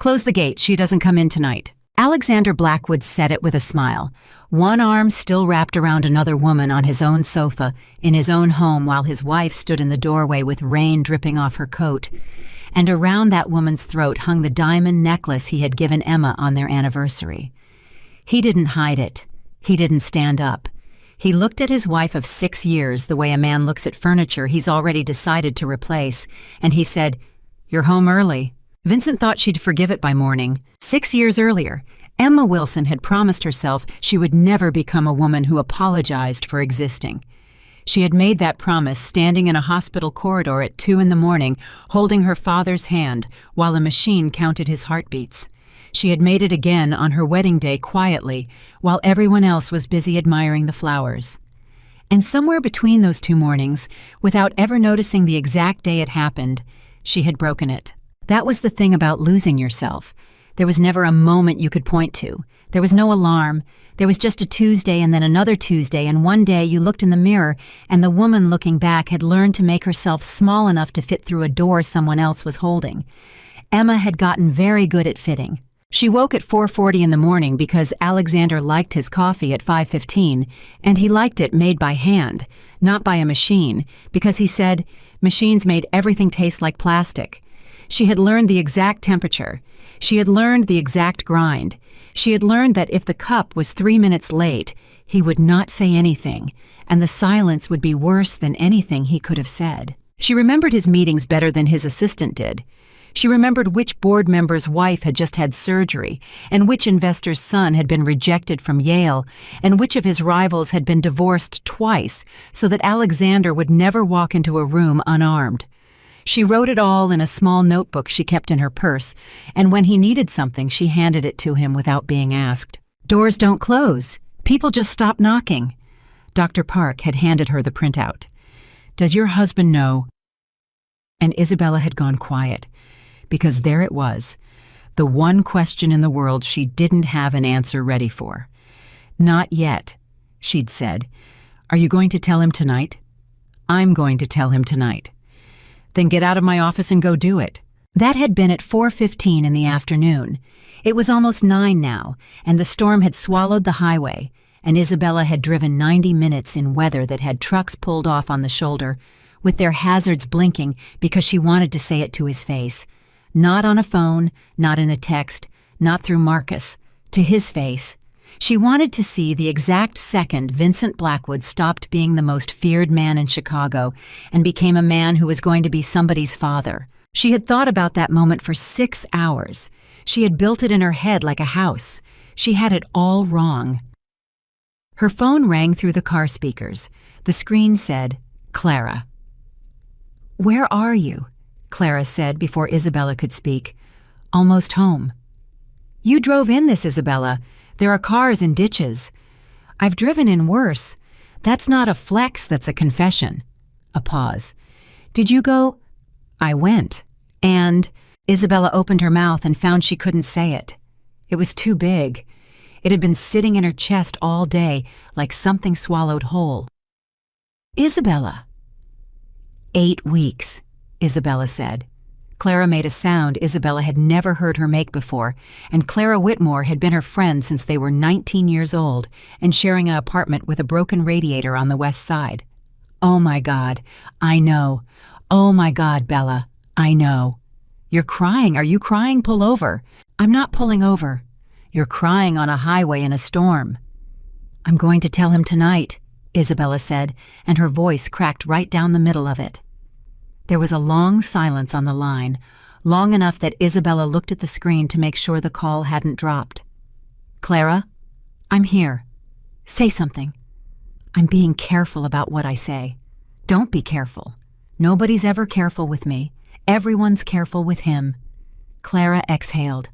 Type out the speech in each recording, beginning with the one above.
Close the gate, she doesn't come in tonight. Alexander Blackwood said it with a smile, one arm still wrapped around another woman on his own sofa in his own home while his wife stood in the doorway with rain dripping off her coat. And around that woman's throat hung the diamond necklace he had given Emma on their anniversary. He didn't hide it. He didn't stand up. He looked at his wife of 6 years the way a man looks at furniture he's already decided to replace, and he said, "You're home early." Vincent thought she'd forgive it by morning. 6 years earlier, Emma Wilson had promised herself she would never become a woman who apologized for existing. She had made that promise standing in a hospital corridor at 2 in the morning, holding her father's hand while a machine counted his heartbeats. She had made it again on her wedding day quietly, while everyone else was busy admiring the flowers. And somewhere between those 2 mornings, without ever noticing the exact day it happened, she had broken it. That was the thing about losing yourself. There was never a moment you could point to. There was no alarm. There was just a Tuesday and then another Tuesday, and one day you looked in the mirror and the woman looking back had learned to make herself small enough to fit through a door someone else was holding. Emma had gotten very good at fitting. She woke at 4:40 in the morning because Alexander liked his coffee at 5:15, and he liked it made by hand, not by a machine, because he said machines made everything taste like plastic. She had learned the exact temperature. She had learned the exact grind. She had learned that if the cup was 3 minutes late, he would not say anything, and the silence would be worse than anything he could have said. She remembered his meetings better than his assistant did. She remembered which board member's wife had just had surgery, and which investor's son had been rejected from Yale, and which of his rivals had been divorced twice, so that Alexander would never walk into a room unarmed. She wrote it all in a small notebook she kept in her purse, and when he needed something, she handed it to him without being asked. Doors don't close. People just stop knocking. Dr. Park had handed her the printout. "Does your husband know?" And Isabella had gone quiet, because there it was, the one question in the world she didn't have an answer ready for. "Not yet," she'd said. "Are you going to tell him tonight?" "I'm going to tell him tonight." "Then get out of my office and go do it." That had been at 4:15 in the afternoon. It was almost 9 now, and the storm had swallowed the highway, and Isabella had driven 90 minutes in weather that had trucks pulled off on the shoulder, with their hazards blinking because she wanted to say it to his face. Not on a phone, not in a text, not through Marcus. To his face. She wanted to see the exact second Vincent Blackwood stopped being the most feared man in Chicago and became a man who was going to be somebody's father. She had thought about that moment for 6 hours. She had built it in her head like a house. She had it all wrong. Her phone rang through the car speakers. The screen said, "Clara." "Where are you?" Clara said before Isabella could speak. "Almost home." "You drove in this, Isabella. There are cars in ditches." "I've driven in worse. That's not a flex, that's a confession." A pause. "Did you go?" "I went." And Isabella opened her mouth and found she couldn't say it. It was too big. It had been sitting in her chest all day like something swallowed whole. "Isabella." 8 weeks, Isabella said. Clara made a sound Isabella had never heard her make before, and Clara Whitmore had been her friend since they were 19 years old and sharing an apartment with a broken radiator on the west side. "Oh my God, I know. Oh my God, Bella, I know." "You're crying. Are you crying? Pull over." "I'm not pulling over." "You're crying on a highway in a storm." "I'm going to tell him tonight," Isabella said, and her voice cracked right down the middle of it. There was a long silence on the line, long enough that Isabella looked at the screen to make sure the call hadn't dropped. "Clara, I'm here. Say something." "I'm being careful about what I say." "Don't be careful. Nobody's ever careful with me. Everyone's careful with him." Clara exhaled.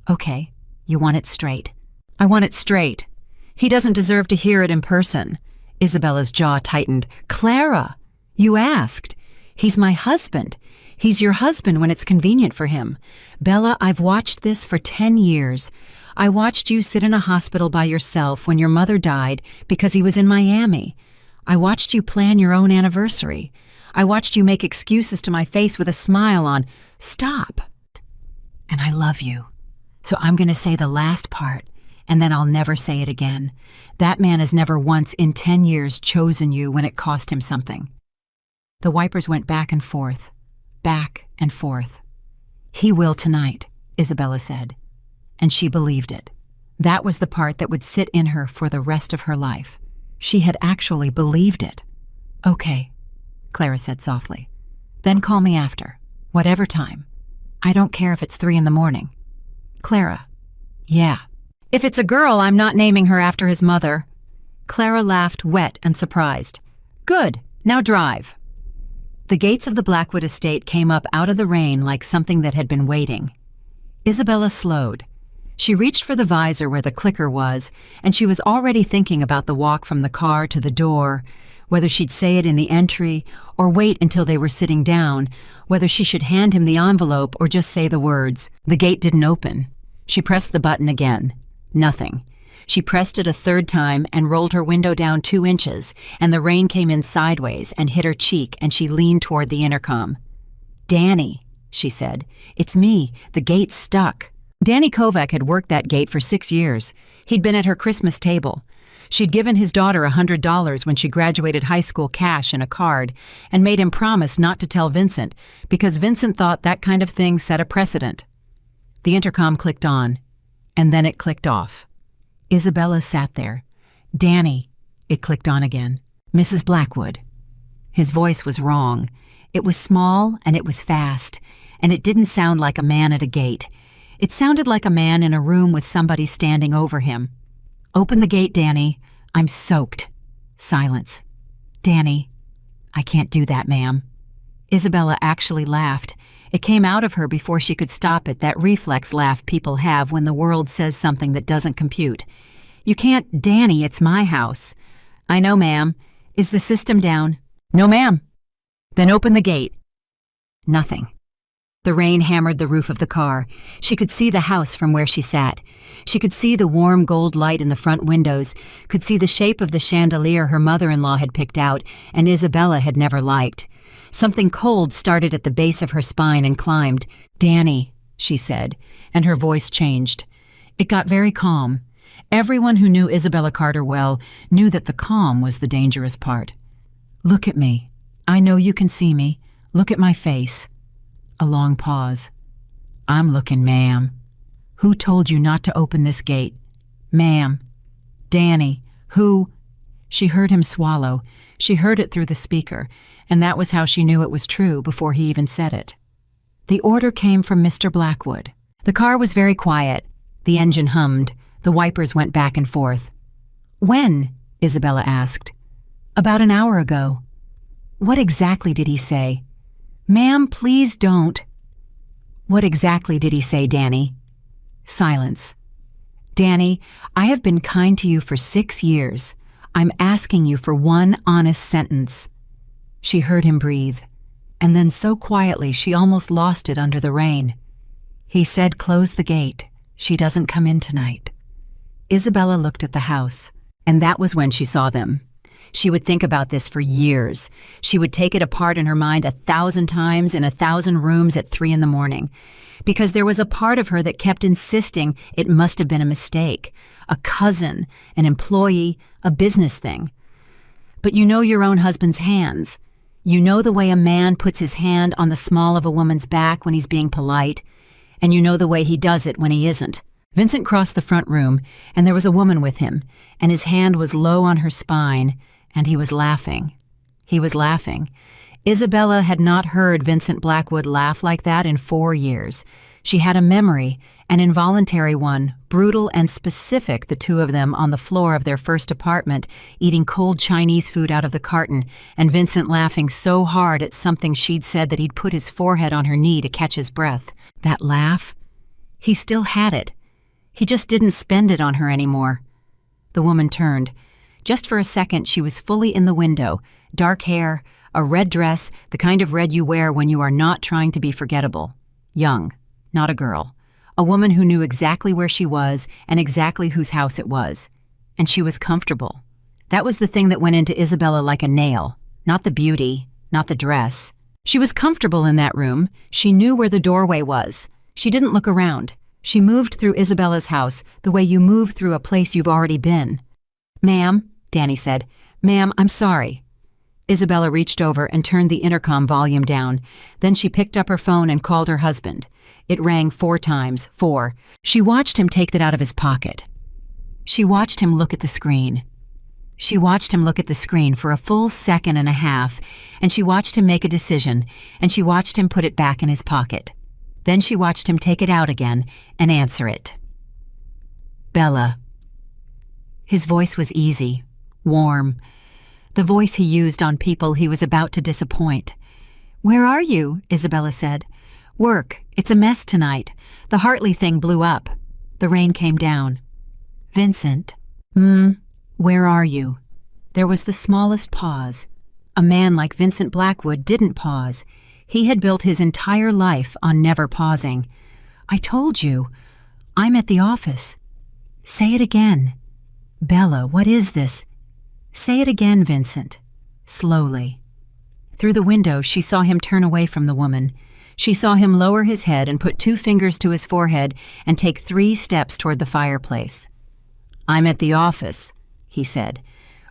"Okay, you want it straight." "I want it straight. He doesn't deserve to hear it in person." Isabella's jaw tightened. "Clara, you asked. He's my husband. He's your husband when it's convenient for him. Bella, I've watched this for 10 years. I watched you sit in a hospital by yourself when your mother died because he was in Miami. I watched you plan your own anniversary. I watched you make excuses to my face with a smile on. Stop." And I love you. So I'm going to say the last part, and then I'll never say it again. That man has never once in 10 years chosen you when it cost him something." The wipers went back and forth, back and forth. "He will tonight," Isabella said. And she believed it. That was the part that would sit in her for the rest of her life. She had actually believed it. "Okay," Clara said softly. "Then call me after, whatever time. I don't care if it's 3 a.m. "Clara." "Yeah." "If it's a girl, I'm not naming her after his mother." Clara laughed, wet and surprised. "Good. Now drive." The gates of the Blackwood estate came up out of the rain like something that had been waiting. Isabella slowed. She reached for the visor where the clicker was, and she was already thinking about the walk from the car to the door, whether she'd say it in the entry or wait until they were sitting down, whether she should hand him the envelope or just say the words. The gate didn't open. She pressed the button again. Nothing. She pressed it a third time and rolled her window down 2 inches, and the rain came in sideways and hit her cheek, and she leaned toward the intercom. "Danny," she said. "It's me. The gate's stuck." Danny Kovac had worked that gate for 6 years. He'd been at her Christmas table. She'd given his daughter $100 when she graduated high school cash in a card and made him promise not to tell Vincent because Vincent thought that kind of thing set a precedent. The intercom clicked on, and then it clicked off. Isabella sat there. "Danny," it clicked on again. "Mrs. Blackwood." His voice was wrong. It was small and it was fast, and it didn't sound like a man at a gate. It sounded like a man in a room with somebody standing over him. "Open the gate, Danny. I'm soaked." Silence. "Danny." "I can't do that, ma'am." Isabella actually laughed. It came out of her before she could stop it, that reflex laugh people have when the world says something that doesn't compute. "You can't, Danny, it's my house." "I know, ma'am. Is the system down?" "No, ma'am." "Then open the gate." Nothing. The rain hammered the roof of the car. She could see the house from where she sat. She could see the warm gold light in the front windows, could see the shape of the chandelier her mother-in-law had picked out and Isabella had never liked. Something cold started at the base of her spine and climbed. "Danny," she said, and her voice changed. It got very calm. Everyone who knew Isabella Carter well knew that the calm was the dangerous part. "Look at me. I know you can see me. Look at my face." A long pause. "I'm looking, ma'am." "Who told you not to open this gate?" "Ma'am." "Danny, who—" She heard him swallow. She heard it through the speaker, and that was how she knew it was true before he even said it. The order came from Mr. Blackwood. The car was very quiet. The engine hummed. The wipers went back and forth. "When?" Isabella asked. "About an hour ago." "What exactly did he say?" "Ma'am, please don't." "What exactly did he say, Danny?" Silence. "Danny, I have been kind to you for 6 years. I'm asking you for one honest sentence." She heard him breathe, and then so quietly she almost lost it under the rain. "He said close the gate. She doesn't come in tonight." Isabella looked at the house, and that was when she saw them. She would think about this for years. She would take it apart in her mind 1,000 times in 1,000 rooms at 3 a.m, because there was a part of her that kept insisting it must have been a mistake, a cousin, an employee, a business thing. But you know your own husband's hands. You know the way a man puts his hand on the small of a woman's back when he's being polite, and you know the way he does it when he isn't. Vincent crossed the front room, and there was a woman with him, and his hand was low on her spine, and he was laughing. He was laughing. Isabella had not heard Vincent Blackwood laugh like that in 4 years. She had a memory, an involuntary one, brutal and specific, the two of them on the floor of their first apartment, eating cold Chinese food out of the carton, and Vincent laughing so hard at something she'd said that he'd put his forehead on her knee to catch his breath. That laugh? He still had it. He just didn't spend it on her anymore. The woman turned. Just for a second, she was fully in the window, dark hair, a red dress, the kind of red you wear when you are not trying to be forgettable. Young, not a girl. A woman who knew exactly where she was and exactly whose house it was. And she was comfortable. That was the thing that went into Isabella like a nail. Not the beauty, not the dress. She was comfortable in that room. She knew where the doorway was. She didn't look around. She moved through Isabella's house the way you move through a place you've already been. "Ma'am," Danny said. "Ma'am, I'm sorry." Isabella reached over and turned the intercom volume down. Then she picked up her phone and called her husband. It rang 4 times. 4. She watched him take it out of his pocket. She watched him look at the screen. She watched him look at the screen for a full second and a half, and she watched him make a decision, and she watched him put it back in his pocket. Then she watched him take it out again and answer it. "Bella." His voice was easy, warm, the voice he used on people he was about to disappoint. "Where are you?" Isabella said. "Work. It's a mess tonight. The Hartley thing blew up." The rain came down. "Vincent." Where are you?" There was the smallest pause. A man like Vincent Blackwood didn't pause. He had built his entire life on never pausing. "I told you. I'm at the office." "Say it again." "Bella, what is this?" "Say it again, Vincent." Slowly. Through the window, she saw him turn away from the woman. She saw him lower his head and put 2 fingers to his forehead and take 3 steps toward the fireplace. "I'm at the office," he said.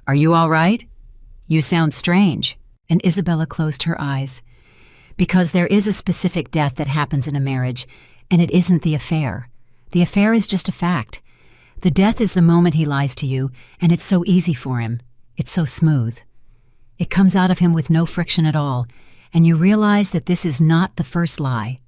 "Are you all right? You sound strange." And Isabella closed her eyes. Because there is a specific death that happens in a marriage, and it isn't the affair. The affair is just a fact. The death is the moment he lies to you, and it's so easy for him. It's so smooth. It comes out of him with no friction at all, and you realize that this is not the first lie.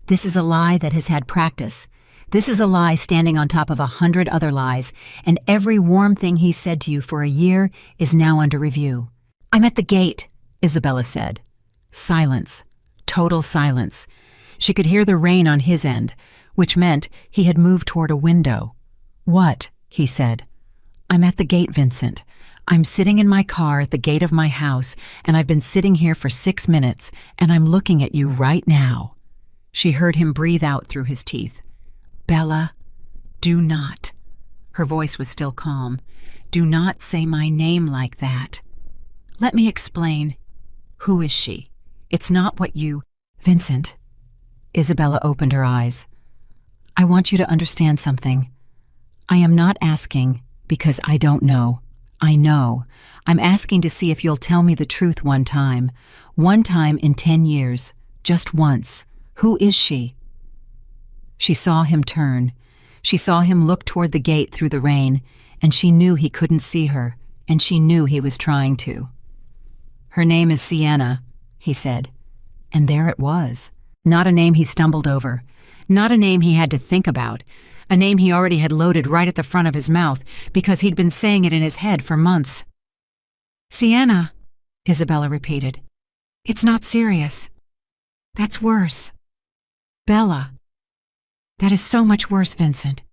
This is a lie that has had practice. This is a lie standing on top of 100 other lies, and every warm thing he said to you for a year is now under review. "I'm at the gate," Isabella said. Silence. Total silence. She could hear the rain on his end, which meant he had moved toward a window. "What?" he said. "I'm at the gate, Vincent. I'm sitting in my car at the gate of my house, and I've been sitting here for 6 minutes, and I'm looking at you right now." She heard him breathe out through his teeth. "Bella, do not." Her voice was still calm. "Do not say my name like that." "Let me explain. Who is she? It's not what you—" "Vincent." Isabella opened her eyes. "I want you to understand something. I am not asking because I don't know. I know. I'm asking to see if you'll tell me the truth one time. One time in 10 years. Just once. Who is she?" She saw him turn. She saw him look toward the gate through the rain, and she knew he couldn't see her, and she knew he was trying to. "Her name is Sienna," he said. And there it was. Not a name he stumbled over. Not a name he had to think about. A name he already had loaded right at the front of his mouth because he'd been saying it in his head for months. "Sienna," Isabella repeated. "It's not serious. That's worse. Bella. That is so much worse, Vincent.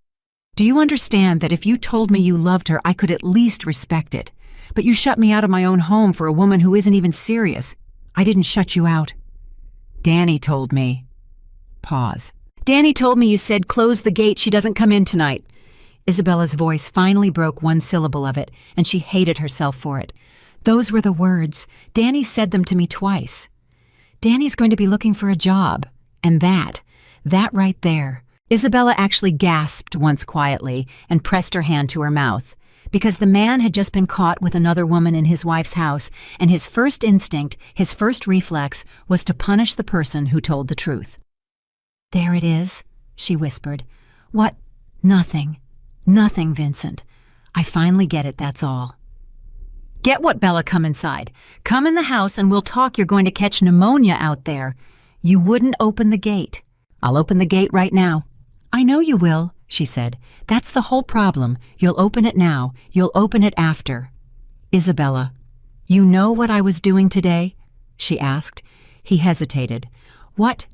Do you understand that if you told me you loved her, I could at least respect it? But you shut me out of my own home for a woman who isn't even serious. I didn't shut you out. Danny told me." Pause. "Danny told me you said close the gate, she doesn't come in tonight." Isabella's voice finally broke one syllable of it, and she hated herself for it. "Those were the words. Danny said them to me twice. Danny's going to be looking for a job. And that right there." Isabella actually gasped once quietly and pressed her hand to her mouth, because the man had just been caught with another woman in his wife's house, and his first instinct, his first reflex, was to punish the person who told the truth. "There it is," she whispered. "What? Nothing. Nothing, Vincent. I finally get it, that's all." "Get what, Bella? Come inside. Come in the house and we'll talk. You're going to catch pneumonia out there. You wouldn't open the gate." "I'll open the gate right now." "I know you will," she said. "That's the whole problem. You'll open it now. You'll open it after." "Isabella, you know what I was doing today?" she asked. He hesitated. "What?"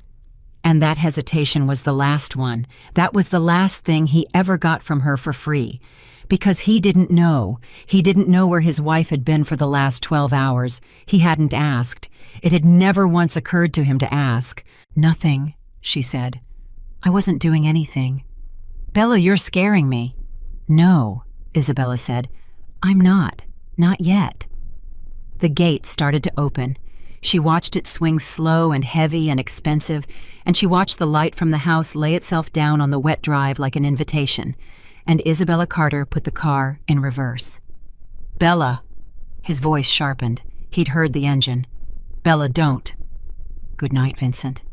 And that hesitation was the last one. That was the last thing he ever got from her for free. Because he didn't know. He didn't know where his wife had been for the last 12 hours. He hadn't asked. It had never once occurred to him to ask. "Nothing," she said. "I wasn't doing anything." "Bella, you're scaring me." "No," Isabella said. "I'm not. Not yet." The gate started to open. She watched it swing slow and heavy and expensive, and she watched the light from the house lay itself down on the wet drive like an invitation, and Isabella Carter put the car in reverse. "Bella." His voice sharpened. He'd heard the engine. "Bella, don't." "Good night, Vincent."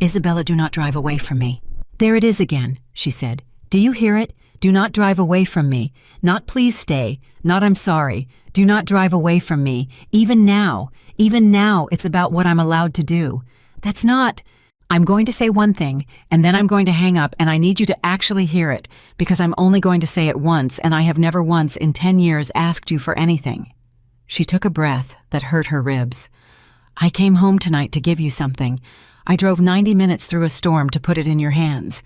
"Isabella, do not drive away from me." "There it is again," she said. "Do you hear it? Do not drive away from me. Not please stay. Not I'm sorry. Do not drive away from me. Even now. Even now, it's about what I'm allowed to do. That's not... I'm going to say one thing, and then I'm going to hang up, and I need you to actually hear it, because I'm only going to say it once, and I have never once in 10 years asked you for anything." She took a breath that hurt her ribs. "I came home tonight to give you something. I drove 90 minutes through a storm to put it in your hands.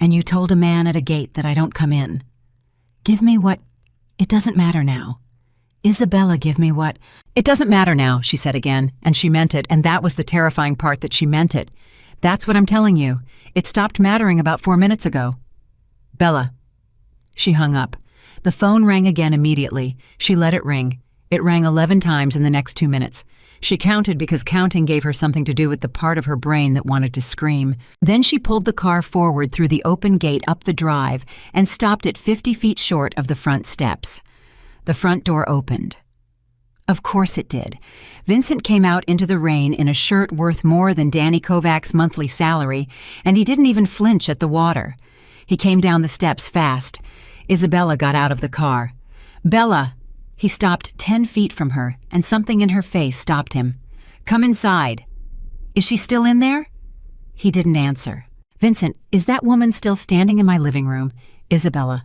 And you told a man at a gate that I don't come in. Give me what... It doesn't matter now. Isabella, give me what... It doesn't matter now," she said again, and she meant it, and that was the terrifying part, that she meant it. "That's what I'm telling you. It stopped mattering about 4 minutes ago." "Bella." She hung up. The phone rang again immediately. She let it ring. It rang 11 times in the next 2 minutes. She counted because counting gave her something to do with the part of her brain that wanted to scream. Then she pulled the car forward through the open gate up the drive and stopped it 50 feet short of the front steps. The front door opened. Of course it did. Vincent came out into the rain in a shirt worth more than Danny Kovac's monthly salary, and he didn't even flinch at the water. He came down the steps fast. Isabella got out of the car. "Bella!" He stopped 10 feet from her, and something in her face stopped him. "Come inside." "Is she still in there?" He didn't answer. "Vincent, is that woman still standing in my living room?" "Isabella."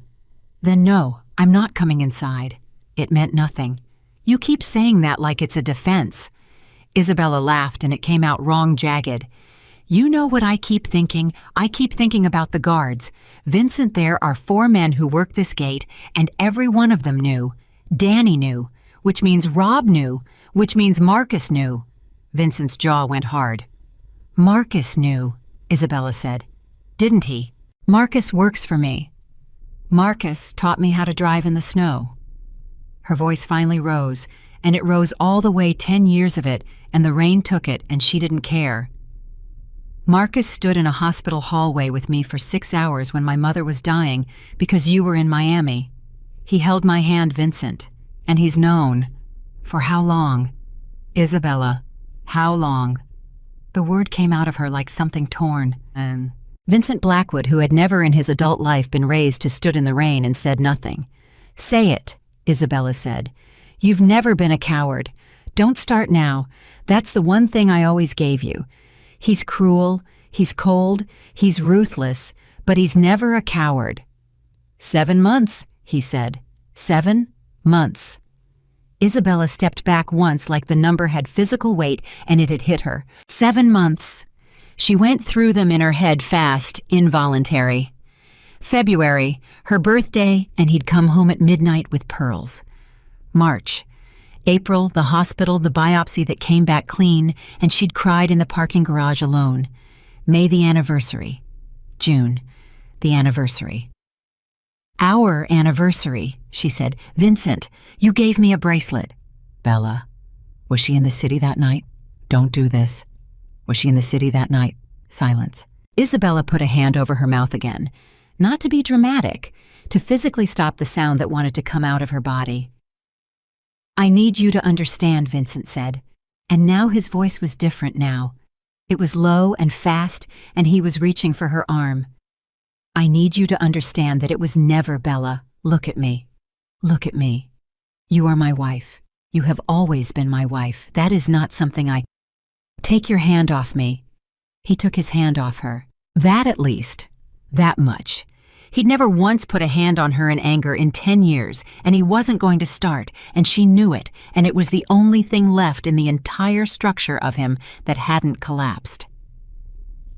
"Then no, I'm not coming inside." It meant nothing. "You keep saying that like it's a defense." Isabella laughed, and it came out wrong jagged. "You know what I keep thinking? I keep thinking about the guards. Vincent, there are 4 men who work this gate, and every one of them knew. Danny knew, which means Rob knew, which means Marcus knew." Vincent's jaw went hard. "Marcus knew," Isabella said. "Didn't he? Marcus works for me. Marcus taught me how to drive in the snow." Her voice finally rose, and it rose all the way 10 years of it, and the rain took it, and she didn't care. "Marcus stood in a hospital hallway with me for 6 hours when my mother was dying because you were in Miami. He held my hand, Vincent, and he's known. For how long? Isabella, how long?" The word came out of her like something torn. Vincent Blackwood, who had never in his adult life been raised to stood in the rain and said nothing. "Say it," Isabella said. "You've never been a coward. Don't start now. That's the one thing I always gave you. He's cruel, he's cold, he's ruthless, but he's never a coward." 7 months, he said. 7 months. Isabella stepped back once like the number had physical weight and it had hit her. 7 months. She went through them in her head fast, involuntary. February, her birthday, and he'd come home at midnight with pearls. March. April, the hospital, the biopsy that came back clean, and she'd cried in the parking garage alone. May, the anniversary. June, the anniversary. "Our anniversary," she said. "Vincent, you gave me a bracelet." "Bella, was she in the city that night? Don't do this. Was she in the city that night?" Silence. Isabella put a hand over her mouth again. Not to be dramatic, to physically stop the sound that wanted to come out of her body. "I need you to understand," Vincent said. And now his voice was different now. It was low and fast, and he was reaching for her arm. "I need you to understand that it was never Bella. Look at me. Look at me. You are my wife. You have always been my wife. That is not something I... Take your hand off me." He took his hand off her. That at least. That much. He'd never once put a hand on her in anger in 10 years, and he wasn't going to start, and she knew it, and it was the only thing left in the entire structure of him that hadn't collapsed.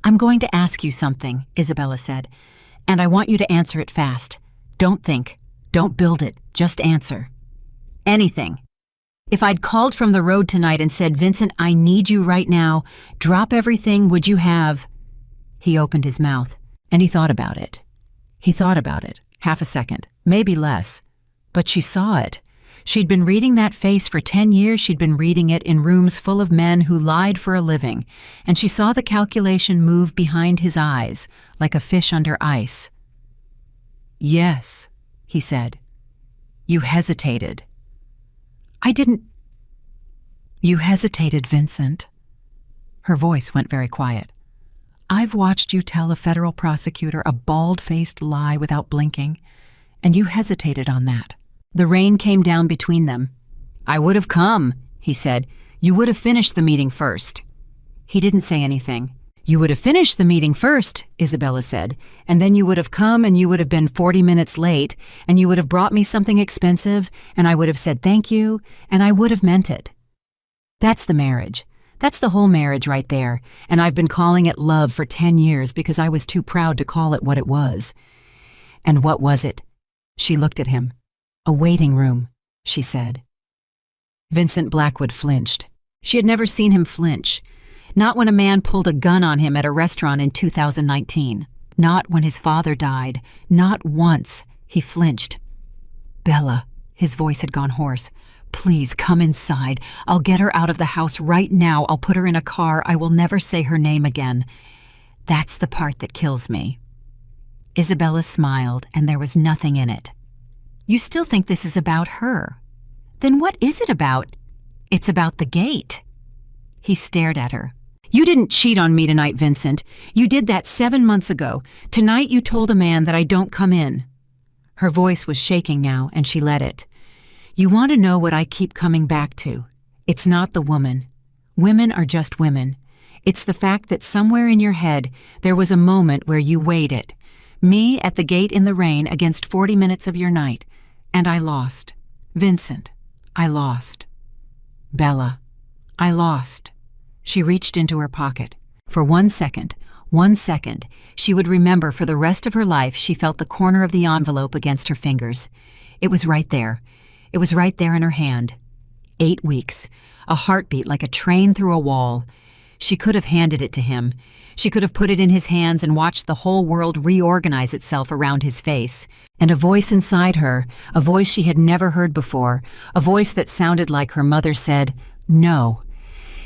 "I'm going to ask you something," Isabella said, "and I want you to answer it fast. Don't think. Don't build it. Just answer. Anything. If I'd called from the road tonight and said, 'Vincent, I need you right now. Drop everything,' would you have..." He opened his mouth, and he thought about it. He thought about it, half a second, maybe less. But she saw it. She'd been reading that face for 10 years. She'd been reading it in rooms full of men who lied for a living, and she saw the calculation move behind his eyes like a fish under ice. "Yes," he said. "You hesitated." "I didn't—" "You hesitated, Vincent." Her voice went very quiet. "I've watched you tell a federal prosecutor a bald-faced lie without blinking, and you hesitated on that." The rain came down between them. "I would have come," he said. "You would have finished the meeting first." He didn't say anything. "You would have finished the meeting first," Isabella said, "and then you would have come and you would have been 40 minutes late, and you would have brought me something expensive, and I would have said thank you, and I would have meant it." That's the marriage. That's the whole marriage right there, and I've been calling it love for 10 years because I was too proud to call it what it was. And what was it? She looked at him. "A waiting room," she said. Vincent Blackwood flinched. She had never seen him flinch. Not when a man pulled a gun on him at a restaurant in 2019. Not when his father died. Not once. He flinched. "Bella," his voice had gone hoarse. "Please come inside. I'll get her out of the house right now. I'll put her in a car. I will never say her name again. That's the part that kills me." Isabella smiled, and there was nothing in it. "You still think this is about her? Then what is it about?" "It's about the gate." He stared at her. "You didn't cheat on me tonight, Vincent. You did that 7 months ago. Tonight you told a man that I don't come in." Her voice was shaking now, and she let it. "You want to know what I keep coming back to? It's not the woman. Women are just women. It's the fact that somewhere in your head there was a moment where you weighed it. Me at the gate in the rain against 40 minutes of your night. And I lost. Vincent, I lost. Bella, I lost." She reached into her pocket. For 1 second, she would remember for the rest of her life she felt the corner of the envelope against her fingers. It was right there. It was right there in her hand. 8 weeks, a heartbeat like a train through a wall. She could have handed it to him. She could have put it in his hands and watched the whole world reorganize itself around his face. And a voice inside her, a voice she had never heard before, a voice that sounded like her mother said, "No.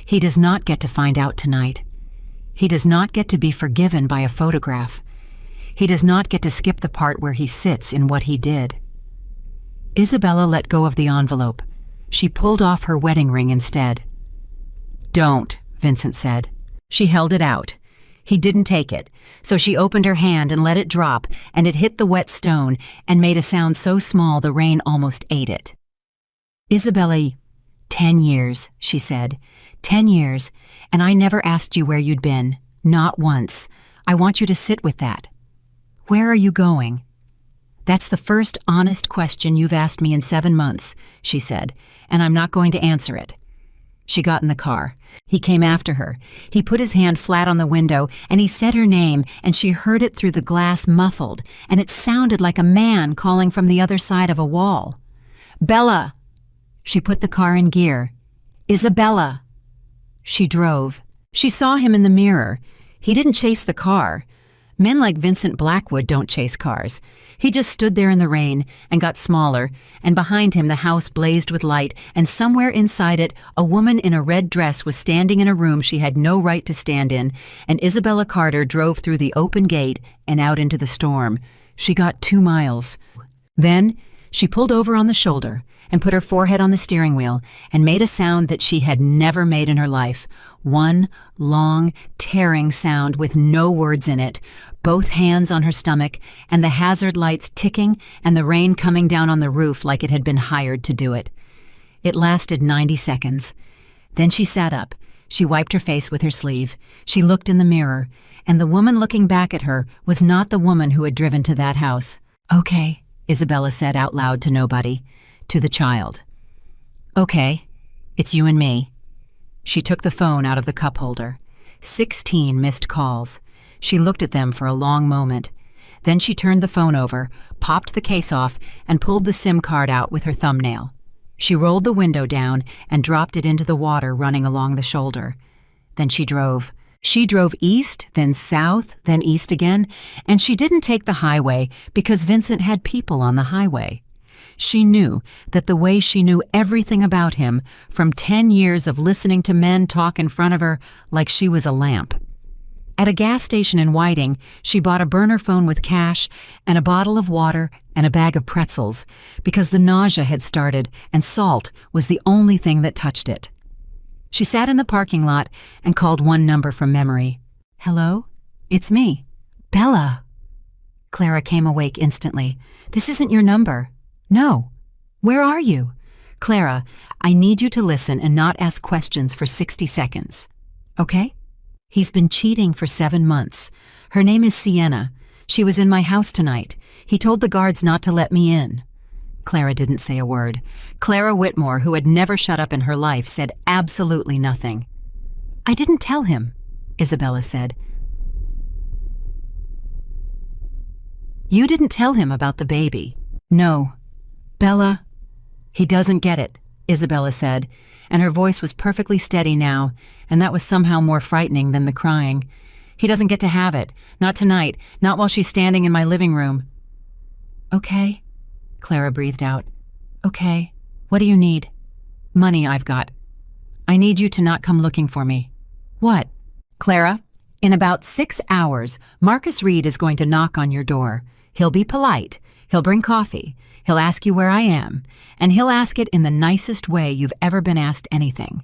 He does not get to find out tonight. He does not get to be forgiven by a photograph. He does not get to skip the part where he sits in what he did." Isabella let go of the envelope. She pulled off her wedding ring instead. "Don't," Vincent said. She held it out. He didn't take it, so she opened her hand and let it drop, and it hit the wet stone and made a sound so small the rain almost ate it. "Isabella, 10 years, she said. 10 years, and I never asked you where you'd been. Not once. I want you to sit with that. Where are you going?" "That's the first honest question you've asked me in 7 months, she said, "and I'm not going to answer it." She got in the car. He came after her. He put his hand flat on the window, and he said her name, and she heard it through the glass muffled, and it sounded like a man calling from the other side of a wall. "Bella!" She put the car in gear. "Isabella!" She drove. She saw him in the mirror. He didn't chase the car. Men like Vincent Blackwood don't chase cars. He just stood there in the rain and got smaller, and behind him the house blazed with light, and somewhere inside it a woman in a red dress was standing in a room she had no right to stand in, and Isabella Carter drove through the open gate and out into the storm. She got 2 miles. Then she pulled over on the shoulder and put her forehead on the steering wheel and made a sound that she had never made in her life. One long, tearing sound with no words in it, both hands on her stomach, and the hazard lights ticking and the rain coming down on the roof like it had been hired to do it. It lasted 90 seconds. Then she sat up. She wiped her face with her sleeve. She looked in the mirror, and the woman looking back at her was not the woman who had driven to that house. "Okay," Isabella said out loud to nobody. To the child. "Okay, it's you and me." She took the phone out of the cup holder. 16 missed calls. She looked at them for a long moment. Then she turned the phone over, popped the case off, and pulled the SIM card out with her thumbnail. She rolled the window down and dropped it into the water running along the shoulder. Then she drove. She drove east, then south, then east again, and she didn't take the highway because Vincent had people on the highway. She knew that the way she knew everything about him from 10 years of listening to men talk in front of her like she was a lamp. At a gas station in Whiting, she bought a burner phone with cash and a bottle of water and a bag of pretzels because the nausea had started and salt was the only thing that touched it. She sat in the parking lot and called one number from memory. "Hello? It's me. Bella." Clara came awake instantly. "This isn't your number." "No. Where are you?" "Clara, I need you to listen and not ask questions for 60 seconds. Okay? He's been cheating for 7 months. Her name is Sienna. She was in my house tonight. He told the guards not to let me in." Clara didn't say a word. Clara Whitmore, who had never shut up in her life, said absolutely nothing. "I didn't tell him," Isabella said. "You didn't tell him about the baby." "No. Bella." "He doesn't get it," Isabella said, and her voice was perfectly steady now, and that was somehow more frightening than the crying. "He doesn't get to have it. Not tonight. Not while she's standing in my living room." "Okay," Clara breathed out. "Okay. What do you need?" "Money I've got. I need you to not come looking for me." "What?" "Clara, in about 6 hours, Marcus Reed is going to knock on your door. He'll be polite. He'll bring coffee. He'll ask you where I am, and he'll ask it in the nicest way you've ever been asked anything."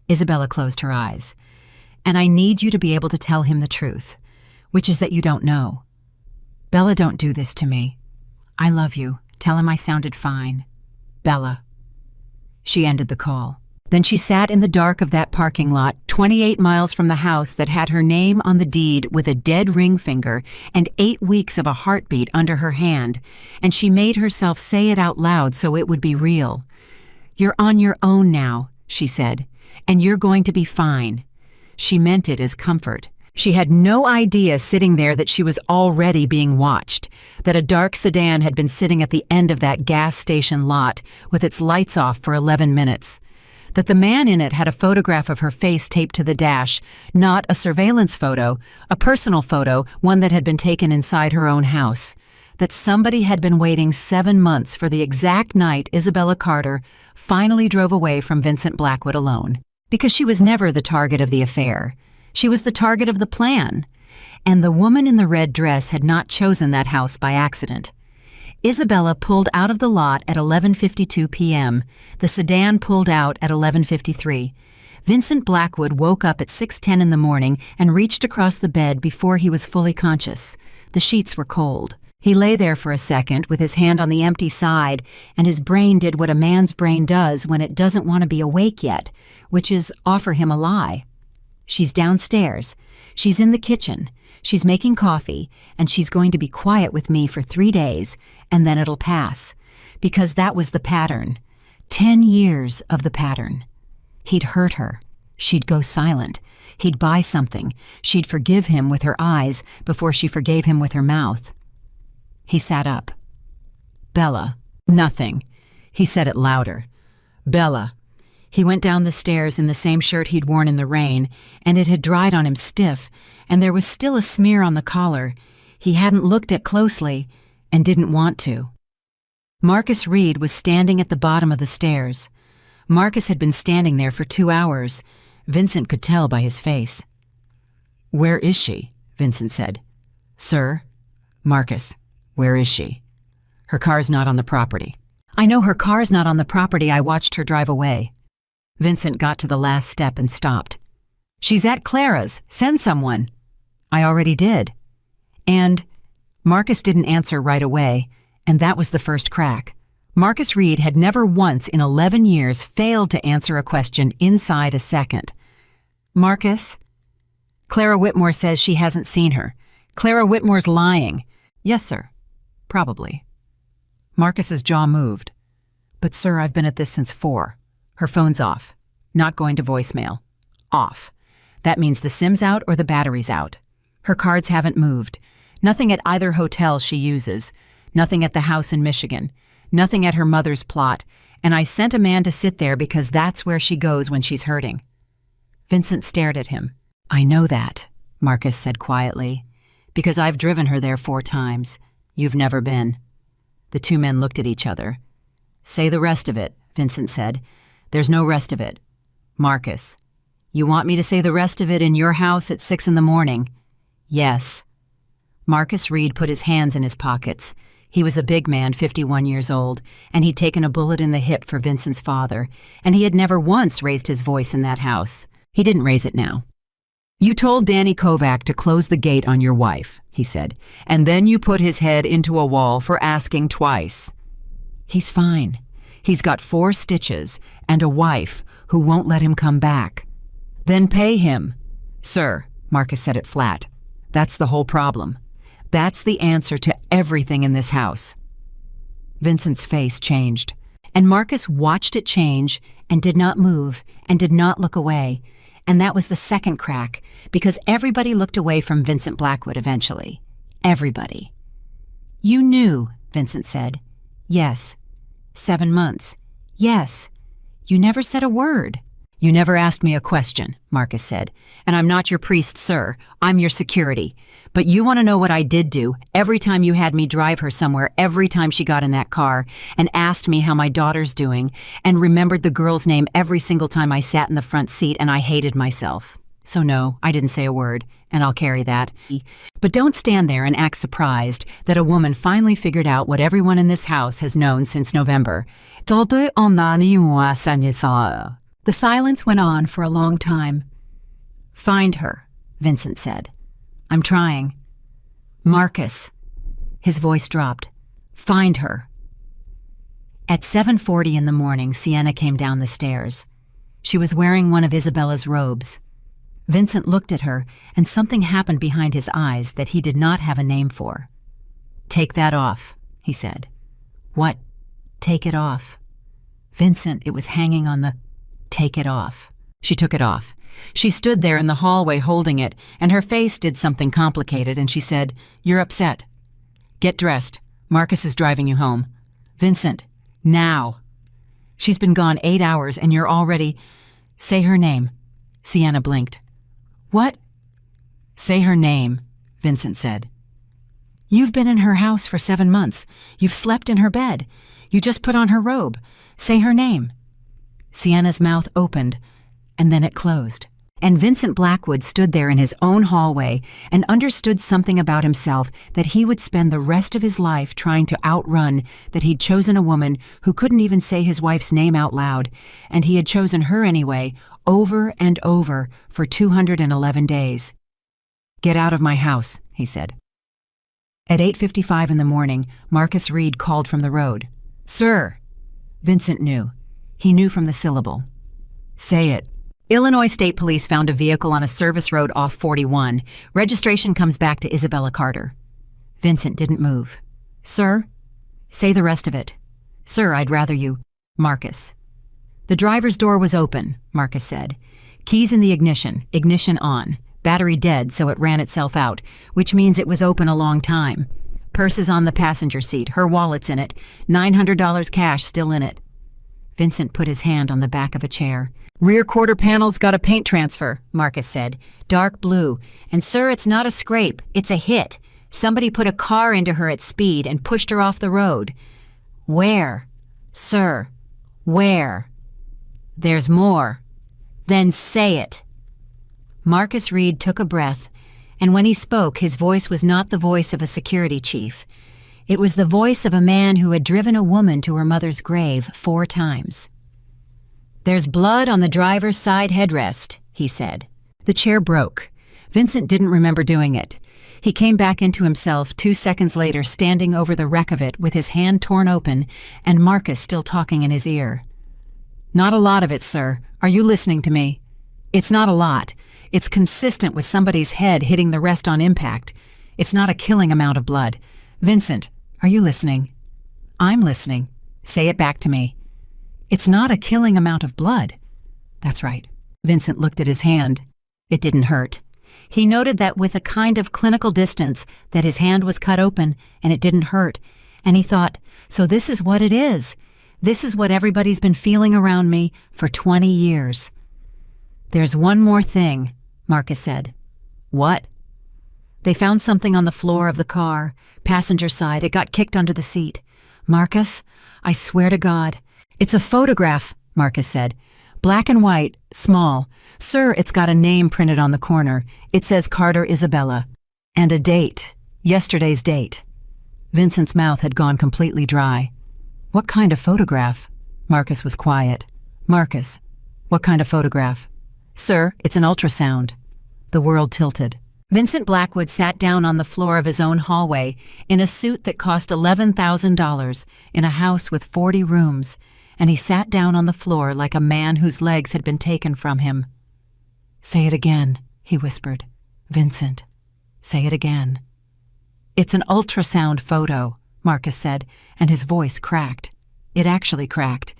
Isabella closed her eyes. "And I need you to be able to tell him the truth, which is that you don't know." "Bella, don't do this to me. I love you. Tell him I sounded fine. Bella." She ended the call. Then she sat in the dark of that parking lot, 28 miles from the house that had her name on the deed with a dead ring finger and 8 weeks of a heartbeat under her hand, and she made herself say it out loud so it would be real. "You're on your own now," she said, "and you're going to be fine." She meant it as comfort. She had no idea sitting there that she was already being watched, that a dark sedan had been sitting at the end of that gas station lot with its lights off for 11 minutes. That the man in it had a photograph of her face taped to the dash, not a surveillance photo, a personal photo, one that had been taken inside her own house. That somebody had been waiting 7 months for the exact night Isabella Carter finally drove away from Vincent Blackwood alone. Because she was never the target of the affair. She was the target of the plan. And the woman in the red dress had not chosen that house by accident. Isabella pulled out of the lot at 11:52 p.m. The sedan pulled out at 11:53. Vincent Blackwood woke up at 6:10 in the morning and reached across the bed before he was fully conscious. The sheets were cold. He lay there for a second with his hand on the empty side, and his brain did what a man's brain does when it doesn't want to be awake yet, which is offer him a lie. "She's downstairs. She's in the kitchen. She's making coffee, and she's going to be quiet with me for 3 days, and then it'll pass." Because that was the pattern. 10 years of the pattern. He'd hurt her. She'd go silent. He'd buy something. She'd forgive him with her eyes before she forgave him with her mouth. He sat up. "Bella." "Nothing." He said it louder. "Bella." He went down the stairs in the same shirt he'd worn in the rain, and it had dried on him stiff, and there was still a smear on the collar. He hadn't looked at closely and didn't want to. Marcus Reed was standing at the bottom of the stairs. Marcus had been standing there for 2 hours. Vincent could tell by his face. "Where is she?" Vincent said. "Sir?" "Marcus, where is she?" "Her car's not on the property." "I know her car's not on the property. I watched her drive away." Vincent got to the last step and stopped. "She's at Clara's. Send someone." "I already did." And Marcus didn't answer right away, and that was the first crack. Marcus Reed had never once in 11 years failed to answer a question inside a second. "Marcus?" "Clara Whitmore says she hasn't seen her. Clara Whitmore's lying." "Yes, sir. Probably." Marcus's jaw moved. "But, sir, I've been at this since 4. Her phone's off. Not going to voicemail. Off. That means the SIM's out or the battery's out. Her cards haven't moved. Nothing at either hotel she uses. Nothing at the house in Michigan. Nothing at her mother's plot. And I sent a man to sit there because that's where she goes when she's hurting." Vincent stared at him. "I know that," Marcus said quietly, "because I've driven her there 4 times. You've never been. The two men looked at each other. "Say the rest of it," Vincent said. "There's no rest of it." "Marcus, you want me to say the rest of it in your house at 6 a.m? "Yes." Marcus Reed put his hands in his pockets. He was a big man, 51 years old, and he'd taken a bullet in the hip for Vincent's father, and he had never once raised his voice in that house. He didn't raise it now. "You told Danny Kovac to close the gate on your wife," he said, "and then you put his head into a wall for asking twice." "He's fine. He's got 4 stitches and a wife who won't let him come back." "Then pay him." "Sir," Marcus said it flat, "that's the whole problem. That's the answer to everything in this house." Vincent's face changed, and Marcus watched it change and did not move and did not look away. And that was the second crack, because everybody looked away from Vincent Blackwood eventually. Everybody. "You knew," Vincent said. "Yes." 7 months. "Yes." "You never said a word." "You never asked me a question," Marcus said. "And I'm not your priest, sir. I'm your security. But you want to know what I did do every time you had me drive her somewhere, every time she got in that car, and asked me how my daughter's doing, and remembered the girl's name every single time I sat in the front seat and I hated myself. So no, I didn't say a word, and I'll carry that. But don't stand there and act surprised that a woman finally figured out what everyone in this house has known since November. The silence went on for a long time. "Find her," Vincent said. "I'm trying." "Marcus." His voice dropped. "Find her." At 7:40 in the morning, Sienna came down the stairs. She was wearing one of Isabella's robes. Vincent looked at her, and something happened behind his eyes that he did not have a name for. "Take that off," he said. "What? Take it off?" "Vincent, it was hanging on the—" "Take it off." She took it off. She stood there in the hallway holding it, and her face did something complicated, and she said, "You're upset. Get dressed. Marcus is driving you home. Vincent, now. She's been gone 8 hours, and you're already—" "Say her name." Sienna blinked. "What?" "Say her name," Vincent said. "You've been in her house for 7 months. You've slept in her bed. You just put on her robe. Say her name." Sienna's mouth opened, and then it closed. And Vincent Blackwood stood there in his own hallway and understood something about himself, that he would spend the rest of his life trying to outrun, that he'd chosen a woman who couldn't even say his wife's name out loud, and he had chosen her anyway, over and over, for 211 days. "Get out of my house," he said. At 8:55 in the morning, Marcus Reed called from the road. "Sir!" Vincent knew. He knew from the syllable. "Say it." Illinois State Police found a vehicle on a service road off 41. Registration comes back to Isabella Carter. Vincent didn't move. "Sir?" "Say the rest of it." "Sir, I'd rather you—" "Marcus." "The driver's door was open," Marcus said. "Keys in the ignition, ignition on. Battery dead, so it ran itself out, which means it was open a long time. Purse is on the passenger seat, her wallet's in it, $900 cash still in it." Vincent put his hand on the back of a chair. "Rear quarter panel's got a paint transfer," Marcus said. "Dark blue. And sir, it's not a scrape, it's a hit. Somebody put a car into her at speed and pushed her off the road." "Where?" "Sir, where?" "There's more." "Then say it." Marcus Reed took a breath, and when he spoke, his voice was not the voice of a security chief. It was the voice of a man who had driven a woman to her mother's grave 4 times. "There's blood on the driver's side headrest," he said. The chair broke. Vincent didn't remember doing it. He came back into himself 2 seconds later, standing over the wreck of it with his hand torn open and Marcus still talking in his ear. "Not a lot of it, sir. Are you listening to me? It's not a lot. It's consistent with somebody's head hitting the rest on impact. It's not a killing amount of blood. Vincent, are you listening?" "I'm listening." "Say it back to me." "It's not a killing amount of blood." "That's right." Vincent looked at his hand. It didn't hurt. He noted that with a kind of clinical distance, that his hand was cut open and it didn't hurt. And he thought, so this is what it is. This is what everybody's been feeling around me for 20 years. "There's one more thing," Marcus said. "What?" "They found something on the floor of the car, passenger side. It got kicked under the seat. Marcus, I swear to God. It's a photograph, Marcus said. Black and white, small. Sir, it's got a name printed on the corner. It says Carter Isabella. And a date. Yesterday's date. Vincent's mouth had gone completely dry. What kind of photograph? Marcus was quiet. Marcus, what kind of photograph? Sir, it's an ultrasound. The world tilted. Vincent Blackwood sat down on the floor of his own hallway in a suit that cost $11,000 in a house with 40 rooms, and he sat down on the floor like a man whose legs had been taken from him. Say it again, he whispered. Vincent, say it again. It's an ultrasound photo, Marcus said, and his voice cracked. It actually cracked.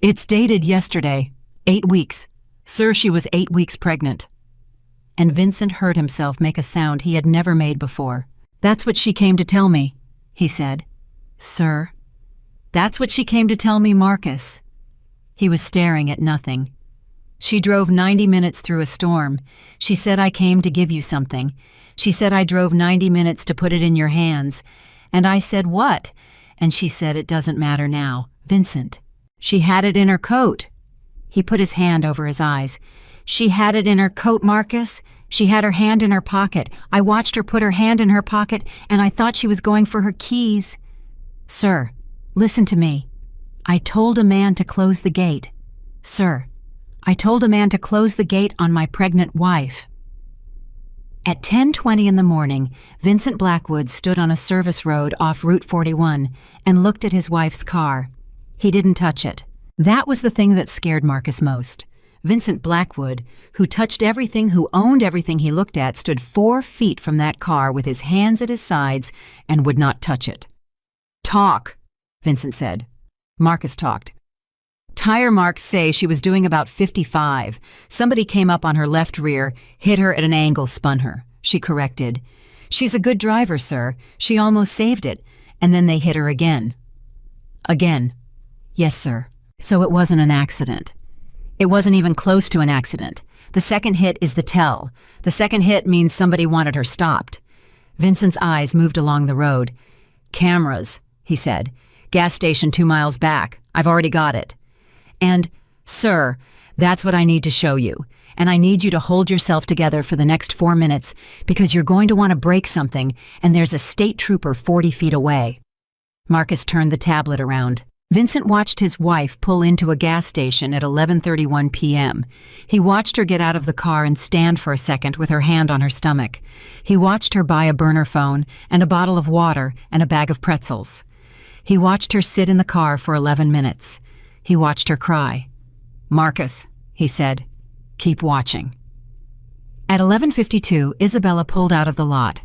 It's dated yesterday. 8 weeks. Sir, she was 8 weeks pregnant. And Vincent heard himself make a sound he had never made before. That's what she came to tell me, he said. Sir? That's what she came to tell me, Marcus. He was staring at nothing. She drove 90 minutes through a storm. She said I came to give you something. She said I drove 90 minutes to put it in your hands. And I said, what? And she said, it doesn't matter now. Vincent. She had it in her coat. He put his hand over his eyes. She had it in her coat, Marcus. She had her hand in her pocket. I watched her put her hand in her pocket, and I thought she was going for her keys. Sir, listen to me. I told a man to close the gate. Sir, I told a man to close the gate on my pregnant wife. At 10:20 in the morning, Vincent Blackwood stood on a service road off Route 41 and looked at his wife's car. He didn't touch it. That was the thing that scared Marcus most. Vincent Blackwood, who touched everything, who owned everything he looked at, stood 4 feet from that car with his hands at his sides and would not touch it. Talk, Vincent said. Marcus talked. Tire marks say she was doing about 55. Somebody came up on her left rear, hit her at an angle, spun her. She corrected. She's a good driver, sir. She almost saved it. And then they hit her again. Again. Yes, sir. So it wasn't an accident. It wasn't even close to an accident. The second hit is the tell. The second hit means somebody wanted her stopped. Vincent's eyes moved along the road. Cameras, he said. Gas station 2 miles back. I've already got it. And, sir, that's what I need to show you. And I need you to hold yourself together for the next 4 minutes because you're going to want to break something and there's a state trooper 40 feet away. Marcus turned the tablet around. Vincent watched his wife pull into a gas station at 11:31 p.m. He watched her get out of the car and stand for a second with her hand on her stomach. He watched her buy a burner phone and a bottle of water and a bag of pretzels. He watched her sit in the car for 11 minutes. He watched her cry. Marcus, he said, keep watching. At 11:52, Isabella pulled out of the lot.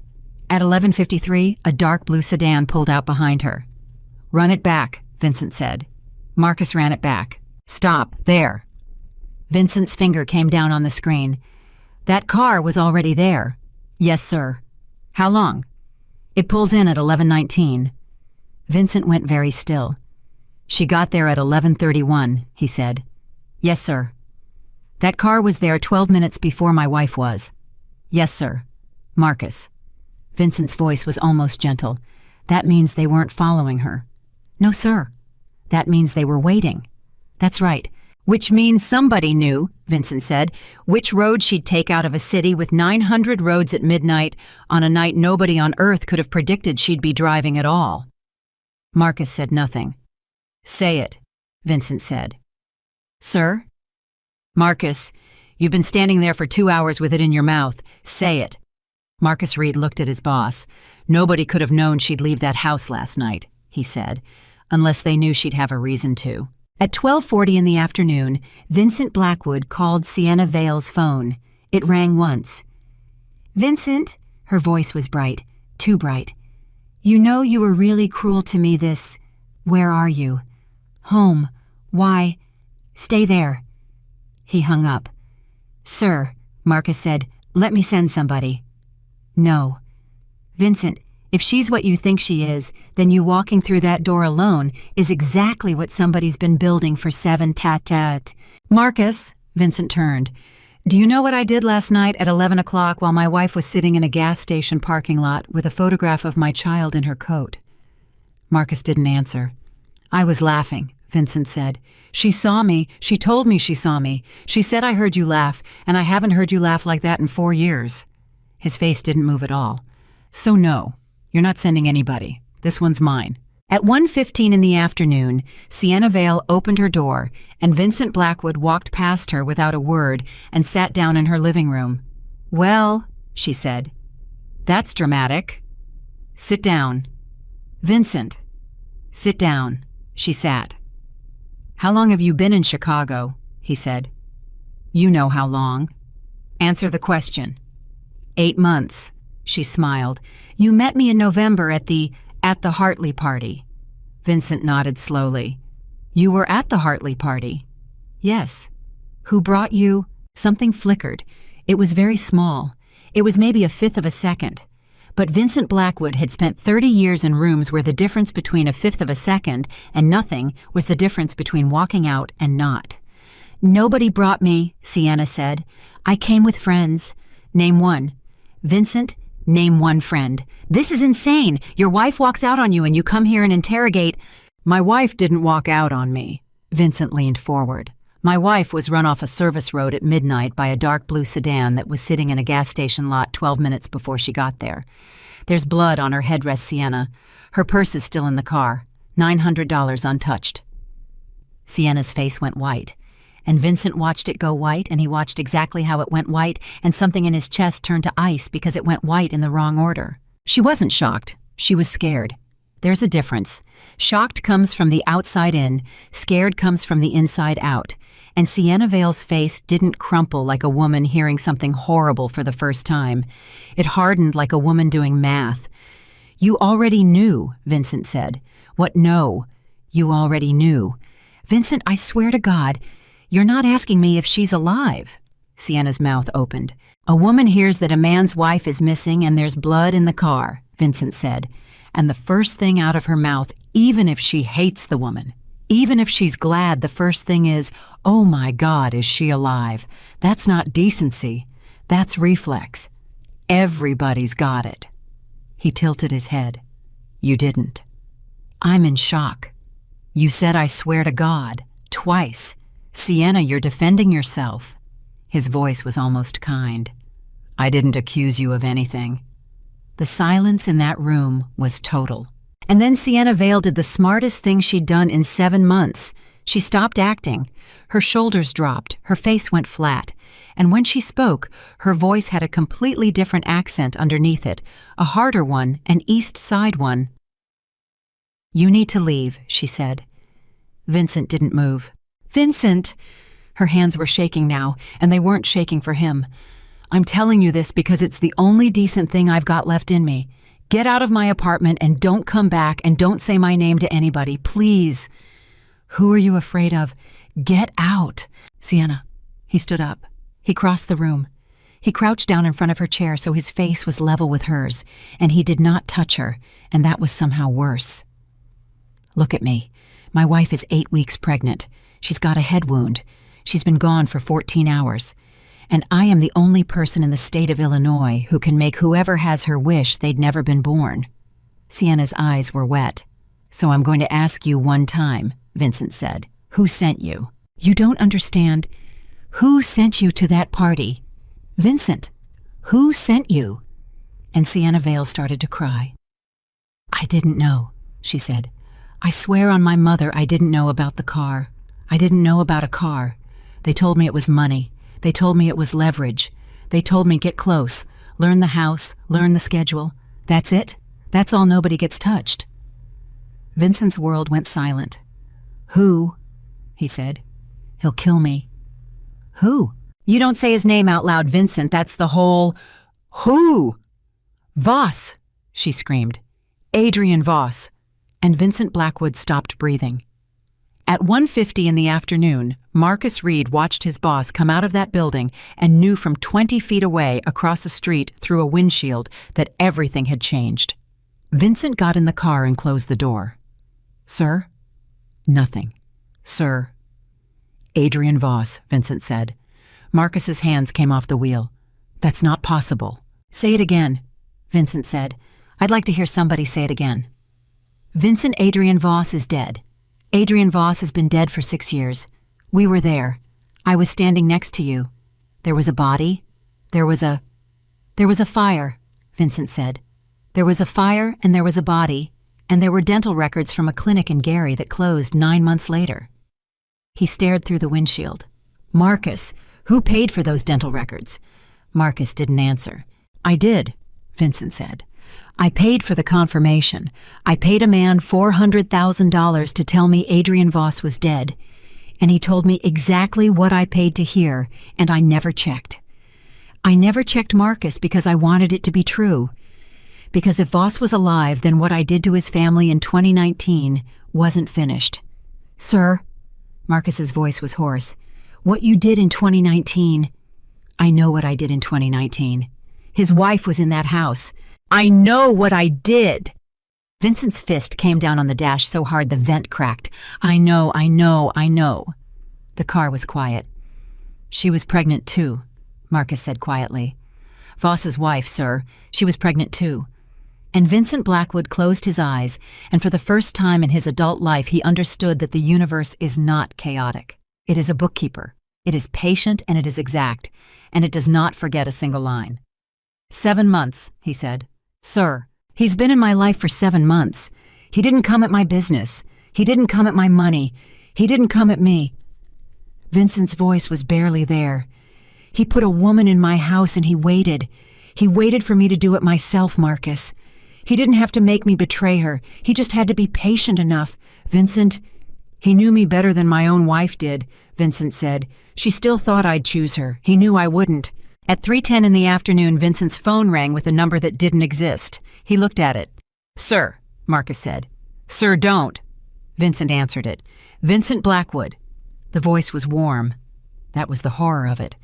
At 11:53, a dark blue sedan pulled out behind her. Run it back, Vincent said. Marcus ran it back. Stop, there. Vincent's finger came down on the screen. That car was already there. Yes, sir. How long? It pulls in at 11:19. Vincent went very still. She got there at 11:31, he said. Yes, sir. That car was there 12 minutes before my wife was. Yes, sir. Marcus. Vincent's voice was almost gentle. That means they weren't following her. No, sir. That means they were waiting. That's right. Which means somebody knew, Vincent said, which road she'd take out of a city with 900 roads at midnight on a night nobody on Earth could have predicted she'd be driving at all. Marcus said nothing. Say it, Vincent said. Sir? Marcus, you've been standing there for 2 hours with it in your mouth. Say it. Marcus Reed looked at his boss. Nobody could have known she'd leave that house last night, he said, unless they knew she'd have a reason to. At 12:40 in the afternoon, Vincent Blackwood called Sienna Vale's phone. It rang once. Vincent, her voice was bright, too bright. You know you were really cruel to me this... Where are you? Home. Why? Stay there. He hung up. Sir, Marcus said, let me send somebody. No. Vincent, if she's what you think she is, then you walking through that door alone is exactly what somebody's been building for 7 tat-tat. Marcus, Vincent turned. Do you know what I did last night at 11 o'clock while my wife was sitting in a gas station parking lot with a photograph of my child in her coat? Marcus didn't answer. I was laughing, Vincent said. She saw me. She told me she saw me. She said I heard you laugh, and I haven't heard you laugh like that in 4 years. His face didn't move at all. So no, you're not sending anybody. This one's mine. At 1:15 in the afternoon, Sienna Vale opened her door, and Vincent Blackwood walked past her without a word and sat down in her living room. Well, she said, that's dramatic. Sit down. Vincent, sit down. She sat. How long have you been in Chicago? He said. You know how long. Answer the question. 8 months. She smiled. You met me in November at the Hartley party. Vincent nodded slowly. You were at the Hartley party? Yes. Who brought you? Something flickered. It was very small. It was maybe 1/5 of a second. But Vincent Blackwood had spent 30 years in rooms where the difference between 1/5 of a second and nothing was the difference between walking out and not. Nobody brought me, Sienna said. I came with friends. Name one. Vincent, name one friend. This is insane. Your wife walks out on you and you come here and interrogate. My wife didn't walk out on me. Vincent leaned forward. My wife was run off a service road at midnight by a dark blue sedan that was sitting in a gas station lot 12 minutes before she got there. There's blood on her headrest, Sienna. Her purse is still in the car. $900 untouched. Sienna's face went white, and Vincent watched it go white, and he watched exactly how it went white, and something in his chest turned to ice because it went white in the wrong order. She wasn't shocked. She was scared. There's a difference. Shocked comes from the outside in, scared comes from the inside out. And Sienna Vale's face didn't crumple like a woman hearing something horrible for the first time. It hardened like a woman doing math. You already knew, Vincent said. What no? You already knew. Vincent, I swear to God, you're not asking me if she's alive. Sienna's mouth opened. A woman hears that a man's wife is missing and there's blood in the car, Vincent said. And the first thing out of her mouth, even if she hates the woman, even if she's glad, the first thing is, oh my God, is she alive? That's not decency. That's reflex. Everybody's got it. He tilted his head. You didn't. I'm in shock. You said I swear to God, twice. Sienna, you're defending yourself. His voice was almost kind. I didn't accuse you of anything. The silence in that room was total. And then Sienna Vale did the smartest thing she'd done in 7 months. She stopped acting. Her shoulders dropped, her face went flat, and when she spoke, her voice had a completely different accent underneath it, a harder one, an East Side one. You need to leave, she said. Vincent didn't move. Vincent! Her hands were shaking now, and they weren't shaking for him. I'm telling you this because it's the only decent thing I've got left in me. Get out of my apartment and don't come back and don't say my name to anybody, please. Who are you afraid of? Get out. Sienna. He stood up. He crossed the room. He crouched down in front of her chair so his face was level with hers, and he did not touch her, and that was somehow worse. Look at me. My wife is 8 weeks pregnant. She's got a head wound. She's been gone for 14 hours. And I am the only person in the state of Illinois who can make whoever has her wish they'd never been born. Sienna's eyes were wet. So I'm going to ask you one time, Vincent said. Who sent you? You don't understand. Who sent you to that party? Vincent, who sent you? And Sienna Vale started to cry. I didn't know, she said. I swear on my mother I didn't know about the car. I didn't know about a car. They told me it was money. They told me it was leverage. They told me get close, learn the house, learn the schedule. That's it. That's all, nobody gets touched. Vincent's world went silent. Who? He said. He'll kill me. Who? You don't say his name out loud, Vincent. That's the whole... Who? Voss, she screamed. Adrian Voss. And Vincent Blackwood stopped breathing. At 1:50 in the afternoon, Marcus Reed watched his boss come out of that building and knew from 20 feet away across a street through a windshield that everything had changed. Vincent got in the car and closed the door. Sir? Nothing. Sir. Adrian Voss, Vincent said. Marcus's hands came off the wheel. That's not possible. Say it again, Vincent said. I'd like to hear somebody say it again. Vincent Adrian Voss is dead. Adrian Voss has been dead for 6 years. We were there. I was standing next to you. There was a body. There was a fire, Vincent said. There was a fire and there was a body, and there were dental records from a clinic in Gary that closed 9 months later. He stared through the windshield. Marcus, who paid for those dental records? Marcus didn't answer. I did, Vincent said. I paid for the confirmation. I paid a man $400,000 to tell me Adrian Voss was dead, and he told me exactly what I paid to hear, and I never checked. I never checked Marcus because I wanted it to be true. Because if Voss was alive, then what I did to his family in 2019 wasn't finished. Sir, Marcus's voice was hoarse, what you did in 2019, I know what I did in 2019. His wife was in that house. I know what I did. Vincent's fist came down on the dash so hard the vent cracked. I know. The car was quiet. She was pregnant too, Marcus said quietly. Voss's wife, sir. She was pregnant too. And Vincent Blackwood closed his eyes, and for the first time in his adult life he understood that the universe is not chaotic. It is a bookkeeper. It is patient and it is exact, and it does not forget a single line. 7 months, he said. Sir, he's been in my life for 7 months. He didn't come at my business. He didn't come at my money. He didn't come at me. Vincent's voice was barely there. He put a woman in my house and he waited. He waited for me to do it myself, Marcus. He didn't have to make me betray her. He just had to be patient enough. Vincent, he knew me better than my own wife did, Vincent said. She still thought I'd choose her. He knew I wouldn't. At 3:10 in the afternoon, Vincent's phone rang with a number that didn't exist. He looked at it. Sir, Marcus said. Sir, don't. Vincent answered it. Vincent Blackwood. The voice was warm. That was the horror of it.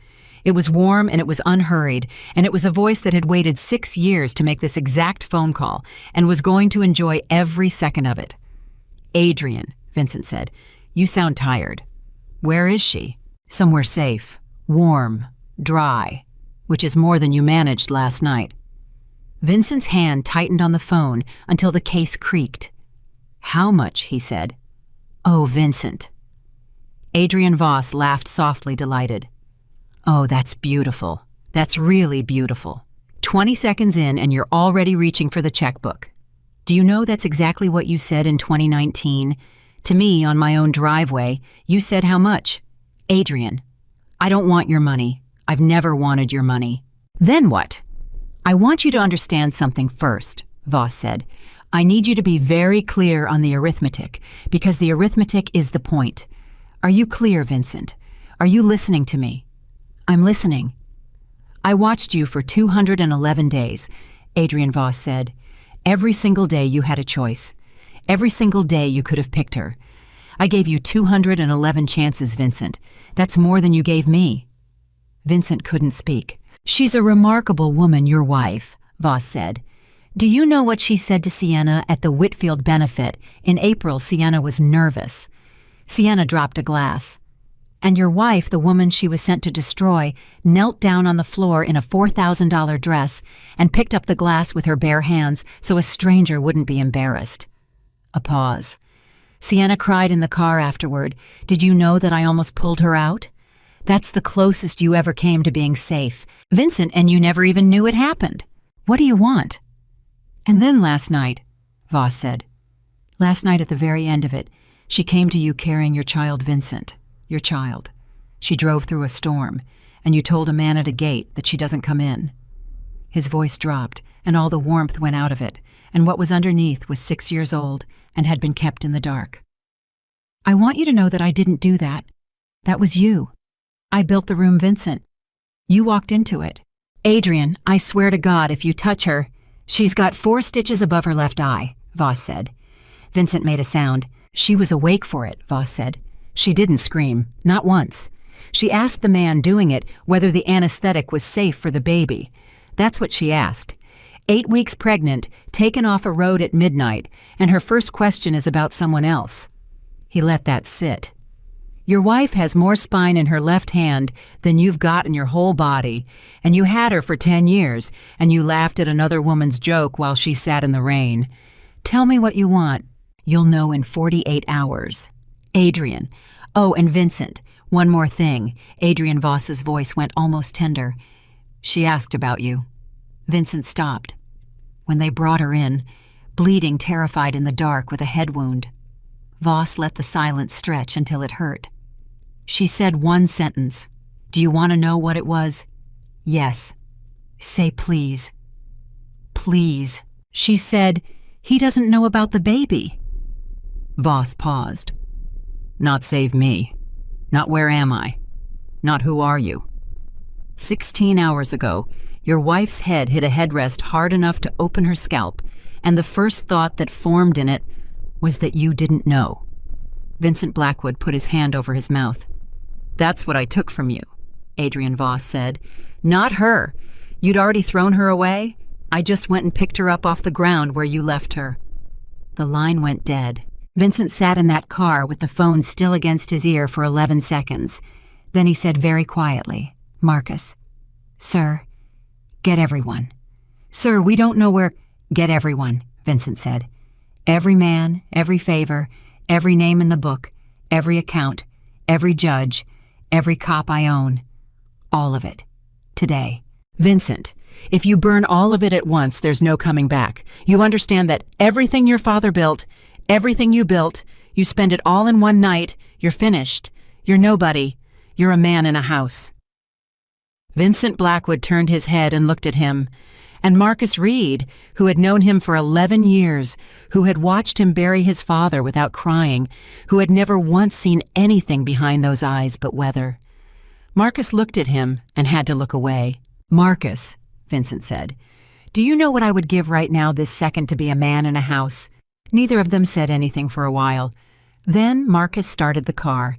It was warm and it was unhurried, and it was a voice that had waited 6 years to make this exact phone call and was going to enjoy every second of it. Adrian, Vincent said, you sound tired. Where is she? Somewhere safe, warm, dry, which is more than you managed last night. Vincent's hand tightened on the phone until the case creaked. How much? He said. Oh, Vincent. Adrian Voss laughed softly, delighted. Oh, that's beautiful. That's really beautiful. 20 seconds in and you're already reaching for the checkbook. Do you know that's exactly what you said in 2019? To me, on my own driveway, you said how much? Adrian, I don't want your money. I've never wanted your money. Then what? I want you to understand something first, Voss said. I need you to be very clear on the arithmetic, because the arithmetic is the point. Are you clear, Vincent? Are you listening to me? I'm listening. I watched you for 211 days, Adrian Voss said. Every single day you had a choice. Every single day you could have picked her. I gave you 211 chances, Vincent. That's more than you gave me. Vincent couldn't speak. She's a remarkable woman, your wife, Voss said. Do you know what she said to Sienna at the Whitfield benefit? In April, Sienna was nervous. Sienna dropped a glass. And your wife, the woman she was sent to destroy, knelt down on the floor in a $4,000 dress and picked up the glass with her bare hands so a stranger wouldn't be embarrassed. A pause. Sienna cried in the car afterward. Did you know that I almost pulled her out? That's the closest you ever came to being safe. Vincent, and you never even knew it happened. What do you want? And then last night, Voss said. Last night at the very end of it, she came to you carrying your child Vincent. Your child. She drove through a storm, and you told a man at a gate that she doesn't come in. His voice dropped, and all the warmth went out of it, and what was underneath was 6 years old and had been kept in the dark. I want you to know that I didn't do that. That was you. I built the room, Vincent. You walked into it. Adrian, I swear to God, if you touch her, she's got 4 stitches above her left eye, Voss said. Vincent made a sound. She was awake for it, Voss said. She didn't scream, not once. She asked the man doing it whether the anesthetic was safe for the baby. That's what she asked. 8 weeks pregnant, taken off a road at midnight, and her first question is about someone else. He let that sit. Your wife has more spine in her left hand than you've got in your whole body, and you had her for 10 years, and you laughed at another woman's joke while she sat in the rain. Tell me what you want. You'll know in 48 hours. Adrian. Oh, and Vincent. One more thing. Adrian Voss's voice went almost tender. She asked about you. Vincent stopped. When they brought her in, bleeding, terrified in the dark with a head wound, Voss let the silence stretch until it hurt. She said one sentence. Do you want to know what it was? Yes. Say please. Please. She said, he doesn't know about the baby. Voss paused. Not save me. Not where am I. Not who are you. 16 hours ago, your wife's head hit a headrest hard enough to open her scalp, and the first thought that formed in it was that you didn't know. Vincent Blackwood put his hand over his mouth. That's what I took from you, Adrian Voss said. Not her. You'd already thrown her away? I just went and picked her up off the ground where you left her. The line went dead. Vincent sat in that car with the phone still against his ear for 11 seconds. Then he said very quietly, Marcus. Sir, get everyone. Sir, we don't know where... Get everyone, Vincent said. Every man, every favor, every name in the book, every account, every judge, every cop I own. All of it. Today. Vincent, if you burn all of it at once, there's no coming back. You understand that everything your father built, everything you built, you spend it all in one night, you're finished. You're nobody. You're a man in a house. Vincent Blackwood turned his head and looked at him. And Marcus Reed, who had known him for 11 years, who had watched him bury his father without crying, who had never once seen anything behind those eyes but weather. Marcus looked at him and had to look away. Marcus, Vincent said, do you know what I would give right now this second to be a man in a house? Neither of them said anything for a while. Then Marcus started the car.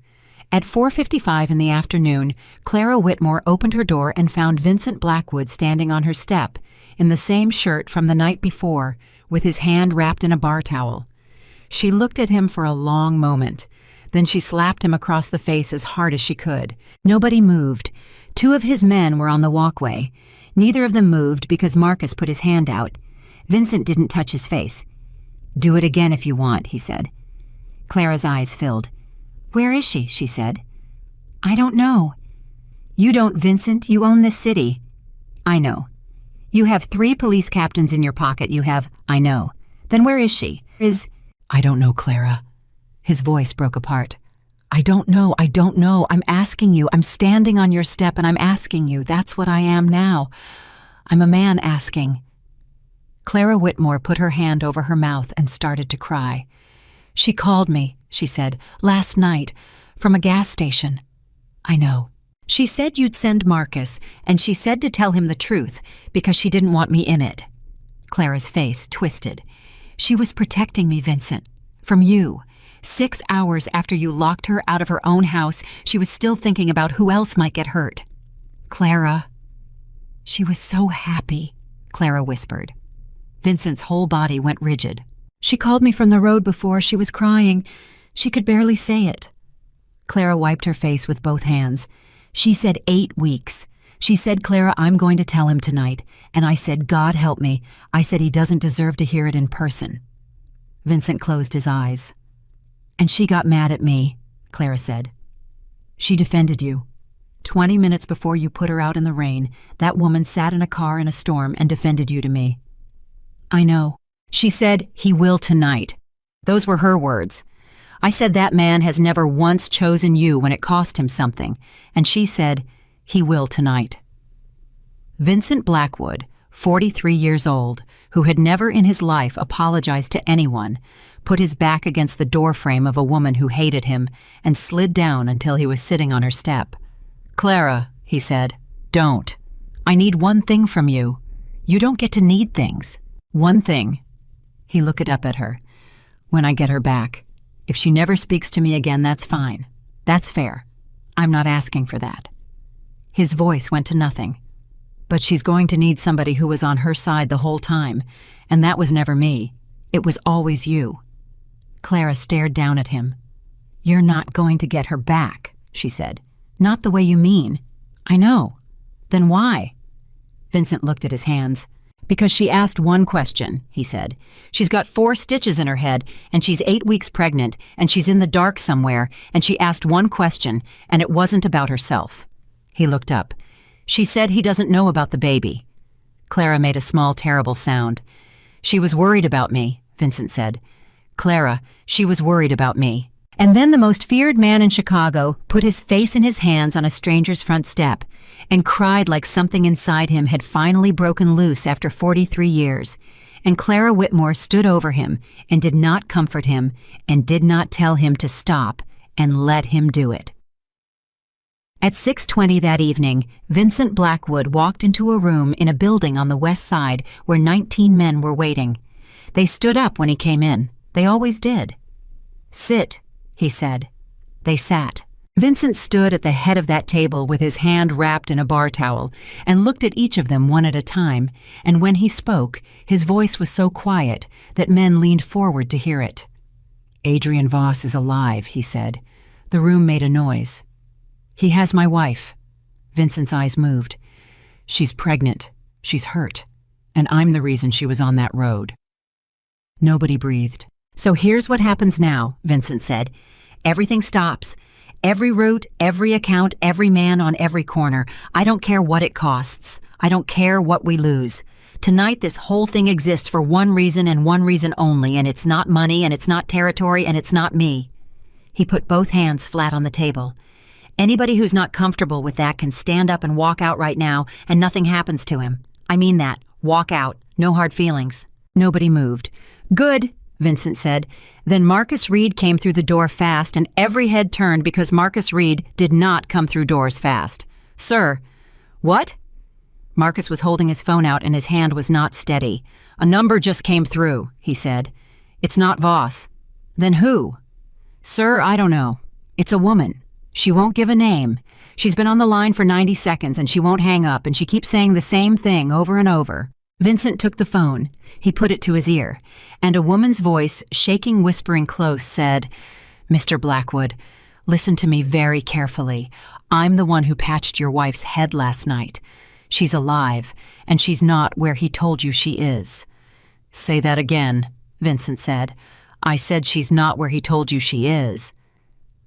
At 4:55 in the afternoon, Clara Whitmore opened her door and found Vincent Blackwood standing on her step, in the same shirt from the night before, with his hand wrapped in a bar towel. She looked at him for a long moment. Then she slapped him across the face as hard as she could. Nobody moved. 2 of his men were on the walkway. Neither of them moved because Marcus put his hand out. Vincent didn't touch his face. Do it again if you want, he said. Clara's eyes filled. Where is she? She said. I don't know. You don't, Vincent. You own this city. I know. You have 3 police captains in your pocket. You have, I know. Then where is she? I don't know, Clara. His voice broke apart. I don't know. I'm asking you. I'm standing on your step and I'm asking you. That's what I am now. I'm a man asking. Clara Whitmore put her hand over her mouth and started to cry. She called me, she said, last night, from a gas station. I know. She said you'd send Marcus, and she said to tell him the truth, because she didn't want me in it. Clara's face twisted. She was protecting me, Vincent. From you. 6 hours after you locked her out of her own house, she was still thinking about who else might get hurt. Clara. She was so happy, Clara whispered. Vincent's whole body went rigid. She called me from the road before. She was crying. She could barely say it. Clara wiped her face with both hands. She said 8 weeks. She said, Clara, I'm going to tell him tonight. And I said, God help me. I said he doesn't deserve to hear it in person. Vincent closed his eyes. And she got mad at me, Clara said. She defended you. 20 minutes before you put her out in the rain, that woman sat in a car in a storm and defended you to me. I know. She said, he will tonight. Those were her words. I said that man has never once chosen you when it cost him something, and she said, he will tonight. Vincent Blackwood, 43 years old, who had never in his life apologized to anyone, put his back against the doorframe of a woman who hated him and slid down until he was sitting on her step. Clara, he said, don't. I need one thing from you. You don't get to need things. One thing. He looked up at her. When I get her back. If she never speaks to me again, that's fine. That's fair. I'm not asking for that. His voice went to nothing. But she's going to need somebody who was on her side the whole time, and that was never me. It was always you. Clara stared down at him. You're not going to get her back, she said. Not the way you mean. I know. Then why? Vincent looked at his hands. Because she asked one question, he said. She's got 4 stitches in her head, and she's 8 weeks pregnant, and she's in the dark somewhere, and she asked one question, and it wasn't about herself. He looked up. She said he doesn't know about the baby. Clara made a small, terrible sound. She was worried about me, Vincent said. Clara, she was worried about me. And then the most feared man in Chicago put his face in his hands on a stranger's front step and cried like something inside him had finally broken loose after 43 years. And Clara Whitmore stood over him and did not comfort him and did not tell him to stop and let him do it. At 6:20 that evening, Vincent Blackwood walked into a room in a building on the west side where 19 men were waiting. They stood up when he came in. They always did. "Sit," he said. They sat. Vincent stood at the head of that table with his hand wrapped in a bar towel and looked at each of them one at a time, and when he spoke, his voice was so quiet that men leaned forward to hear it. "Adrian Voss is alive," he said. The room made a noise. "He has my wife." Vincent's eyes moved. "She's pregnant. She's hurt. And I'm the reason she was on that road." Nobody breathed. "So here's what happens now," Vincent said. "Everything stops. Every route, every account, every man on every corner. I don't care what it costs. I don't care what we lose. Tonight this whole thing exists for one reason and one reason only, and it's not money, and it's not territory, and it's not me." He put both hands flat on the table. "Anybody who's not comfortable with that can stand up and walk out right now, and nothing happens to him. I mean that. Walk out. No hard feelings." Nobody moved. "Good," Vincent said. Then Marcus Reed came through the door fast, and every head turned because Marcus Reed did not come through doors fast. "Sir." "What?" Marcus was holding his phone out and his hand was not steady. "A number just came through," he said. "It's not Voss." "Then who?" "Sir, I don't know. It's a woman. She won't give a name. She's been on the line for 90 seconds and she won't hang up, and she keeps saying the same thing over and over." Vincent took the phone. He put it to his ear, and a woman's voice, shaking, whispering close, said, "Mr. Blackwood, listen to me very carefully. I'm the one who patched your wife's head last night. She's alive, and she's not where he told you she is." "Say that again," Vincent said. "I said she's not where he told you she is."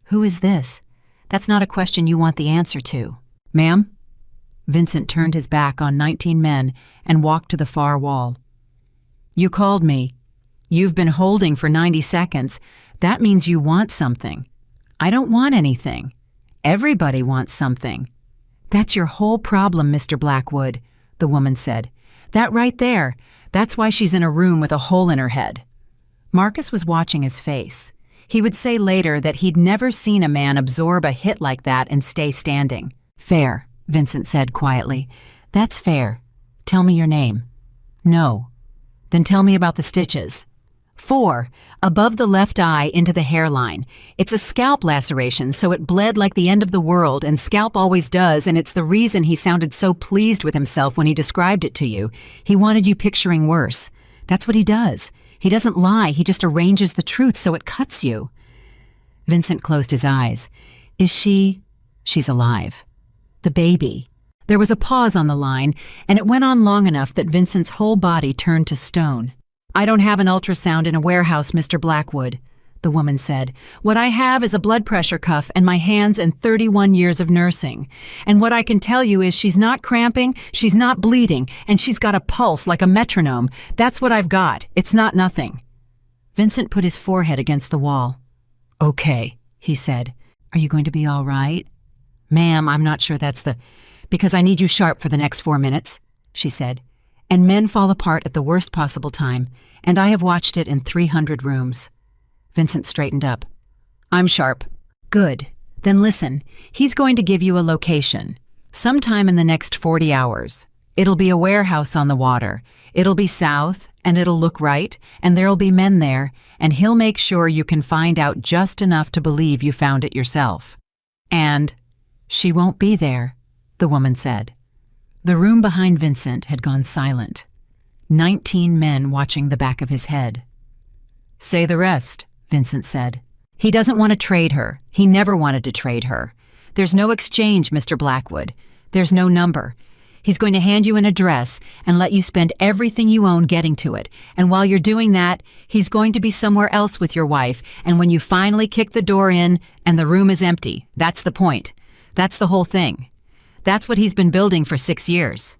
"Who is this? That's not a question you want the answer to." "Ma'am?" Vincent turned his back on 19 men and walked to the far wall. "You called me. You've been holding for 90 seconds. That means you want something. I don't want anything. Everybody wants something." "That's your whole problem, Mr. Blackwood," the woman said. "That right there, that's why she's in a room with a hole in her head." Marcus was watching his face. He would say later that he'd never seen a man absorb a hit like that and stay standing. "Fair," Vincent said quietly. "That's fair. Tell me your name." "No." "Then tell me about the stitches." 4, above the left eye into the hairline. It's a scalp laceration, so it bled like the end of the world, and scalp always does, and it's the reason he sounded so pleased with himself when he described it to you. He wanted you picturing worse. That's what he does. He doesn't lie, he just arranges the truth so it cuts you. Vincent closed his eyes. "Is she—" "She's alive." "The baby." There was a pause on the line, and it went on long enough that Vincent's whole body turned to stone. "I don't have an ultrasound in a warehouse, Mr. Blackwood," the woman said. "What I have is a blood pressure cuff and my hands and 31 years of nursing. And what I can tell you is she's not cramping, she's not bleeding, and she's got a pulse like a metronome. That's what I've got. It's not nothing." Vincent put his forehead against the wall. "Okay," he said. "Are you going to be all right?" "Ma'am, I'm not sure that's the—" "Because I need you sharp for the next 4 minutes," she said. "And men fall apart at the worst possible time, and I have watched it in 300 rooms." Vincent straightened up. "I'm sharp." "Good. Then listen, he's going to give you a location. Sometime in the next 40 hours. It'll be a warehouse on the water. It'll be south, and it'll look right, and there'll be men there, and he'll make sure you can find out just enough to believe you found it yourself. And she won't be there," the woman said. The room behind Vincent had gone silent. 19 men watching the back of his head. "Say the rest," Vincent said. "He doesn't want to trade her. He never wanted to trade her. There's no exchange, Mr. Blackwood. There's no number. He's going to hand you an address and let you spend everything you own getting to it. And while you're doing that, he's going to be somewhere else with your wife. And when you finally kick the door in and the room is empty, that's the point. That's the whole thing. That's what he's been building for 6 years.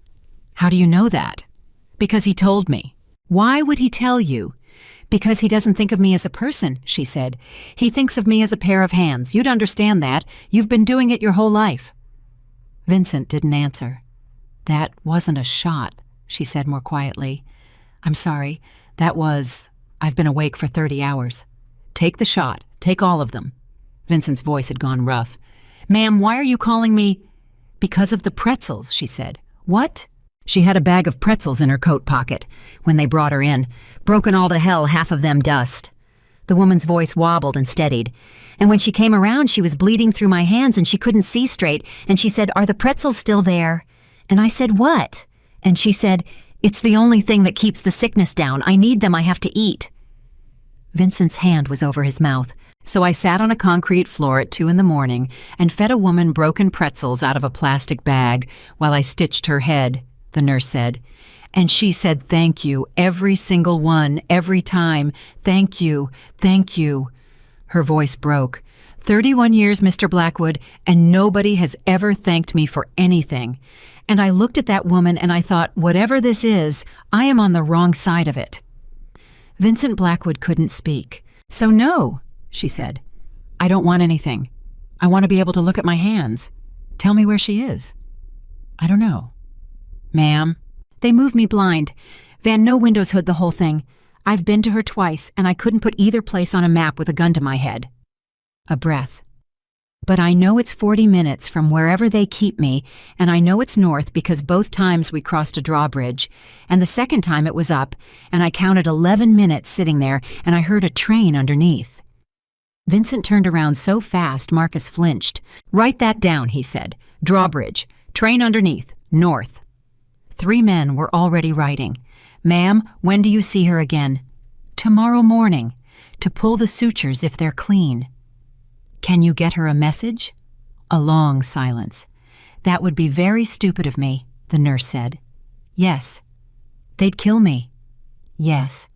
How do you know that? Because he told me. Why would he tell you? Because he doesn't think of me as a person, she said. He thinks of me as a pair of hands. You'd understand that. You've been doing it your whole life. Vincent didn't answer. That wasn't a shot, she said more quietly. I'm sorry. I've been awake for 30 hours. Take the shot. Take all of them. Vincent's voice had gone rough. Ma'am, why are you calling me? Because of the pretzels, she said. What? She had a bag of pretzels in her coat pocket when they brought her in. Broken all to hell, half of them dust. The woman's voice wobbled and steadied. And when she came around, she was bleeding through my hands and she couldn't see straight. And she said, Are the pretzels still there? And I said, What? And she said, It's the only thing that keeps the sickness down. I need them. I have to eat. Vincent's hand was over his mouth. So I sat on a concrete floor at 2 a.m. and fed a woman broken pretzels out of a plastic bag while I stitched her head, the nurse said. And she said, Thank you, every single one, every time. Thank you, thank you. Her voice broke. 31 years, Mr. Blackwood, and nobody has ever thanked me for anything. And I looked at that woman and I thought, whatever this is, I am on the wrong side of it. Vincent Blackwood couldn't speak. So no, she said. I don't want anything. I want to be able to look at my hands. Tell me where she is. I don't know. Ma'am? They moved me blind. Van No Windows hood the whole thing. I've been to her twice, and I couldn't put either place on a map with a gun to my head. A breath. But I know it's 40 minutes from wherever they keep me, and I know it's north because both times we crossed a drawbridge, and the second time it was up, and I counted 11 minutes sitting there, and I heard a train underneath. Vincent turned around so fast Marcus flinched. Write that down, he said. Drawbridge. Train underneath. North. 3 men were already writing. Ma'am, when do you see her again? Tomorrow morning. To pull the sutures if they're clean. Can you get her a message? A long silence. That would be very stupid of me, the nurse said. Yes. They'd kill me. Yes.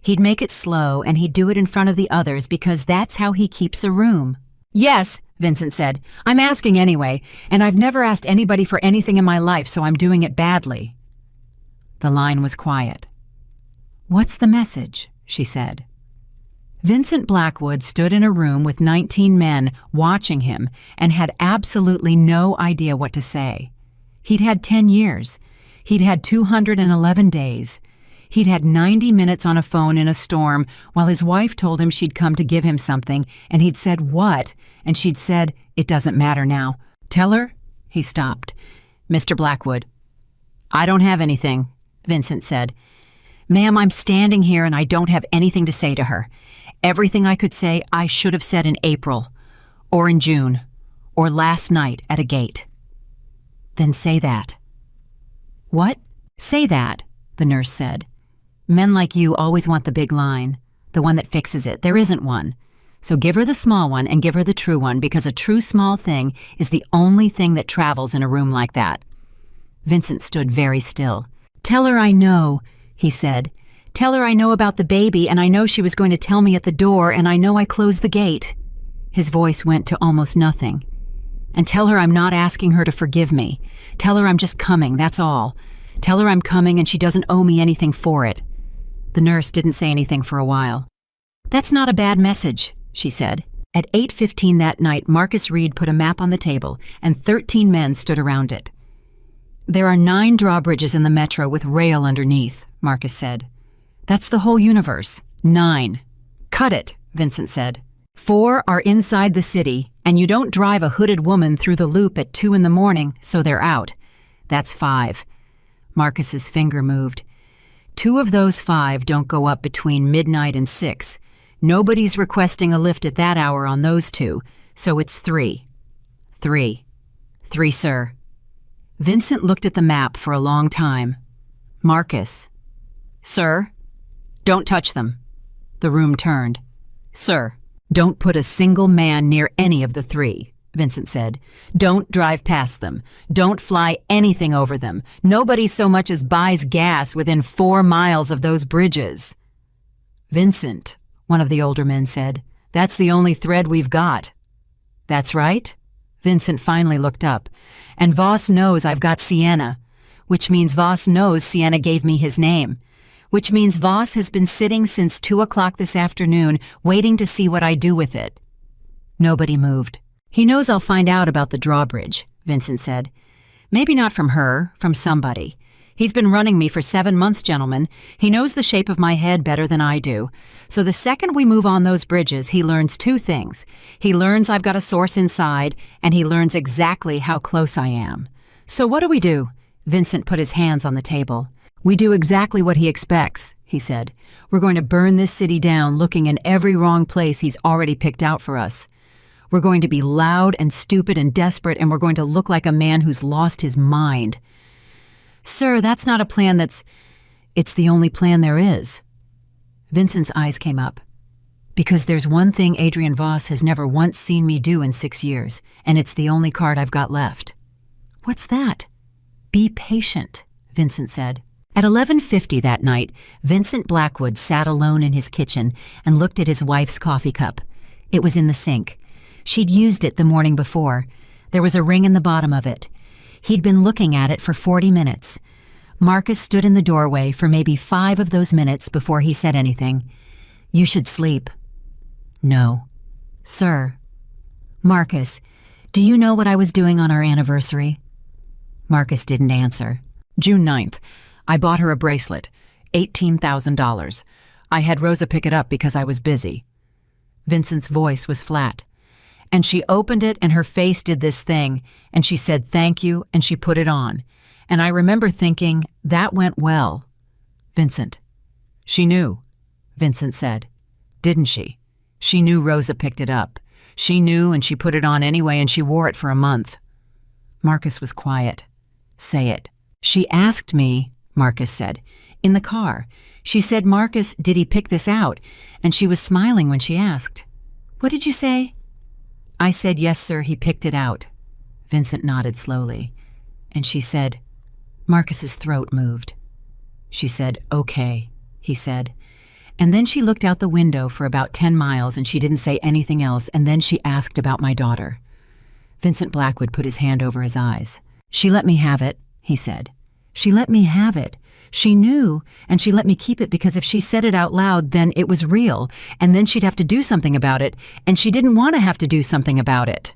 He'd make it slow and he'd do it in front of the others because that's how he keeps a room. Yes, Vincent said. I'm asking anyway, and I've never asked anybody for anything in my life, so I'm doing it badly. The line was quiet. What's the message? She said. Vincent Blackwood stood in a room with 19 men watching him and had absolutely no idea what to say. He'd had 10 years. He'd had 211 days. He'd had 90 minutes on a phone in a storm while his wife told him she'd come to give him something, and he'd said, What? And she'd said, It doesn't matter now. Tell her? He stopped. Mr. Blackwood. I don't have anything, Vincent said. Ma'am, I'm standing here and I don't have anything to say to her. Everything I could say, I should have said in April, or in June, or last night at a gate. Then say that. What? Say that, the nurse said. Men like you always want the big line, the one that fixes it. There isn't one. So give her the small one and give her the true one, because a true small thing is the only thing that travels in a room like that. Vincent stood very still. Tell her I know, he said. Tell her I know about the baby, and I know she was going to tell me at the door, and I know I closed the gate. His voice went to almost nothing. And tell her I'm not asking her to forgive me. Tell her I'm just coming, that's all. Tell her I'm coming and she doesn't owe me anything for it. The nurse didn't say anything for a while. That's not a bad message, she said. At 8:15 that night, Marcus Reed put a map on the table, and 13 men stood around it. There are 9 drawbridges in the metro with rail underneath, Marcus said. That's the whole universe. 9. Cut it, Vincent said. 4 are inside the city, and you don't drive a hooded woman through the loop at 2 a.m, so they're out. That's 5. Marcus's finger moved. 2 of those 5 don't go up between midnight and 6. Nobody's requesting a lift at that hour on those 2, so it's 3. 3. 3, sir. Vincent looked at the map for a long time. Marcus. Sir? Don't touch them. The room turned. Sir, don't put a single man near any of the 3. Vincent said. "Don't drive past them. Don't fly anything over them. Nobody so much as buys gas within 4 miles of those bridges." "Vincent," one of the older men said, "that's the only thread we've got." "That's right." Vincent finally looked up. "And Voss knows I've got Sienna, which means Voss knows Sienna gave me his name, which means Voss has been sitting since 2 o'clock this afternoon waiting to see what I do with it." Nobody moved. "He knows I'll find out about the drawbridge," Vincent said. "Maybe not from her, from somebody. He's been running me for 7 months, gentlemen. He knows the shape of my head better than I do. So the second we move on those bridges, he learns 2 things. He learns I've got a source inside, and he learns exactly how close I am. So what do? Vincent put his hands on the table. "We do exactly what he expects," he said. "We're going to burn this city down, looking in every wrong place he's already picked out for us. We're going to be loud and stupid and desperate, and we're going to look like a man who's lost his mind." "Sir, that's not a plan It's the only plan there is." Vincent's eyes came up. "Because there's one thing Adrian Voss has never once seen me do in 6 years, and it's the only card I've got left." "What's that?" "Be patient," Vincent said. At 11:50 that night, Vincent Blackwood sat alone in his kitchen and looked at his wife's coffee cup. It was in the sink. She'd used it the morning before. There was a ring in the bottom of it. He'd been looking at it for 40 minutes. Marcus stood in the doorway for maybe 5 of those minutes before he said anything. "You should sleep." "No." "Sir." "Marcus, do you know what I was doing on our anniversary?" Marcus didn't answer. "June 9th. I bought her a bracelet. $18,000. I had Rosa pick it up because I was busy." Vincent's voice was flat. "And she opened it and her face did this thing, and she said thank you, and she put it on. And I remember thinking, that went well." "Vincent." "She knew," Vincent said. "Didn't she? She knew Rosa picked it up. She knew, and she put it on anyway, and she wore it for a month." Marcus was quiet. "Say it." "She asked me," Marcus said, "in the car. She said, 'Marcus, did he pick this out?' And she was smiling when she asked." "What did you say?" "I said, 'Yes, sir, he picked it out.'" Vincent nodded slowly. "And she said," Marcus's throat moved. "She said, 'Okay,'" he said. "And then she looked out the window for about 10 miles and she didn't say anything else, and then she asked about my daughter." Vincent Blackwood put his hand over his eyes. "She let me have it," he said. "She let me have it. She knew, and she let me keep it because if she said it out loud, then it was real, and then she'd have to do something about it, and she didn't want to have to do something about it.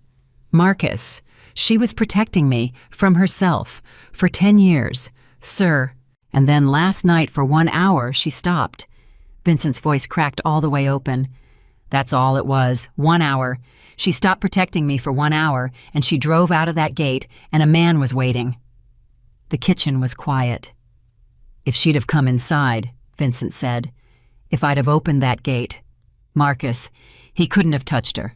Marcus, she was protecting me from herself for 10 years, sir. And then last night for 1 hour she stopped." Vincent's voice cracked all the way open. "That's all it was, 1 hour. She stopped protecting me for 1 hour, and she drove out of that gate, and a man was waiting." The kitchen was quiet. "If she'd have come inside," Vincent said, "if I'd have opened that gate, Marcus, he couldn't have touched her."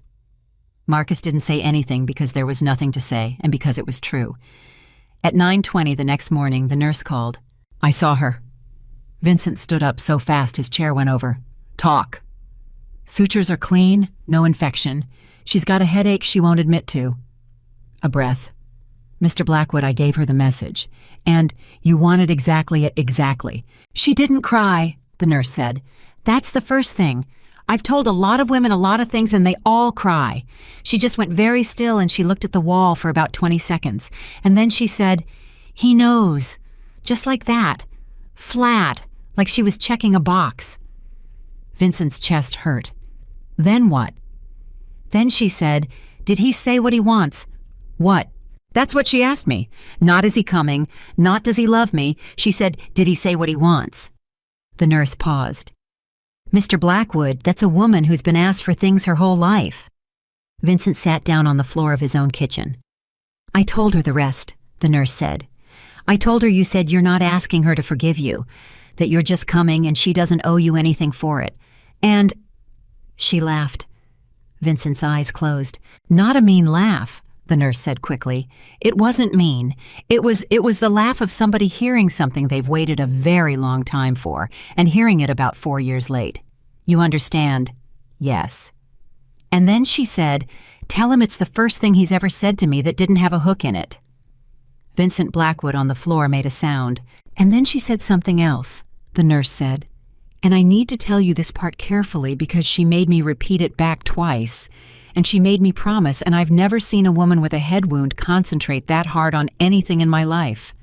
Marcus didn't say anything because there was nothing to say and because it was true. At 9:20 the next morning, the nurse called. "I saw her." Vincent stood up so fast his chair went over. "Talk." "Sutures are clean, no infection. She's got a headache she won't admit to." A breath. "Mr. Blackwood, I gave her the message. And you want it exactly. She didn't cry," the nurse said. "That's the first thing. I've told a lot of women a lot of things and they all cry. She just went very still and she looked at the wall for about 20 seconds. And then she said, 'He knows.' Just like that. Flat, like she was checking a box." Vincent's chest hurt. "Then what?" "Then she said, 'Did he say what he wants?' "What?" "That's what she asked me. Not is he coming, not does he love me. She said, 'Did he say what he wants?'" The nurse paused. "Mr. Blackwood, that's a woman who's been asked for things her whole life." Vincent sat down on the floor of his own kitchen. "I told her the rest," the nurse said. "I told her you said you're not asking her to forgive you, that you're just coming and she doesn't owe you anything for it. And—" She laughed. Vincent's eyes closed. "Not a mean laugh," the nurse said quickly. "It wasn't mean. It was the laugh of somebody hearing something they've waited a very long time for, and hearing it about 4 years late. You understand?" "Yes." "And then she said, Tell him it's the first thing he's ever said to me that didn't have a hook in it." Vincent Blackwood on the floor made a sound, and then she said something else, the nurse said. "And I need to tell you this part carefully because she made me repeat it back twice, and she made me promise, and I've never seen a woman with a head wound concentrate that hard on anything in my life.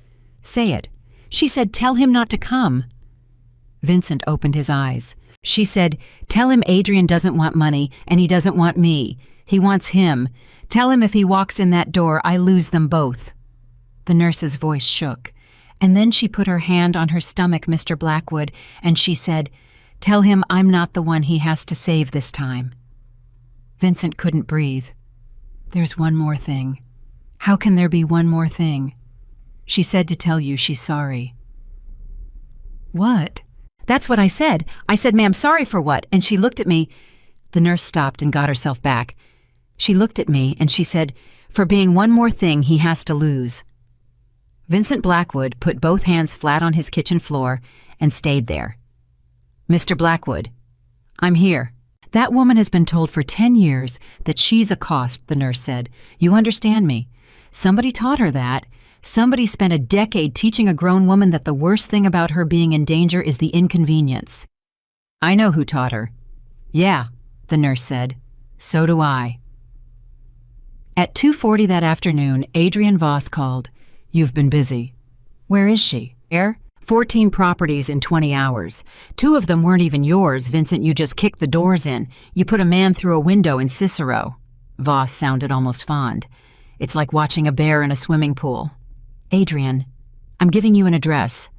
Say it. She said, tell him not to come." Vincent opened his eyes. She said, "Tell him Adrian doesn't want money, and he doesn't want me. He wants him. Tell him if he walks in that door, I lose them both." The nurse's voice shook, and then she put her hand on her stomach, Mr. Blackwood, and she said, "Tell him I'm not the one he has to save this time." Vincent couldn't breathe. "There's one more thing." "How can there be one more thing?" "She said to tell you she's sorry." "What?" "That's what I said. I said, 'Ma'am, sorry for what?' And she looked at me." The nurse stopped and got herself back. "She looked at me and she said, 'For being one more thing he has to lose.'" Vincent Blackwood put both hands flat on his kitchen floor and stayed there. "Mr. Blackwood, I'm here." "That woman has been told for 10 years that she's a cost," the nurse said. "You understand me? Somebody taught her that. Somebody spent a decade teaching a grown woman that the worst thing about her being in danger is the inconvenience." "I know who taught her." "Yeah," the nurse said. "So do I." At 2:40 that afternoon, Adrian Voss called. "You've been busy." "Where is she?" "Where? 14 properties in 20 hours. 2 of them weren't even yours, Vincent. You just kicked the doors in. You put a man through a window in Cicero." Voss sounded almost fond. "It's like watching a bear in a swimming pool." "Adrian, I'm giving you an address."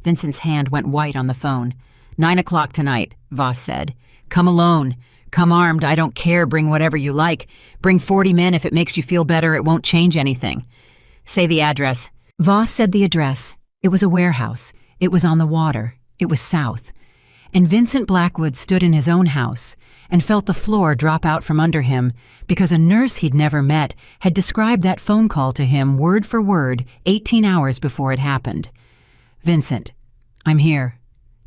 Vincent's hand went white on the phone. 9 o'clock tonight, Voss said. "Come alone. Come armed. I don't care. Bring whatever you like. Bring 40 men if it makes you feel better. It won't change anything. Say the address." Voss said the address. It was a warehouse. It was on the water. It was south. And Vincent Blackwood stood in his own house and felt the floor drop out from under him because a nurse he'd never met had described that phone call to him word for word 18 hours before it happened. "Vincent, I'm here.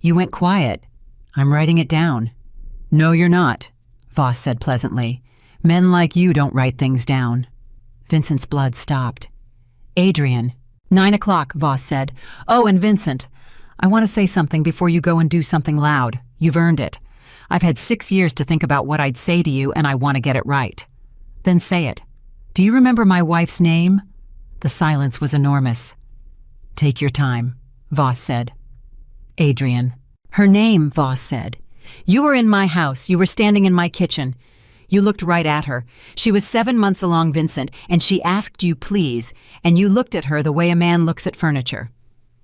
You went quiet. I'm writing it down." "No, you're not," Voss said pleasantly. "Men like you don't write things down." Vincent's blood stopped. "Adrian." 9 o'clock, Voss said. "Oh, and Vincent, I want to say something before you go and do something loud. You've earned it. I've had 6 years to think about what I'd say to you, and I want to get it right." "Then say it. Do you remember my wife's name?" The silence was enormous. "Take your time," Voss said. "Adrian." "Her name," Voss said. "You were in my house. You were standing in my kitchen. You looked right at her. She was 7 months along, Vincent, and she asked you please, and you looked at her the way a man looks at furniture."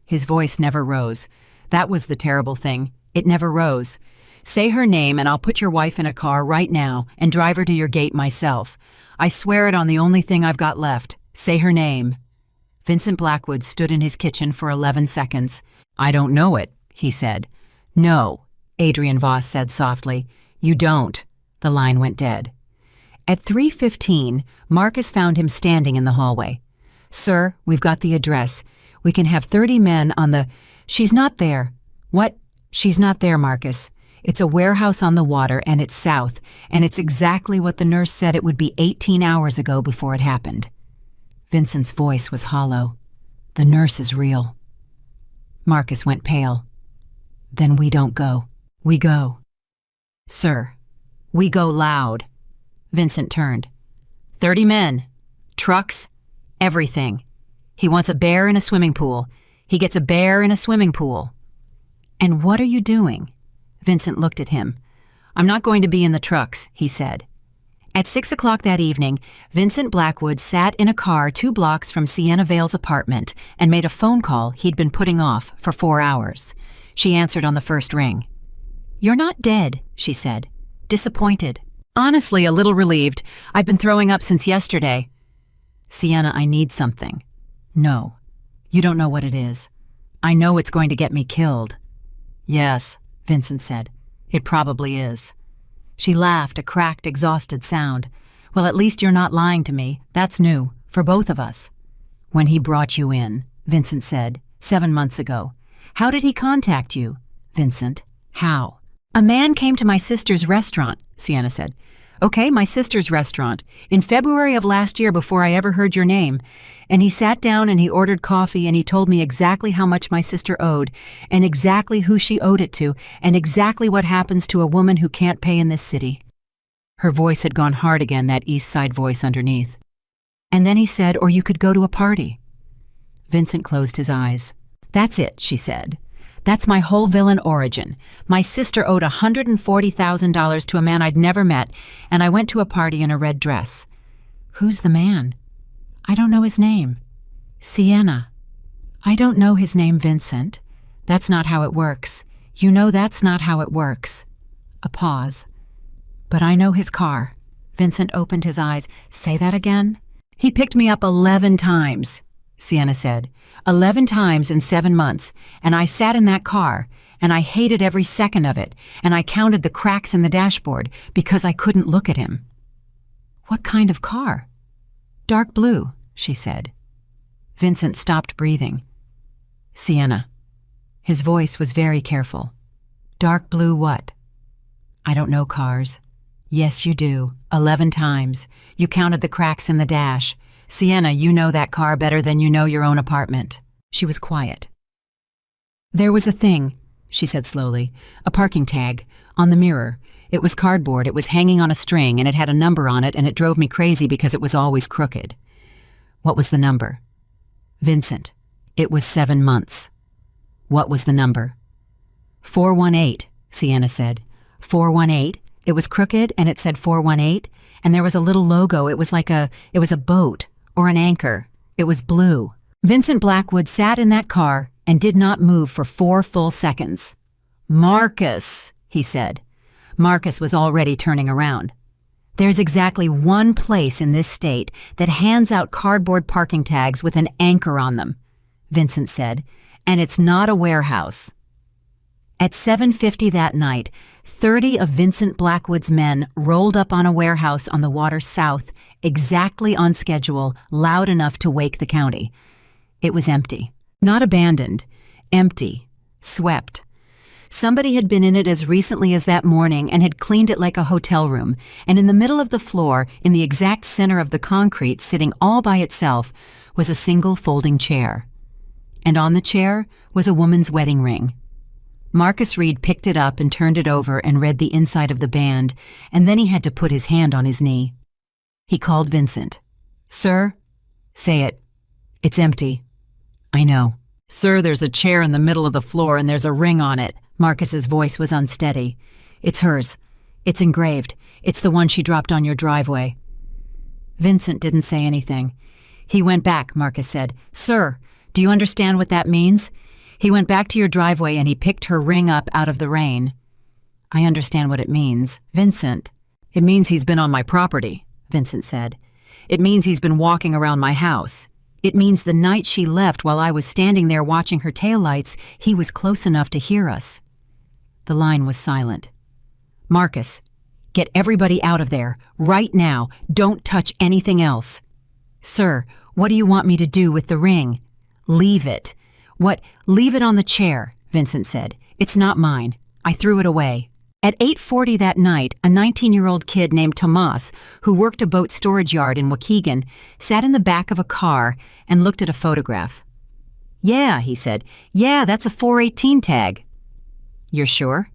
His voice never rose. That was the terrible thing. It never rose. "Say her name, and I'll put your wife in a car right now and drive her to your gate myself. I swear it on the only thing I've got left. Say her name." Vincent Blackwood stood in his kitchen for 11 seconds. "I don't know it," he said. "No," Adrian Voss said softly. "You don't." The line went dead. At 3:15, Marcus found him standing in the hallway. "Sir, we've got the address. We can have 30 men on the—" "She's not there." "What?" "She's not there, Marcus. It's a warehouse on the water, and it's south, and it's exactly what the nurse said it would be 18 hours ago before it happened." Vincent's voice was hollow. "The nurse is real." Marcus went pale. "Then we don't go. We go." "Sir, we go loud." Vincent turned. 30 men. Trucks. Everything. He wants a bear in a swimming pool. He gets a bear in a swimming pool." "And what are you doing?" Vincent looked at him. "I'm not going to be in the trucks," he said. At 6 o'clock that evening, Vincent Blackwood sat in a car 2 blocks from Sienna Vale's apartment and made a phone call he'd been putting off for 4 hours. She answered on the first ring. "You're not dead," she said. "Disappointed. Honestly, a little relieved. I've been throwing up since yesterday." "Sienna, I need something." "No. You don't know what it is. I know it's going to get me killed." "Yes," Vincent said. "It probably is." She laughed, a cracked, exhausted sound. "Well, at least you're not lying to me. That's new, for both of us." "When he brought you in," Vincent said, 7 months ago. "How did he contact you?" "Vincent, how?" "A man came to my sister's restaurant," Sienna said. Okay, my sister's restaurant. In February of last year before I ever heard your name. And he sat down and he ordered coffee and he told me exactly how much my sister owed and exactly who she owed it to and exactly what happens to a woman who can't pay in this city. Her voice had gone hard again, that East Side voice underneath. And then he said, or you could go to a party. Vincent closed his eyes. That's it, she said. That's my whole villain origin. My sister owed $140,000 to a man I'd never met, and I went to a party in a red dress. Who's the man? I don't know his name. Sienna. I don't know his name, Vincent. That's not how it works. You know that's not how it works. A pause. But I know his car. Vincent opened his eyes. Say that again? He picked me up 11 times, Sienna said. 11 times in 7 months, and I sat in that car, and I hated every second of it, and I counted the cracks in the dashboard because I couldn't look at him. What kind of car? Dark blue, she said. Vincent stopped breathing. Sienna. His voice was very careful. Dark blue what? I don't know cars. Yes, you do. 11 times. You counted the cracks in the dash. Sienna, you know that car better than you know your own apartment. She was quiet. There was a thing, she said slowly, a parking tag, on the mirror. It was cardboard, it was hanging on a string, and it had a number on it, and it drove me crazy because it was always crooked. What was the number? Vincent. It was 7 months. What was the number? 418, Sienna said. 418? It was crooked, and it said 418, and there was a little logo. It was a boat, or an anchor. It was blue. Vincent Blackwood sat in that car and did not move for 4 full seconds. Marcus, he said. Marcus was already turning around. There's exactly one place in this state that hands out cardboard parking tags with an anchor on them, Vincent said, and it's not a warehouse. At 7:50 that night, 30 of Vincent Blackwood's men rolled up on a warehouse on the water south, exactly on schedule, loud enough to wake the county. It was empty. Not abandoned. Empty. Swept. Somebody had been in it as recently as that morning and had cleaned it like a hotel room, and in the middle of the floor, in the exact center of the concrete, sitting all by itself, was a single folding chair. And on the chair was a woman's wedding ring. Marcus Reed picked it up and turned it over and read the inside of the band, and then he had to put his hand on his knee. He called Vincent. Sir? Say it. It's empty. I know. Sir, there's a chair in the middle of the floor and there's a ring on it. Marcus's voice was unsteady. It's hers. It's engraved. It's the one she dropped on your driveway. Vincent didn't say anything. He went back, Marcus said. Sir, do you understand what that means? He went back to your driveway and he picked her ring up out of the rain. I understand what it means. Vincent. It means he's been on my property, Vincent said. It means he's been walking around my house. It means the night she left while I was standing there watching her taillights, he was close enough to hear us. The line was silent. Marcus, get everybody out of there, right now. Don't touch anything else. Sir, what do you want me to do with the ring? Leave it. What? Leave it on the chair, Vincent said. It's not mine. I threw it away. At 8:40 that night, a 19-year-old kid named Tomas, who worked a boat storage yard in Waukegan, sat in the back of a car and looked at a photograph. Yeah, he said. Yeah, that's a 418 tag. You're sure?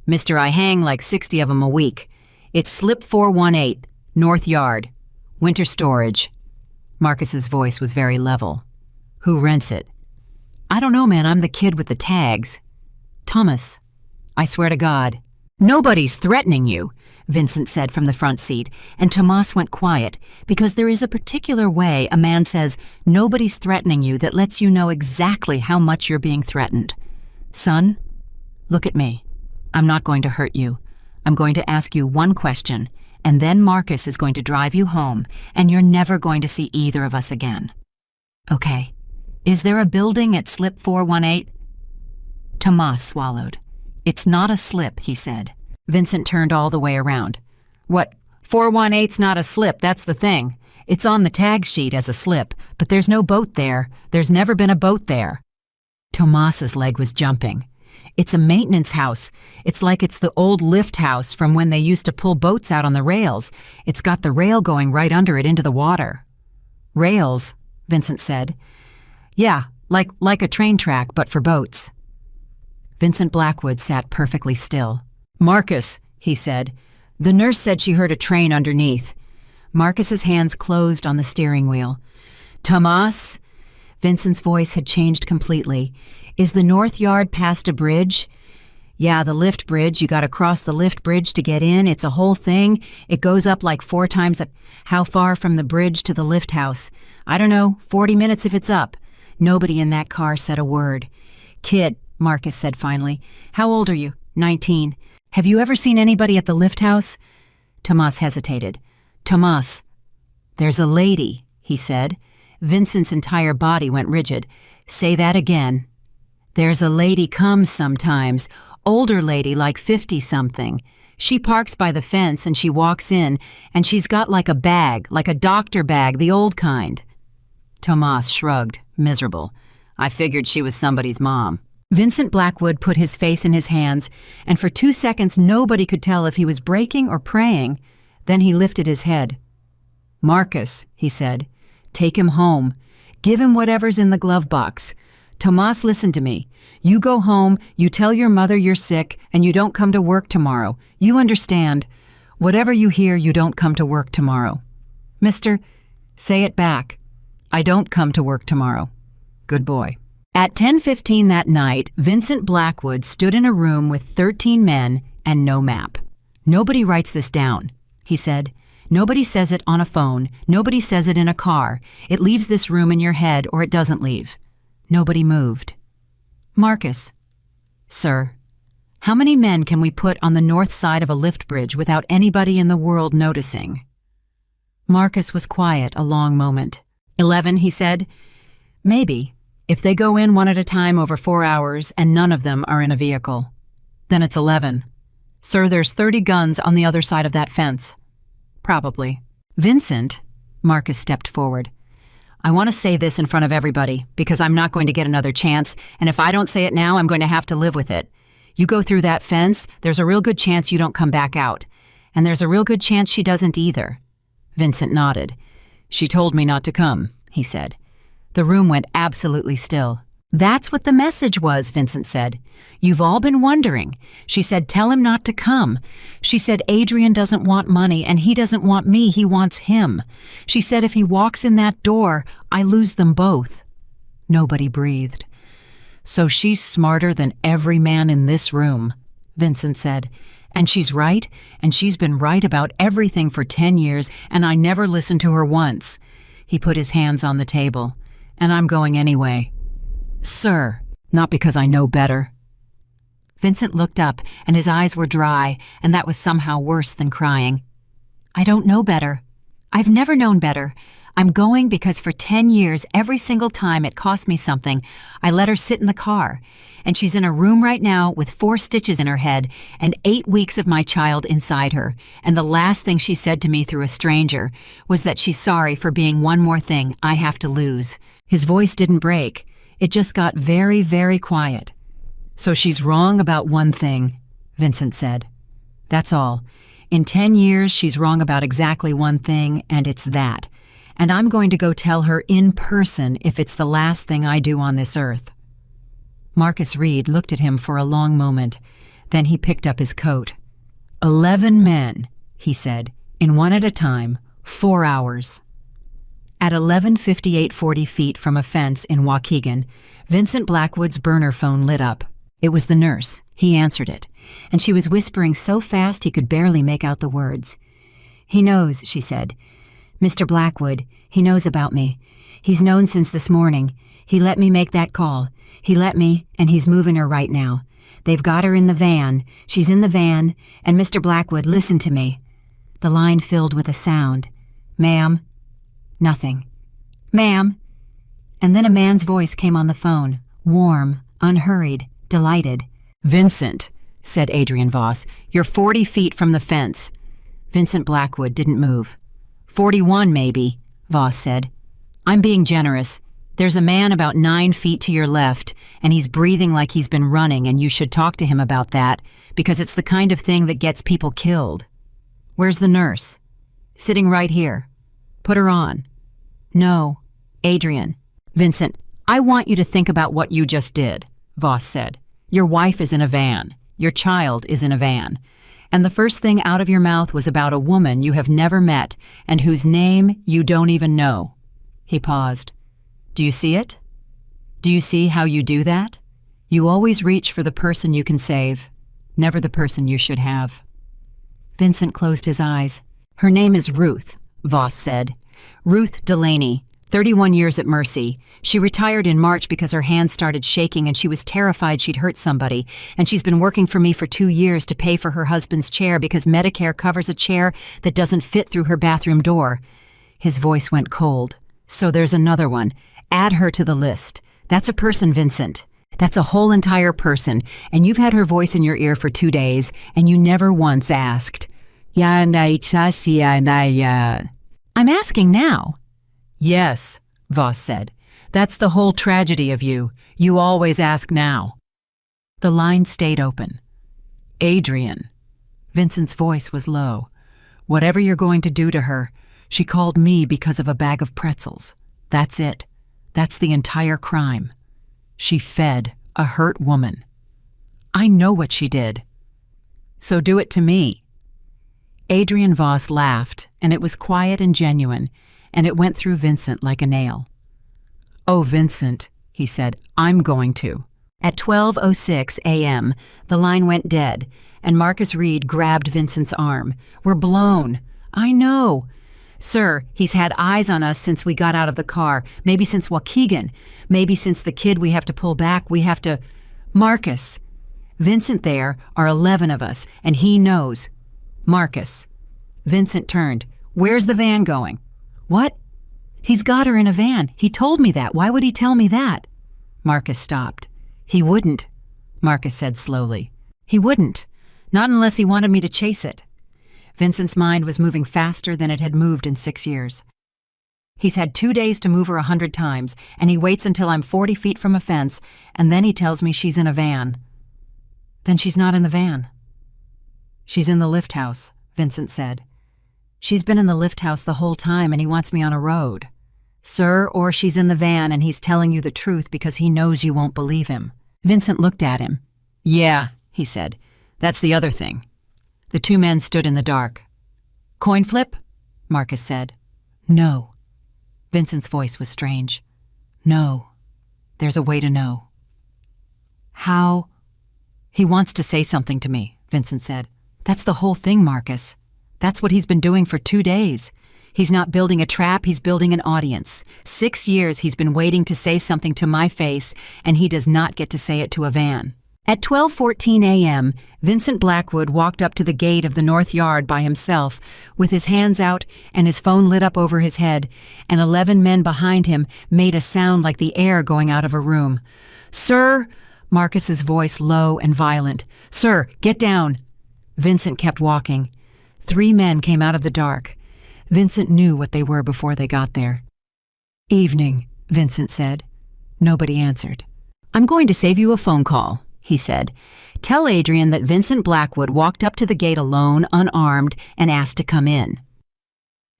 Mister, I hang like 60 of them a week. It's slip 418, North Yard. Winter storage. Marcus's voice was very level. Who rents it? I don't know, man. I'm the kid with the tags. Thomas. I swear to God. Nobody's threatening you, Vincent said from the front seat, and Tomas went quiet, because there is a particular way a man says, nobody's threatening you, that lets you know exactly how much you're being threatened. Son, look at me. I'm not going to hurt you. I'm going to ask you one question, and then Marcus is going to drive you home, and you're never going to see either of us again. Okay. Is there a building at slip 418? Tomas swallowed. It's not a slip, he said. Vincent turned all the way around. What? 418's not a slip, that's the thing. It's on the tag sheet as a slip, but there's no boat there. There's never been a boat there. Tomas's leg was jumping. It's a maintenance house. It's like it's the old lift house from when they used to pull boats out on the rails. It's got the rail going right under it into the water." "Rails," Vincent said. "Yeah, like a train track, but for boats." Vincent Blackwood sat perfectly still. "Marcus," he said. "The nurse said she heard a train underneath." Marcus's hands closed on the steering wheel. "Tomas?" Vincent's voice had changed completely. "Is the north yard past a bridge?" "Yeah, the lift bridge. You gotta cross the lift bridge to get in. It's a whole thing. It goes up like 4 times up." "How far from the bridge to the lift house?" "I don't know, 40 minutes if it's up." Nobody in that car said a word. "Kid," Marcus said finally, "how old are you?" 19. "Have you ever seen anybody at the lift house?" Tomas hesitated. "Tomas." "There's a lady," he said. Vincent's entire body went rigid. "Say that again." "There's a lady comes sometimes. Older lady, like 50-something. She parks by the fence and she walks in, and she's got like a bag, like a doctor bag, the old kind." Tomas shrugged, miserable. "I figured she was somebody's mom." Vincent Blackwood put his face in his hands, and for 2 seconds nobody could tell if he was breaking or praying. Then he lifted his head. "Marcus," he said, "take him home. Give him whatever's in the glove box. Tomas, listen to me. You go home, you tell your mother you're sick, and you don't come to work tomorrow. You understand? Whatever you hear, you don't come to work tomorrow. Mister, say it back. I don't come to work tomorrow. Good boy." At 10:15 that night, Vincent Blackwood stood in a room with 13 men and no map. "Nobody writes this down," he said. "Nobody says it on a phone. Nobody says it in a car. It leaves this room in your head or it doesn't leave." Nobody moved. "Marcus." "Sir." "How many men can we put on the north side of a lift bridge without anybody in the world noticing?" Marcus was quiet a long moment. 11, he said. "Maybe, if they go in one at a time over 4 hours and none of them are in a vehicle. Then it's 11. Sir, there's 30 guns on the other side of that fence." "Probably." "Vincent," Marcus stepped forward. "I want to say this in front of everybody, because I'm not going to get another chance, and if I don't say it now, I'm going to have to live with it. You go through that fence, there's a real good chance you don't come back out. And there's a real good chance she doesn't either." Vincent nodded. "She told me not to come," he said. The room went absolutely still. "That's what the message was," Vincent said. "You've all been wondering. She said, tell him not to come. She said Adrian doesn't want money and he doesn't want me, he wants him. She said if he walks in that door, I lose them both." Nobody breathed. "So she's smarter than every man in this room," Vincent said. "And she's right, and she's been right about everything for 10 years, and I never listened to her once." He put his hands on the table. "And I'm going anyway." "Sir." "Not because I know better." Vincent looked up, and his eyes were dry, and that was somehow worse than crying. "I don't know better. I've never known better. I'm going because for 10 years, every single time it cost me something, I let her sit in the car. And she's in a room right now with 4 stitches in her head and 8 weeks of my child inside her. And the last thing she said to me through a stranger was that she's sorry for being one more thing I have to lose." His voice didn't break. It just got very, very quiet. "So she's wrong about one thing," Vincent said. "That's all. In 10 years, she's wrong about exactly one thing, and it's that. And I'm going to go tell her in person if it's the last thing I do on this earth." Marcus Reed looked at him for a long moment. Then he picked up his coat. 11 men, he said, in one at a time, 4 hours. At 11:58:40 feet from a fence in Waukegan, Vincent Blackwood's burner phone lit up. It was the nurse. He answered it, and she was whispering so fast he could barely make out the words. "He knows," she said. "Mr. Blackwood, he knows about me. He's known since this morning. He let me make that call. He let me, and he's moving her right now. They've got her in the van. She's in the van, and Mr. Blackwood, listen to me." The line filled with a sound. "Ma'am?" Nothing. "Ma'am?" And then a man's voice came on the phone, warm, unhurried, delighted. "Vincent," said Adrian Voss, "you're 40 feet from the fence." Vincent Blackwood didn't move. 41, maybe, Voss said. "I'm being generous. There's a man about 9 feet to your left, and he's breathing like he's been running, and you should talk to him about that, because it's the kind of thing that gets people killed. Where's the nurse? Sitting right here. Put her on. No. Adrian. Vincent, I want you to think about what you just did, Voss said. Your wife is in a van. Your child is in a van. And the first thing out of your mouth was about a woman you have never met and whose name you don't even know. He paused. Do you see it? Do you see how you do that? You always reach for the person you can save, never the person you should have. Vincent closed his eyes. Her name is Ruth, Voss said. Ruth Delaney, 31 years at Mercy. She retired in March because her hands started shaking and she was terrified she'd hurt somebody, and she's been working for me for 2 years to pay for her husband's chair because Medicare covers a chair that doesn't fit through her bathroom door. His voice went cold. So there's another one. Add her to the list. That's a person, Vincent. That's a whole entire person, and you've had her voice in your ear for 2 days, and you never once asked. I'm asking now. Yes, Voss said. That's the whole tragedy of you. You always ask now. The line stayed open. Adrian. Vincent's voice was low. Whatever you're going to do to her, she called me because of a bag of pretzels. That's it. That's the entire crime. She fed a hurt woman. I know what she did. So do it to me. Adrian Voss laughed, and it was quiet and genuine, and it went through Vincent like a nail. Oh, Vincent, he said, I'm going to. At 12:06 a.m., the line went dead, and Marcus Reed grabbed Vincent's arm. We're blown. I know. Sir, he's had eyes on us since we got out of the car, maybe since Waukegan, maybe since the kid we have to pull back, we have to... Marcus. Vincent, there are 11 of us, and he knows. Marcus. Vincent turned. Where's the van going? What? He's got her in a van. He told me that. Why would he tell me that? Marcus stopped. He wouldn't, Marcus said slowly. He wouldn't. Not unless he wanted me to chase it. Vincent's mind was moving faster than it had moved in 6 years. He's had 2 days to move her 100 times, and he waits until I'm 40 feet from a fence, and then he tells me she's in a van. Then she's not in the van. She's in the lift house, Vincent said. She's been in the lift house the whole time, and he wants me on a road. Sir, or she's in the van, and he's telling you the truth because he knows you won't believe him. Vincent looked at him. Yeah, he said. That's the other thing. The two men stood in the dark. Coin flip? Marcus said. No. Vincent's voice was strange. No. There's a way to know. How? He wants to say something to me, Vincent said. That's the whole thing, Marcus. That's what he's been doing for 2 days. He's not building a trap, he's building an audience. 6 years he's been waiting to say something to my face, and he does not get to say it to a van. At 12:14 a.m., Vincent Blackwood walked up to the gate of the north yard by himself, with his hands out and his phone lit up over his head, and 11 men behind him made a sound like the air going out of a room. Sir, Marcus's voice low and violent. Sir, get down. Vincent kept walking. 3 men came out of the dark. Vincent knew what they were before they got there. Evening, Vincent said. Nobody answered. I'm going to save you a phone call, he said. Tell Adrian that Vincent Blackwood walked up to the gate alone, unarmed, and asked to come in.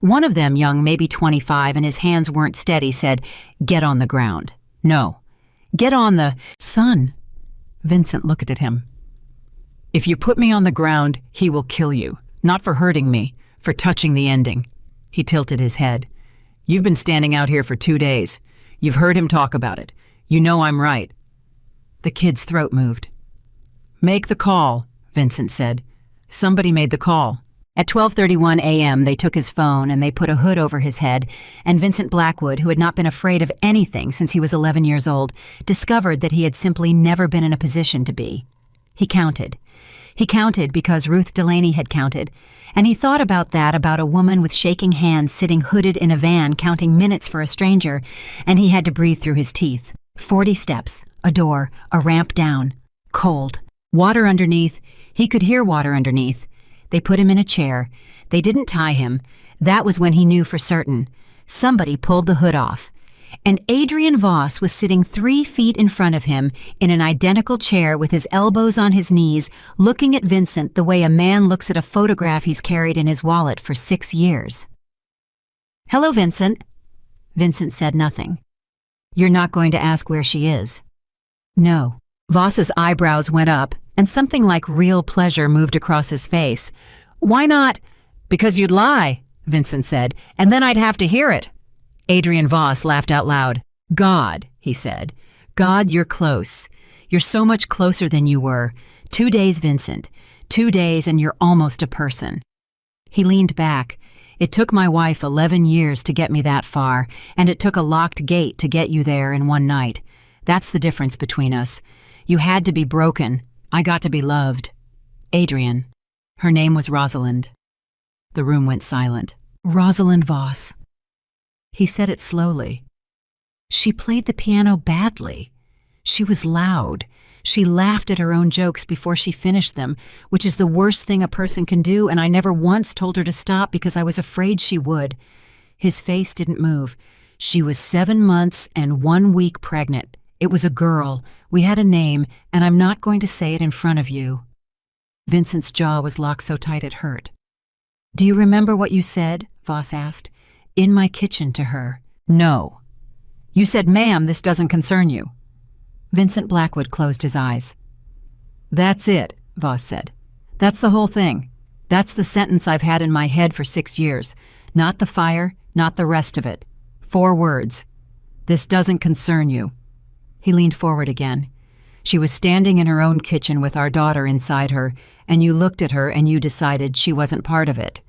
One of them, young, maybe 25, and his hands weren't steady, said, Get on the ground. No. Get on the... Son. Vincent looked at him. If you put me on the ground, he will kill you. Not for hurting me, for touching the ending. He tilted his head. You've been standing out here for 2 days. You've heard him talk about it. You know I'm right. The kid's throat moved. Make the call, Vincent said. Somebody made the call. At 12:31 a.m., they took his phone and they put a hood over his head, and Vincent Blackwood, who had not been afraid of anything since he was 11 years old, discovered that he had simply never been in a position to be. He counted. He counted because Ruth Delaney had counted, and he thought about that, about a woman with shaking hands sitting hooded in a van counting minutes for a stranger, and he had to breathe through his teeth. 40 steps, a door, a ramp down. Cold. Water underneath. He could hear water underneath. They put him in a chair. They didn't tie him. That was when he knew for certain. Somebody pulled the hood off. And Adrian Voss was sitting 3 feet in front of him in an identical chair with his elbows on his knees, looking at Vincent the way a man looks at a photograph he's carried in his wallet for 6 years. "Hello, Vincent." Vincent said nothing. "You're not going to ask where she is?" "No." Voss's eyebrows went up, and something like real pleasure moved across his face. "Why not?" "Because you'd lie," Vincent said, "and then I'd have to hear it." Adrian Voss laughed out loud. "God," he said. "God, you're close. You're so much closer than you were. 2 days, Vincent. 2 days and you're almost a person." He leaned back. "It took my wife 11 years to get me that far, and it took a locked gate to get you there in one night. That's the difference between us. You had to be broken. I got to be loved." Adrian. Her name was Rosalind. The room went silent. "Rosalind Voss." He said it slowly. She played the piano badly. She was loud. She laughed at her own jokes before she finished them, which is the worst thing a person can do, and I never once told her to stop because I was afraid she would. His face didn't move. She was 7 months and 1 week pregnant. It was a girl. We had a name, and I'm not going to say it in front of you. Vincent's jaw was locked so tight it hurt. "Do you remember what you said?" Voss asked. "In my kitchen to her." "No." "You said, 'Ma'am, this doesn't concern you.'" Vincent Blackwood closed his eyes. "That's it," Voss said. "That's the whole thing. That's the sentence I've had in my head for 6 years. Not the fire, not the rest of it. 4 words. This doesn't concern you." He leaned forward again. "She was standing in her own kitchen with our daughter inside her, and you looked at her and you decided she wasn't part of it.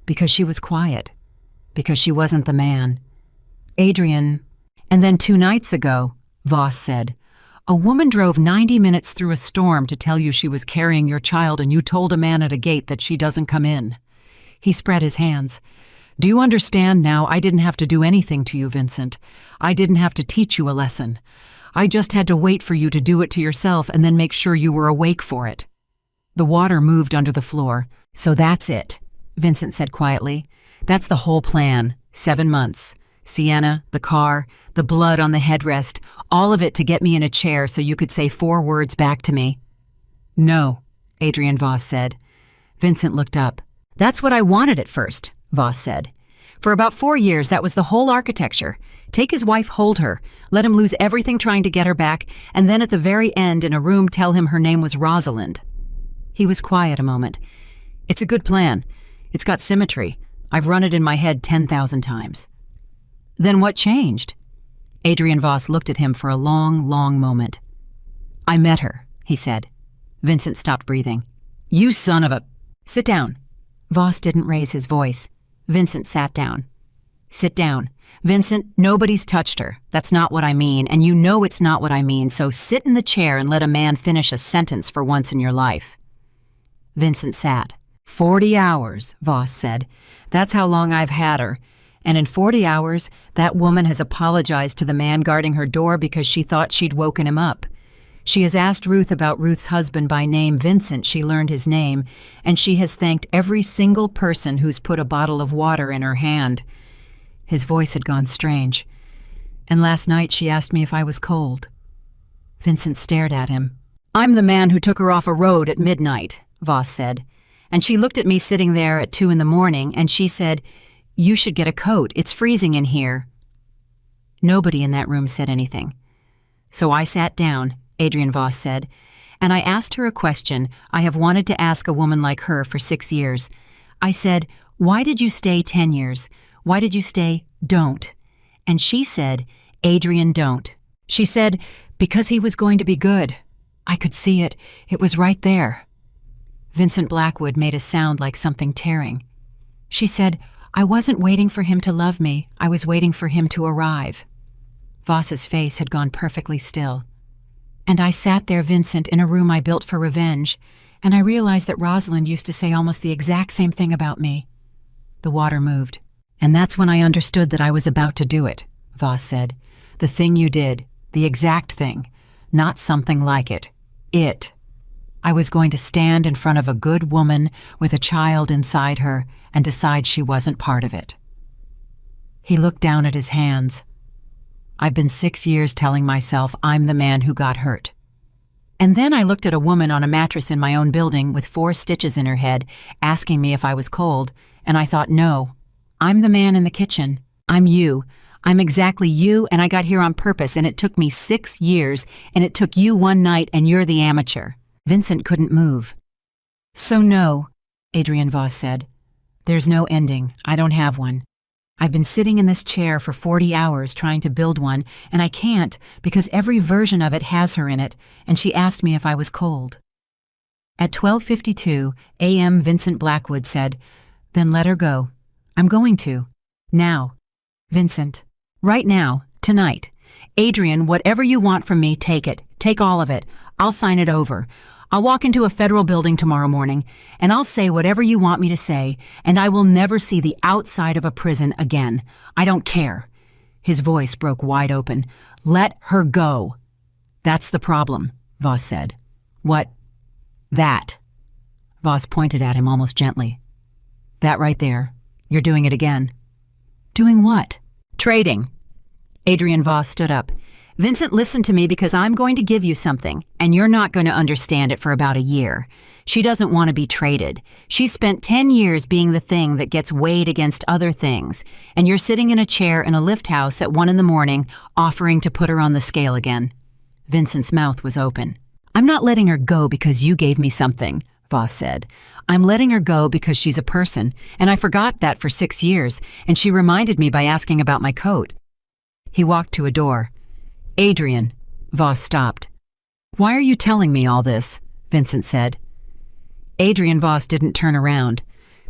Because she was quiet. Because she wasn't the man. Adrian." "And then 2 nights ago," Voss said, "a woman drove 90 minutes through a storm to tell you she was carrying your child, and you told a man at a gate that she doesn't come in." He spread his hands. "Do you understand now? I didn't have to do anything to you, Vincent. I didn't have to teach you a lesson. I just had to wait for you to do it to yourself and then make sure you were awake for it." The water moved under the floor. "So that's it," Vincent said quietly. "That's the whole plan. 7 months. Sienna, the car, the blood on the headrest, all of it to get me in a chair so you could say 4 words back to me." "No," Adrian Voss said. Vincent looked up. "That's what I wanted at first," Voss said. "For about 4 years, that was the whole architecture. Take his wife, hold her, let him lose everything trying to get her back, and then at the very end in a room tell him her name was Rosalind." He was quiet a moment. "It's a good plan. It's got symmetry. I've run it in my head 10,000 times." "Then what changed?" Adrian Voss looked at him for a long, long moment. "I met her," he said. Vincent stopped breathing. "You son of a—" "Sit down." Voss didn't raise his voice. Vincent sat down. "Sit down. Vincent, nobody's touched her. That's not what I mean, and you know it's not what I mean, so sit in the chair and let a man finish a sentence for once in your life." Vincent sat. 40 hours, Voss said. "That's how long I've had her. And in 40 hours, that woman has apologized to the man guarding her door because she thought she'd woken him up. She has asked Ruth about Ruth's husband by name, Vincent. She learned his name, and she has thanked every single person who's put a bottle of water in her hand." His voice had gone strange. "And last night she asked me if I was cold." Vincent stared at him. "I'm the man who took her off a road at midnight," Voss said. "And she looked at me sitting there at 2 in the morning, and she said, 'You should get a coat. It's freezing in here.'" Nobody in that room said anything. "So I sat down," Adrian Voss said, "and I asked her a question I have wanted to ask a woman like her for 6 years. I said, 'Why did you stay 10 years? Why did you stay don't?' And she said, 'Adrian, don't.' She said, 'Because he was going to be good.' I could see it. It was right there." Vincent Blackwood made a sound like something tearing. She said, "I wasn't waiting for him to love me. I was waiting for him to arrive." Voss's face had gone perfectly still. "And I sat there, Vincent, in a room I built for revenge, and I realized that Rosalind used to say almost the exact same thing about me." The water moved. "And that's when I understood that I was about to do it," Voss said. "The thing you did, the exact thing, not something like it. It. I was going to stand in front of a good woman with a child inside her and decide she wasn't part of it." He looked down at his hands. I've been 6 years telling myself I'm the man who got hurt. And then I looked at a woman on a mattress in my own building with 4 stitches in her head, asking me if I was cold, and I thought, no, I'm the man in the kitchen. I'm you. I'm exactly you, and I got here on purpose, and it took me 6 years, and it took you 1 night, and you're the amateur. Vincent couldn't move. So no, Adrienne Voss said. There's no ending. I don't have one. I've been sitting in this chair for 40 hours trying to build one, and I can't because every version of it has her in it, and she asked me if I was cold. At 12:52 a.m., Vincent Blackwood said, Then let her go. I'm going to. Now. Vincent. Right now. Tonight. Adrienne, whatever you want from me, take it. Take all of it. I'll sign it over. I'll walk into a federal building tomorrow morning, and I'll say whatever you want me to say, and I will never see the outside of a prison again. I don't care. His voice broke wide open. Let her go. That's the problem, Voss said. What? That. Voss pointed at him almost gently. That right there. You're doing it again. Doing what? Trading. Adrienne Voss stood up. Vincent, listen to me because I'm going to give you something, and you're not going to understand it for about a year. She doesn't want to be traded. She spent 10 years being the thing that gets weighed against other things, and you're sitting in a chair in a lift house at 1 a.m, offering to put her on the scale again. Vincent's mouth was open. I'm not letting her go because you gave me something, Voss said. I'm letting her go because she's a person, and I forgot that for 6 years, and she reminded me by asking about my coat. He walked to a door. Adrienne, Voss stopped. Why are you telling me all this? Vincent said. Adrienne Voss didn't turn around.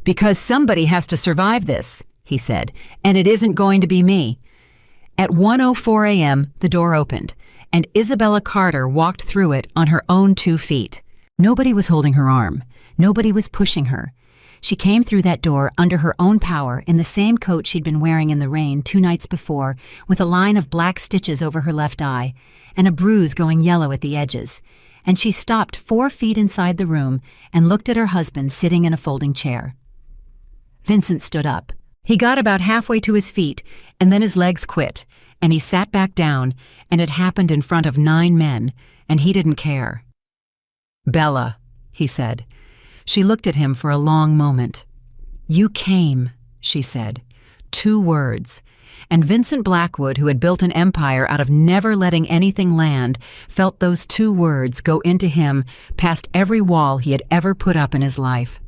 Because somebody has to survive this, he said, and it isn't going to be me. At 1:04 a.m., the door opened, and Isabella Carter walked through it on her own 2 feet. Nobody was holding her arm. Nobody was pushing her. She came through that door under her own power in the same coat she'd been wearing in the rain 2 nights before, with a line of black stitches over her left eye and a bruise going yellow at the edges. And she stopped 4 feet inside the room and looked at her husband sitting in a folding chair. Vincent stood up. He got about halfway to his feet, and then his legs quit, and he sat back down, and it happened in front of 9 men, and he didn't care. Bella, he said. She looked at him for a long moment. You came, she said. 2 words. And Vincent Blackwood, who had built an empire out of never letting anything land, felt those 2 words go into him past every wall he had ever put up in his life.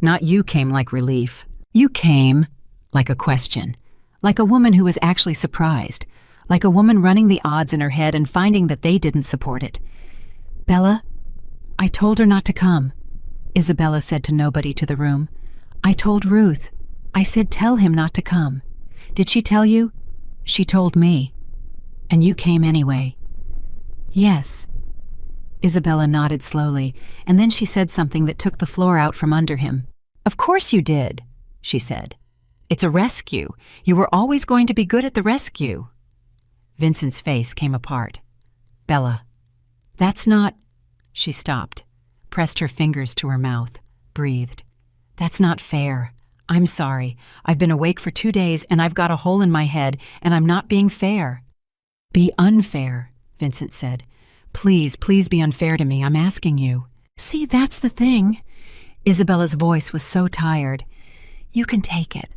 Not you came like relief. You came like a question, like a woman who was actually surprised, like a woman running the odds in her head and finding that they didn't support it. Bella, I told her not to come. Isabella said to nobody to the room. I told Ruth. I said tell him not to come. Did she tell you? She told me. And you came anyway. Yes. Isabella nodded slowly, and then she said something that took the floor out from under him. Of course you did, she said. It's a rescue. You were always going to be good at the rescue. Vincent's face came apart. Bella, that's not... She stopped, pressed her fingers to her mouth, breathed. That's not fair. I'm sorry. I've been awake for 2 days and I've got a hole in my head and I'm not being fair. Be unfair, Vincent said. Please, please be unfair to me. I'm asking you. See, that's the thing. Isabella's voice was so tired. You can take it.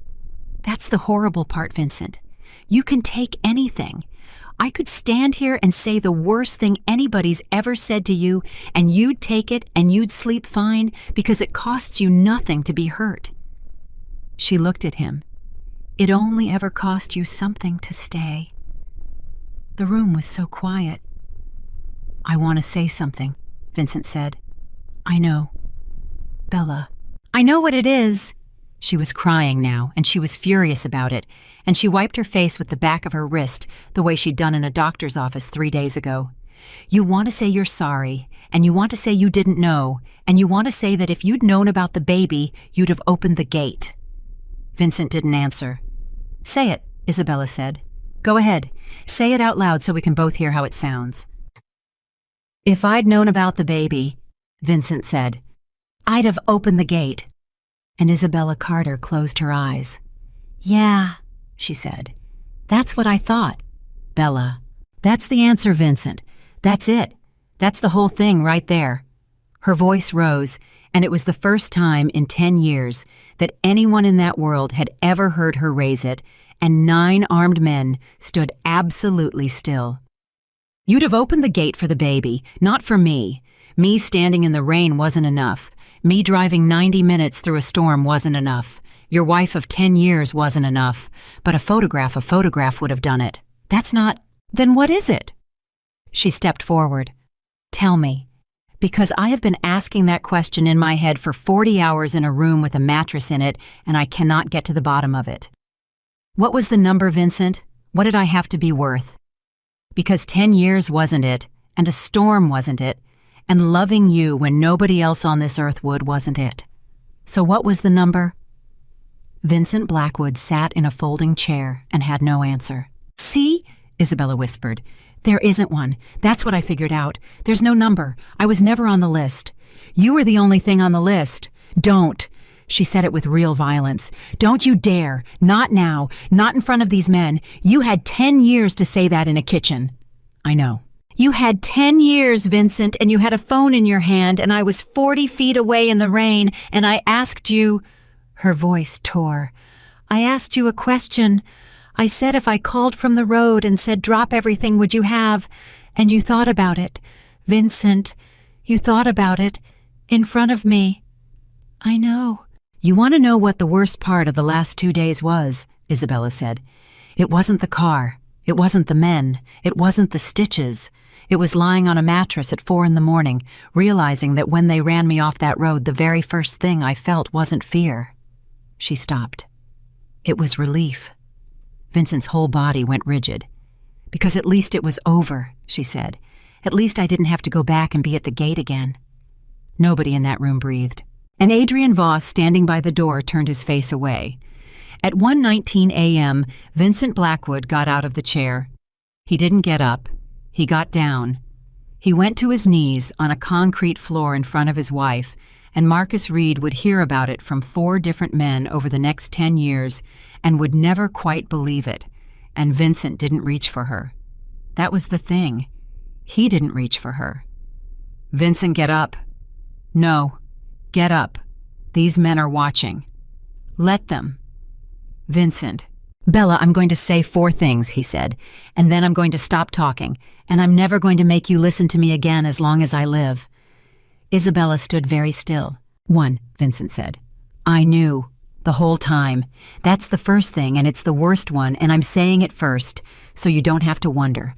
That's the horrible part, Vincent. You can take anything. I could stand here and say the worst thing anybody's ever said to you, and you'd take it and you'd sleep fine because it costs you nothing to be hurt. She looked at him. It only ever cost you something to stay. The room was so quiet. I want to say something, Vincent said. I know. Bella. I know what it is. She was crying now, and she was furious about it, and she wiped her face with the back of her wrist the way she'd done in a doctor's office 3 days ago. You want to say you're sorry, and you want to say you didn't know, and you want to say that if you'd known about the baby, you'd have opened the gate. Vincent didn't answer. Say it, Isabella said. Go ahead. Say it out loud so we can both hear how it sounds. If I'd known about the baby, Vincent said, I'd have opened the gate. And Isabella Carter closed her eyes. Yeah, she said. That's what I thought. Bella. That's the answer, Vincent. That's it. That's the whole thing right there. Her voice rose, and it was the first time in 10 years that anyone in that world had ever heard her raise it, and 9 armed men stood absolutely still. You'd have opened the gate for the baby, not for me. Me standing in the rain wasn't enough. Me driving 90 minutes through a storm wasn't enough. Your wife of 10 years wasn't enough. But a photograph would have done it. That's not... Then what is it? She stepped forward. Tell me. Because I have been asking that question in my head for 40 hours in a room with a mattress in it, and I cannot get to the bottom of it. What was the number, Vincent? What did I have to be worth? Because 10 years wasn't it, and a storm wasn't it, and loving you when nobody else on this earth would wasn't it. So what was the number? Vincent Blackwood sat in a folding chair and had no answer. See? Isabella whispered. There isn't one. That's what I figured out. There's no number. I was never on the list. You were the only thing on the list. Don't. She said it with real violence. Don't you dare. Not now. Not in front of these men. You had 10 years to say that in a kitchen. I know. You had 10 years, Vincent, and you had a phone in your hand, and I was 40 feet away in the rain, and I asked you... Her voice tore. I asked you a question. I said if I called from the road and said drop everything, would you have? And you thought about it. Vincent, you thought about it. In front of me. I know. You want to know what the worst part of the last 2 days was, Isabella said. It wasn't the car. It wasn't the men. It wasn't the stitches. It was lying on a mattress at 4 a.m, realizing that when they ran me off that road, the very first thing I felt wasn't fear. She stopped. It was relief. Vincent's whole body went rigid. Because at least it was over, she said. At least I didn't have to go back and be at the gate again. Nobody in that room breathed. And Adrian Voss, standing by the door, turned his face away. At 1:19 a.m., Vincent Blackwood got out of the chair. He didn't get up. He got down. He went to his knees on a concrete floor in front of his wife, and Marcus Reed would hear about it from 4 different men over the next 10 years and would never quite believe it. And Vincent didn't reach for her. That was the thing. He didn't reach for her. Vincent, get up. No. Get up. These men are watching. Let them. Vincent. Bella, I'm going to say 4 things, he said, and then I'm going to stop talking, and I'm never going to make you listen to me again as long as I live. Isabella stood very still. 1, Vincent said. I knew. The whole time. That's the first thing, and it's the worst one, and I'm saying it first, so you don't have to wonder.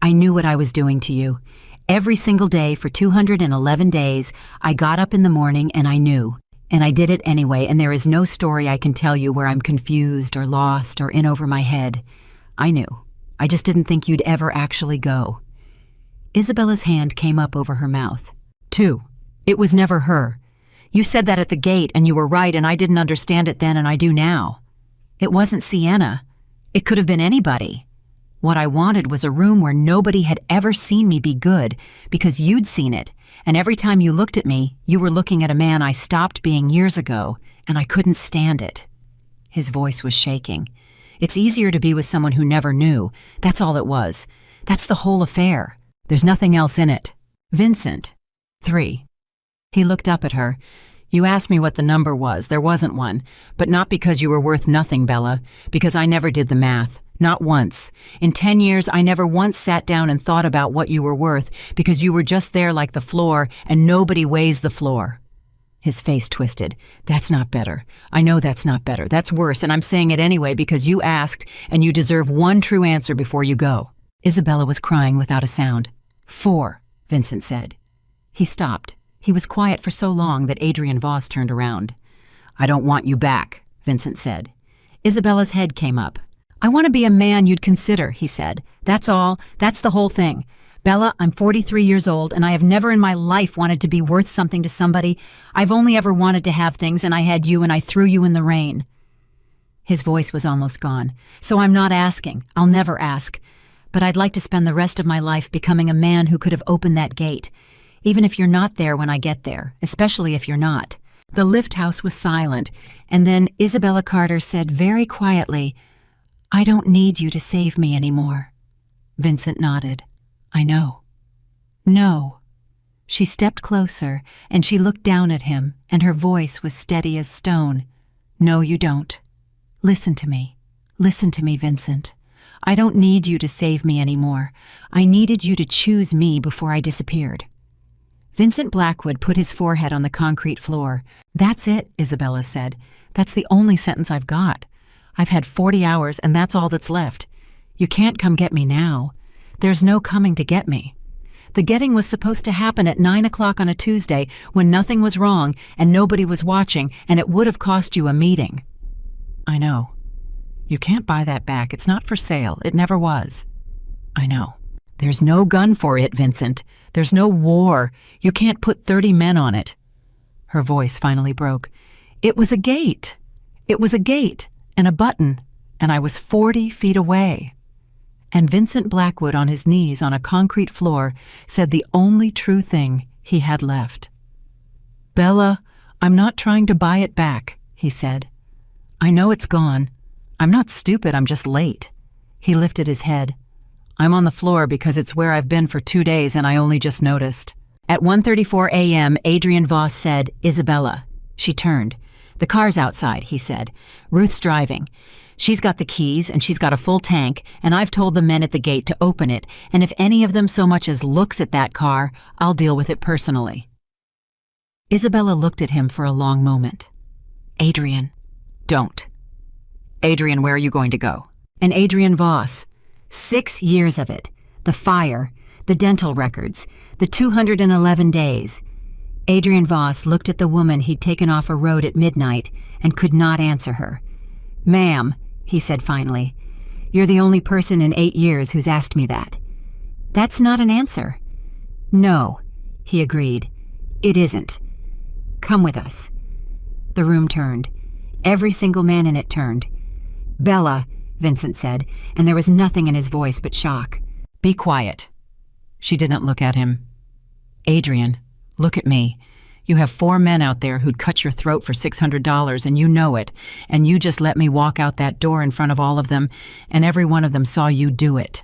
I knew what I was doing to you. Every single day for 211 days, I got up in the morning and I knew. And I did it anyway, and there is no story I can tell you where I'm confused or lost or in over my head. I knew. I just didn't think you'd ever actually go. Isabella's hand came up over her mouth. 2, it was never her. You said that at the gate, and you were right, and I didn't understand it then, and I do now. It wasn't Sienna. It could have been anybody. What I wanted was a room where nobody had ever seen me be good, because you'd seen it, and every time you looked at me, you were looking at a man I stopped being years ago, and I couldn't stand it. His voice was shaking. It's easier to be with someone who never knew. That's all it was. That's the whole affair. There's nothing else in it. Vincent. 3. He looked up at her. You asked me what the number was. There wasn't one. But not because you were worth nothing, Bella. Because I never did the math. Not once. In 10 years, I never once sat down and thought about what you were worth, because you were just there like the floor, and nobody weighs the floor. His face twisted. That's not better. I know that's not better. That's worse, and I'm saying it anyway because you asked, and you deserve one true answer before you go. Isabella was crying without a sound. 4, Vincent said. He stopped. He was quiet for so long that Adrian Voss turned around. I don't want you back, Vincent said. Isabella's head came up. I want to be a man you'd consider, he said. That's all. That's the whole thing. Bella, I'm 43 years old, and I have never in my life wanted to be worth something to somebody. I've only ever wanted to have things, and I had you, and I threw you in the rain. His voice was almost gone. So I'm not asking. I'll never ask. But I'd like to spend the rest of my life becoming a man who could have opened that gate. Even if you're not there when I get there, especially if you're not. The lift house was silent, and then Isabella Carter said very quietly, I don't need you to save me anymore. Vincent nodded. I know. No. She stepped closer, and she looked down at him, and her voice was steady as stone. No, you don't. Listen to me. Listen to me, Vincent. I don't need you to save me anymore. I needed you to choose me before I disappeared. Vincent Blackwood put his forehead on the concrete floor. That's it, Isabella said. That's the only sentence I've got. I've had 40 hours, and that's all that's left. You can't come get me now. There's no coming to get me. The getting was supposed to happen at 9 o'clock on a Tuesday when nothing was wrong and nobody was watching, and it would have cost you a meeting. I know. You can't buy that back. It's not for sale. It never was. I know. There's no gun for it, Vincent. There's no war. You can't put 30 men on it. Her voice finally broke. It was a gate. It was a gate and a button, and I was 40 feet away. And Vincent Blackwood, on his knees on a concrete floor, said the only true thing he had left. Bella, I'm not trying to buy it back, he said. I know it's gone. I'm not stupid, I'm just late. He lifted his head. I'm on the floor because it's where I've been for 2 days and I only just noticed. At 1:34 a.m., Adrian Voss said, Isabella. She turned. The car's outside, he said. Ruth's driving. She's got the keys and she's got a full tank, and I've told the men at the gate to open it, and if any of them so much as looks at that car, I'll deal with it personally. Isabella looked at him for a long moment. Adrian, don't. Adrian, where are you going to go? And Adrian Voss. 6 years of it. The fire, the dental records, the 211 days. Adrian Voss looked at the woman he'd taken off a road at midnight and could not answer her. Ma'am, he said finally, you're the only person in 8 years who's asked me that. That's not an answer. No, he agreed. It isn't. Come with us. The room turned. Every single man in it turned. Bella, Vincent said, and there was nothing in his voice but shock. Be quiet. She didn't look at him. Adrian, look at me. You have 4 men out there who'd cut your throat for $600, and you know it, and you just let me walk out that door in front of all of them, and every one of them saw you do it.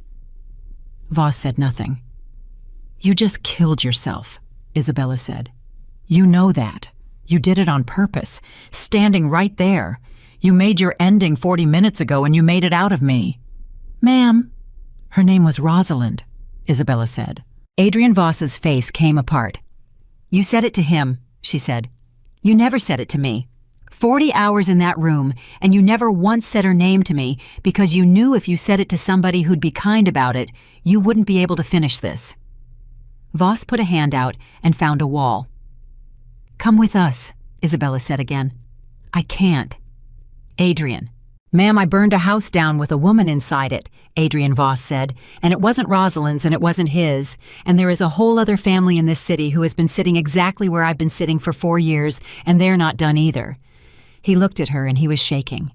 Voss said nothing. You just killed yourself, Isabella said. You know that. You did it on purpose, standing right there. You made your ending 40 minutes ago, and you made it out of me. Ma'am. Her name was Rosalind, Isabella said. Adrian Voss's face came apart. You said it to him, she said. You never said it to me. 40 hours in that room, and you never once said her name to me because you knew if you said it to somebody who'd be kind about it, you wouldn't be able to finish this. Voss put a hand out and found a wall. Come with us, Isabella said again. I can't. Adrian. Ma'am, I burned a house down with a woman inside it, Adrian Voss said, and it wasn't Rosalind's and it wasn't his, and there is a whole other family in this city who has been sitting exactly where I've been sitting for 4 years, and they're not done either. He looked at her and he was shaking.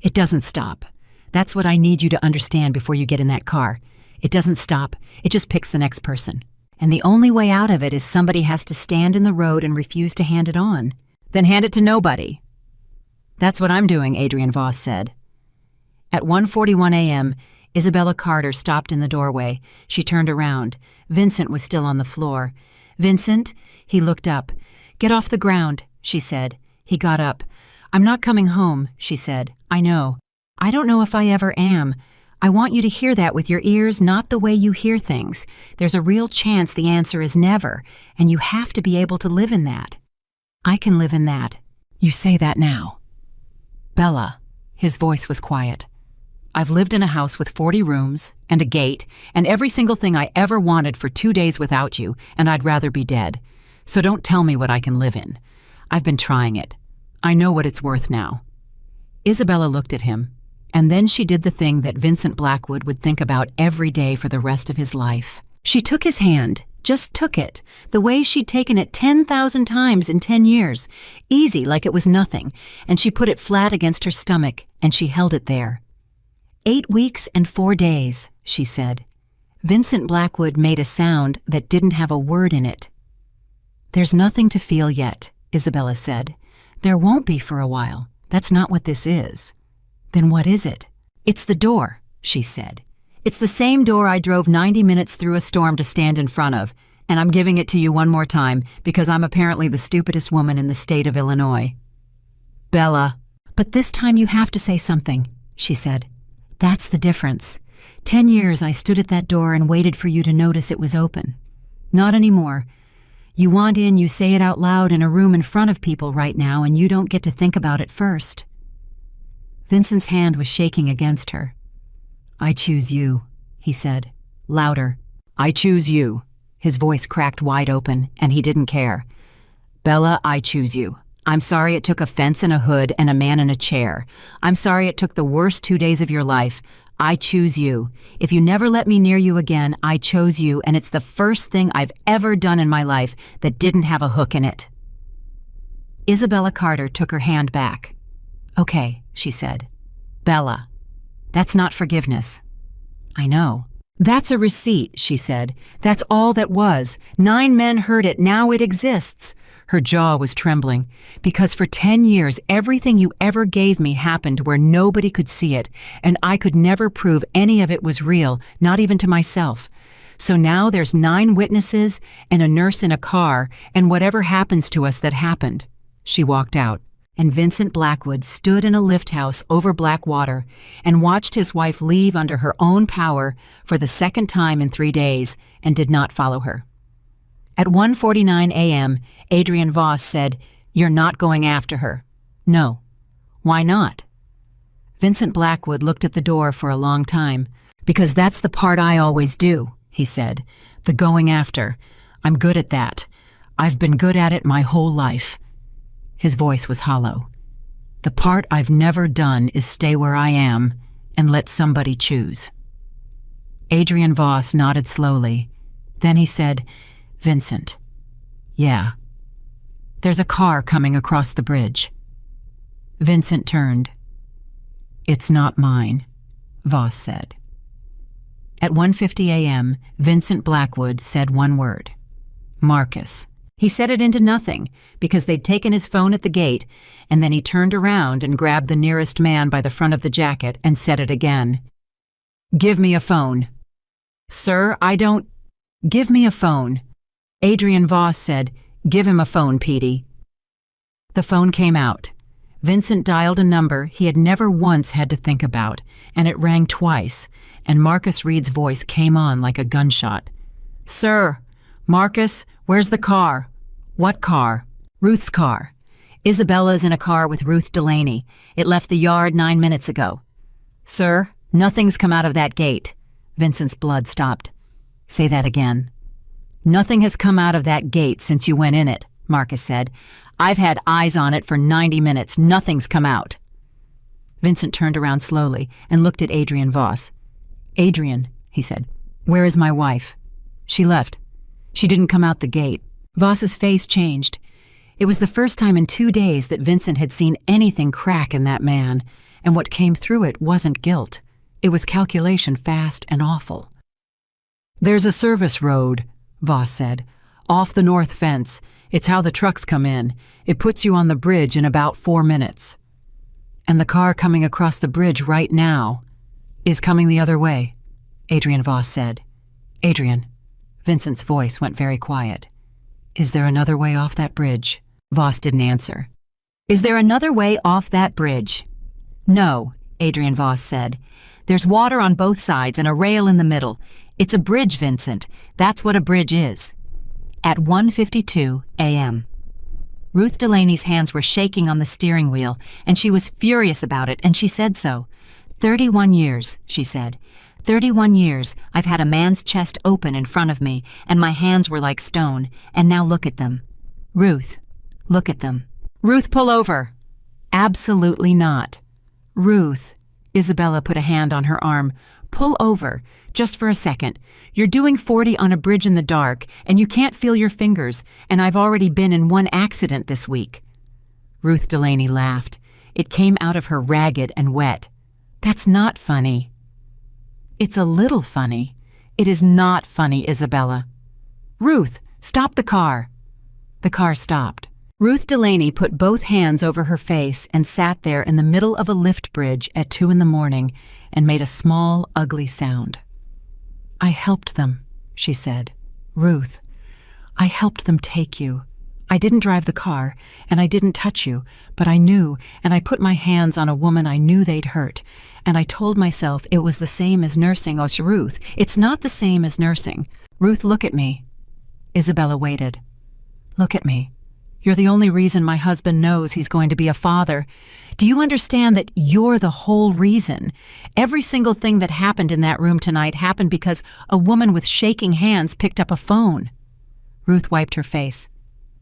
It doesn't stop. That's what I need you to understand before you get in that car. It doesn't stop. It just picks the next person. And the only way out of it is somebody has to stand in the road and refuse to hand it on. Then hand it to nobody. That's what I'm doing, Adrian Voss said. At 1:41 a.m., Isabella Carter stopped in the doorway. She turned around. Vincent was still on the floor. Vincent? He looked up. Get off the ground, she said. He got up. I'm not coming home, she said. I know. I don't know if I ever am. I want you to hear that with your ears, not the way you hear things. There's a real chance the answer is never, and you have to be able to live in that. I can live in that. You say that now. Bella. His voice was quiet. I've lived in a house with 40 rooms and a gate and every single thing I ever wanted for 2 days without you, and I'd rather be dead. So don't tell me what I can live in. I've been trying it. I know what it's worth now. Isabella looked at him, and then she did the thing that Vincent Blackwood would think about every day for the rest of his life. She took his hand, just took it, the way she'd taken it 10,000 times in 10 years, easy like it was nothing, and she put it flat against her stomach, and she held it there. 8 weeks and 4 days, she said. Vincent Blackwood made a sound that didn't have a word in it. There's nothing to feel yet, Isabella said. There won't be for a while. That's not what this is. Then what is it? It's the door, she said. It's the same door I drove 90 minutes through a storm to stand in front of, and I'm giving it to you one more time because I'm apparently the stupidest woman in the state of Illinois. Bella. But this time you have to say something, she said. That's the difference. 10 years I stood at that door and waited for you to notice it was open. Not anymore. You want in, you say it out loud in a room in front of people right now, and you don't get to think about it first. Vincent's hand was shaking against her. I choose you, he said, louder. I choose you. His voice cracked wide open, and he didn't care. Bella, I choose you. I'm sorry it took a fence and a hood and a man in a chair. I'm sorry it took the worst 2 days of your life. I choose you. If you never let me near you again, I chose you, and it's the first thing I've ever done in my life that didn't have a hook in it. Isabella Carter took her hand back. Okay, she said. Bella, that's not forgiveness. I know. That's a receipt, she said. That's all that was. 9 men heard it. Now it exists. Her jaw was trembling. Because for 10 years, everything you ever gave me happened where nobody could see it, and I could never prove any of it was real, not even to myself. So now there's 9 witnesses and a nurse in a car, and whatever happens to us that happened. She walked out. And Vincent Blackwood stood in a lift house over Blackwater and watched his wife leave under her own power for the second time in 3 days and did not follow her. At 1:49 a.m., Adrian Voss said, "You're not going after her." "No." "Why not?" Vincent Blackwood looked at the door for a long time. "Because that's the part I always do," he said. "The going after. I'm good at that. I've been good at it my whole life." His voice was hollow. "The part I've never done is stay where I am and let somebody choose." Adrian Voss nodded slowly. Then he said, "Vincent." "Yeah." "There's a car coming across the bridge." Vincent turned. "It's not mine," Voss said. At 1:50 a.m., Vincent Blackwood said one word. "Marcus." He said it into nothing, because they'd taken his phone at the gate, and then he turned around and grabbed the nearest man by the front of the jacket and said it again. "Give me a phone." "Sir, I don't—" "Give me a phone." Adrian Voss said, "Give him a phone, Petey." The phone came out. Vincent dialed a number he had never once had to think about, and it rang twice, and Marcus Reed's voice came on like a gunshot. "Sir, Marcus, where's the car?" "What car?" "Ruth's car. Isabella's in a car with Ruth Delaney. It left the yard 9 minutes ago." "Sir, nothing's come out of that gate." Vincent's blood stopped. "Say that again." "Nothing has come out of that gate since you went in it," Marcus said. "I've had eyes on it for 90 minutes. Nothing's come out." Vincent turned around slowly and looked at Adrian Voss. "Adrian," he said, "where is my wife?" "She left. She didn't come out the gate." Voss's face changed. It was the first time in 2 days that Vincent had seen anything crack in that man, and what came through it wasn't guilt. It was calculation fast and awful. "There's a service road," Voss said, "off the north fence. It's how the trucks come in. It puts you on the bridge in about 4 minutes. And the car coming across the bridge right now is coming the other way," Adrian Voss said. "Adrian." Vincent's voice went very quiet. "Is there another way off that bridge?" Voss didn't answer. "Is there another way off that bridge?" "No," Adrian Voss said. "There's water on both sides and a rail in the middle. It's a bridge, Vincent. That's what a bridge is." At 1:52 a.m. Ruth Delaney's hands were shaking on the steering wheel, and she was furious about it, and she said so. 31 years, she said. 31 years I've had a man's chest open in front of me, and my hands were like stone, and now look at them. Ruth, look at them. "Ruth, pull over." "Absolutely not." "Ruth," Isabella put a hand on her arm, "pull over, just for a second. You're doing 40 on a bridge in the dark, and you can't feel your fingers, and I've already been in 1 accident this week." Ruth Delaney laughed. It came out of her ragged and wet. "That's not funny." "It's a little funny." "It is not funny, Isabella." "Ruth, stop the car." The car stopped. Ruth Delaney put both hands over her face and sat there in the middle of a lift bridge at 2 in the morning and made a small, ugly sound. I helped them, she said. Ruth, I helped them take you. I didn't drive the car, and I didn't touch you, but I knew, and I put my hands on a woman I knew they'd hurt, and I told myself it was the same as nursing. Oh, Ruth, it's not the same as nursing. Ruth, look at me. Isabella waited. Look at me. You're the only reason my husband knows he's going to be a father. Do you understand that you're the whole reason? Every single thing that happened in that room tonight happened because a woman with shaking hands picked up a phone. Ruth wiped her face.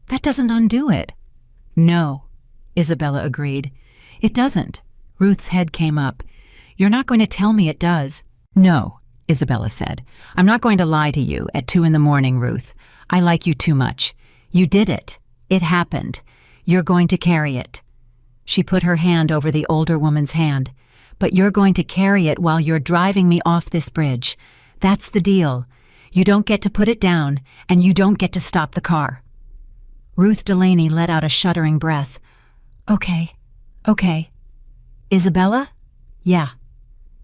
That doesn't undo it. No, Isabella agreed. It doesn't. Ruth's head came up. You're not going to tell me it does. No, Isabella said. I'm not going to lie to you at 2 a.m, Ruth. I like you too much. You did it. It happened. You're going to carry it. She put her hand over the older woman's hand. But you're going to carry it while you're driving me off this bridge. That's the deal. You don't get to put it down, and you don't get to stop the car. Ruth Delaney let out a shuddering breath. Okay. Isabella? Yeah.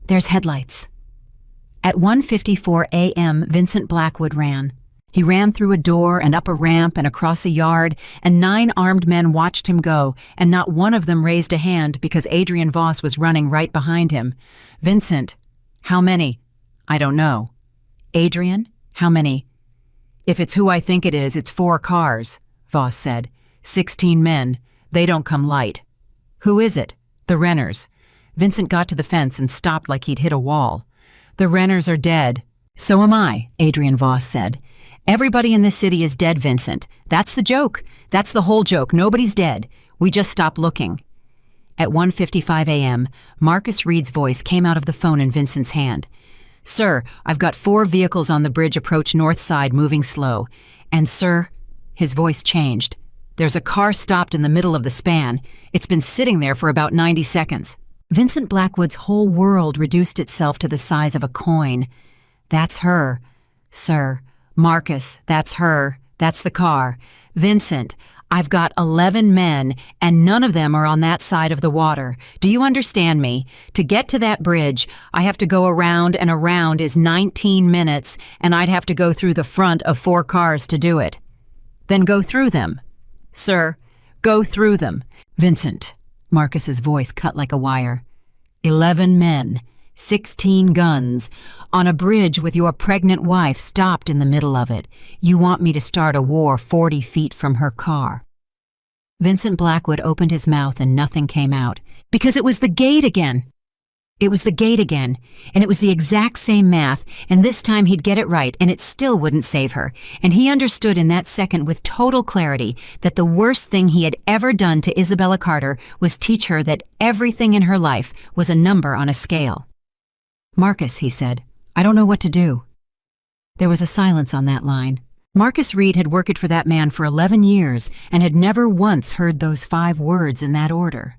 There's headlights. At 1:54 a.m., Vincent Blackwood ran. He ran through a door and up a ramp and across a yard, and 9 armed men watched him go, and not one of them raised a hand because Adrian Voss was running right behind him. Vincent, how many? I don't know. Adrian, how many? If it's who I think it is, it's 4 cars, Voss said. 16 men. They don't come light. Who is it? The Renners. Vincent got to the fence and stopped like he'd hit a wall. The Renners are dead. So am I, Adrian Voss said. Everybody in this city is dead, Vincent. That's the joke. That's the whole joke. Nobody's dead. We just stopped looking. At 1:55 a.m., Marcus Reed's voice came out of the phone in Vincent's hand. Sir, I've got 4 vehicles on the bridge approach north side moving slow. And sir, his voice changed. There's a car stopped in the middle of the span. It's been sitting there for about 90 seconds. Vincent Blackwood's whole world reduced itself to the size of a coin. That's her. Sir, Marcus, that's her. That's the car. Vincent, I've got 11 men, and none of them are on that side of the water. Do you understand me? To get to that bridge, I have to go around, and around is 19 minutes, and I'd have to go through the front of 4 cars to do it. Then go through them. Sir, go through them. Vincent, Marcus's voice cut like a wire. 11 men, 16 guns, on a bridge with your pregnant wife stopped in the middle of it. You want me to start a war 40 feet from her car. Vincent Blackwood opened his mouth and nothing came out. Because it was the gate again. It was the gate again, and it was the exact same math, and this time he'd get it right, and it still wouldn't save her. And he understood in that second with total clarity that the worst thing he had ever done to Isabella Carter was teach her that everything in her life was a number on a scale. Marcus, he said, I don't know what to do. There was a silence on that line. Marcus Reed had worked for that man for 11 years and had never once heard those 5 words in that order.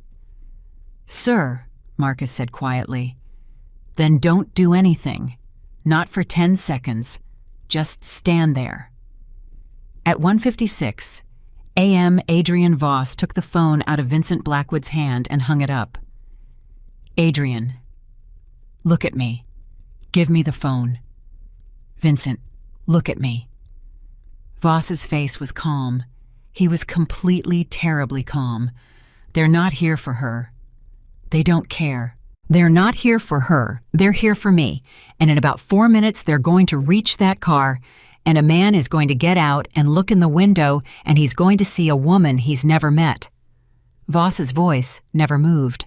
Sir, Marcus said quietly, then don't do anything. Not for 10 seconds. Just stand there. At 1:56 a.m., Adrian Voss took the phone out of Vincent Blackwood's hand and hung it up. Adrian, look at me. Give me the phone. Vincent, look at me. Voss's face was calm. He was completely, terribly calm. They're not here for her. They don't care. They're not here for her. They're here for me. And in about 4 minutes, they're going to reach that car, and a man is going to get out and look in the window, and he's going to see a woman he's never met. Voss's voice never moved.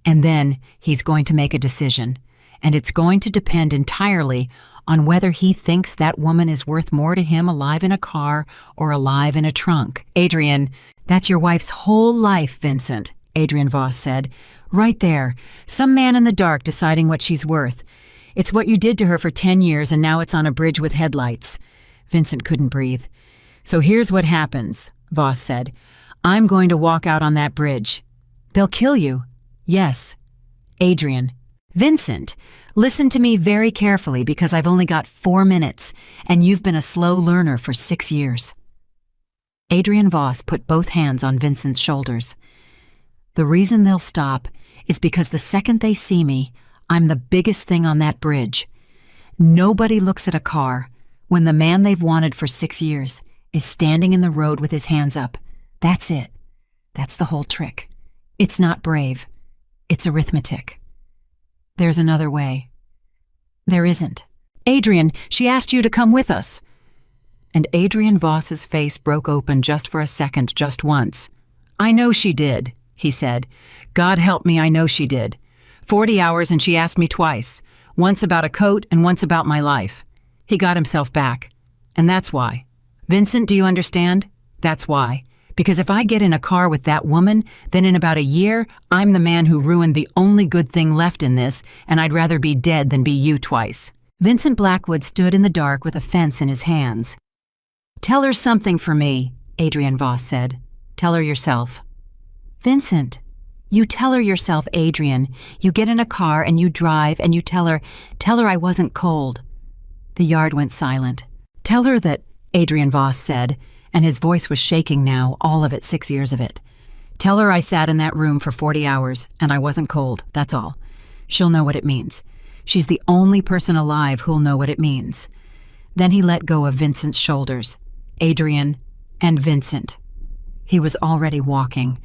And then he's going to make a decision, and it's going to depend entirely on whether he thinks that woman is worth more to him alive in a car or alive in a trunk. Adrian, that's your wife's whole life, Vincent, Adrian Voss said. Right there, some man in the dark deciding what she's worth. It's what you did to her for 10 years, and now it's on a bridge with headlights. Vincent couldn't breathe. So here's what happens, Voss said. I'm going to walk out on that bridge. They'll kill you. Yes. Adrian. Vincent, listen to me very carefully because I've only got 4 minutes, and you've been a slow learner for 6 years. Adrian Voss put both hands on Vincent's shoulders. The reason they'll stop is because the second they see me, I'm the biggest thing on that bridge. Nobody looks at a car when the man they've wanted for 6 years is standing in the road with his hands up. That's it. That's the whole trick. It's not brave. It's arithmetic. There's another way. There isn't. Adrian, she asked you to come with us. And Adrian Voss's face broke open just for a second, just once. I know she did, he said. God help me, I know she did. 40 hours and she asked me twice. Once about a coat and once about my life. He got himself back. And that's why. Vincent, do you understand? That's why. Because if I get in a car with that woman, then in about a year, I'm the man who ruined the only good thing left in this, and I'd rather be dead than be you twice. Vincent Blackwood stood in the dark with a fence in his hands. Tell her something for me, Adrian Voss said. Tell her yourself. Vincent, you tell her yourself, Adrian. You get in a car and you drive and you tell her I wasn't cold. The yard went silent. Tell her that, Adrian Voss said, and his voice was shaking now, all of it, 6 years of it. Tell her I sat in that room for 40 hours and I wasn't cold, that's all. She'll know what it means. She's the only person alive who'll know what it means. Then he let go of Vincent's shoulders. Adrian and Vincent. He was already walking.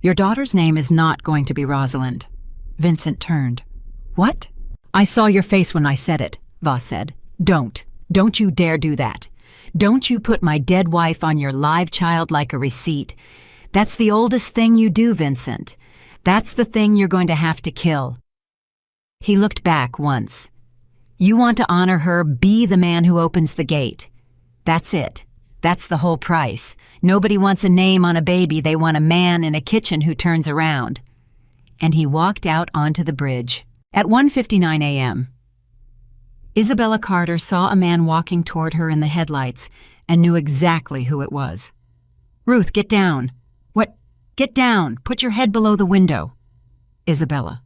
Your daughter's name is not going to be Rosalind. Vincent turned. What? I saw your face when I said it, Voss said. Don't you dare do that. Don't you put my dead wife on your live child like a receipt. That's the oldest thing you do, Vincent. That's the thing you're going to have to kill. He looked back once. You want to honor her, be the man who opens the gate. That's it. That's the whole price. Nobody wants a name on a baby, they want a man in a kitchen who turns around. And he walked out onto the bridge. At 1:59 a.m., Isabella Carter saw a man walking toward her in the headlights and knew exactly who it was. Ruth, get down. What? Get down. Put your head below the window. Isabella.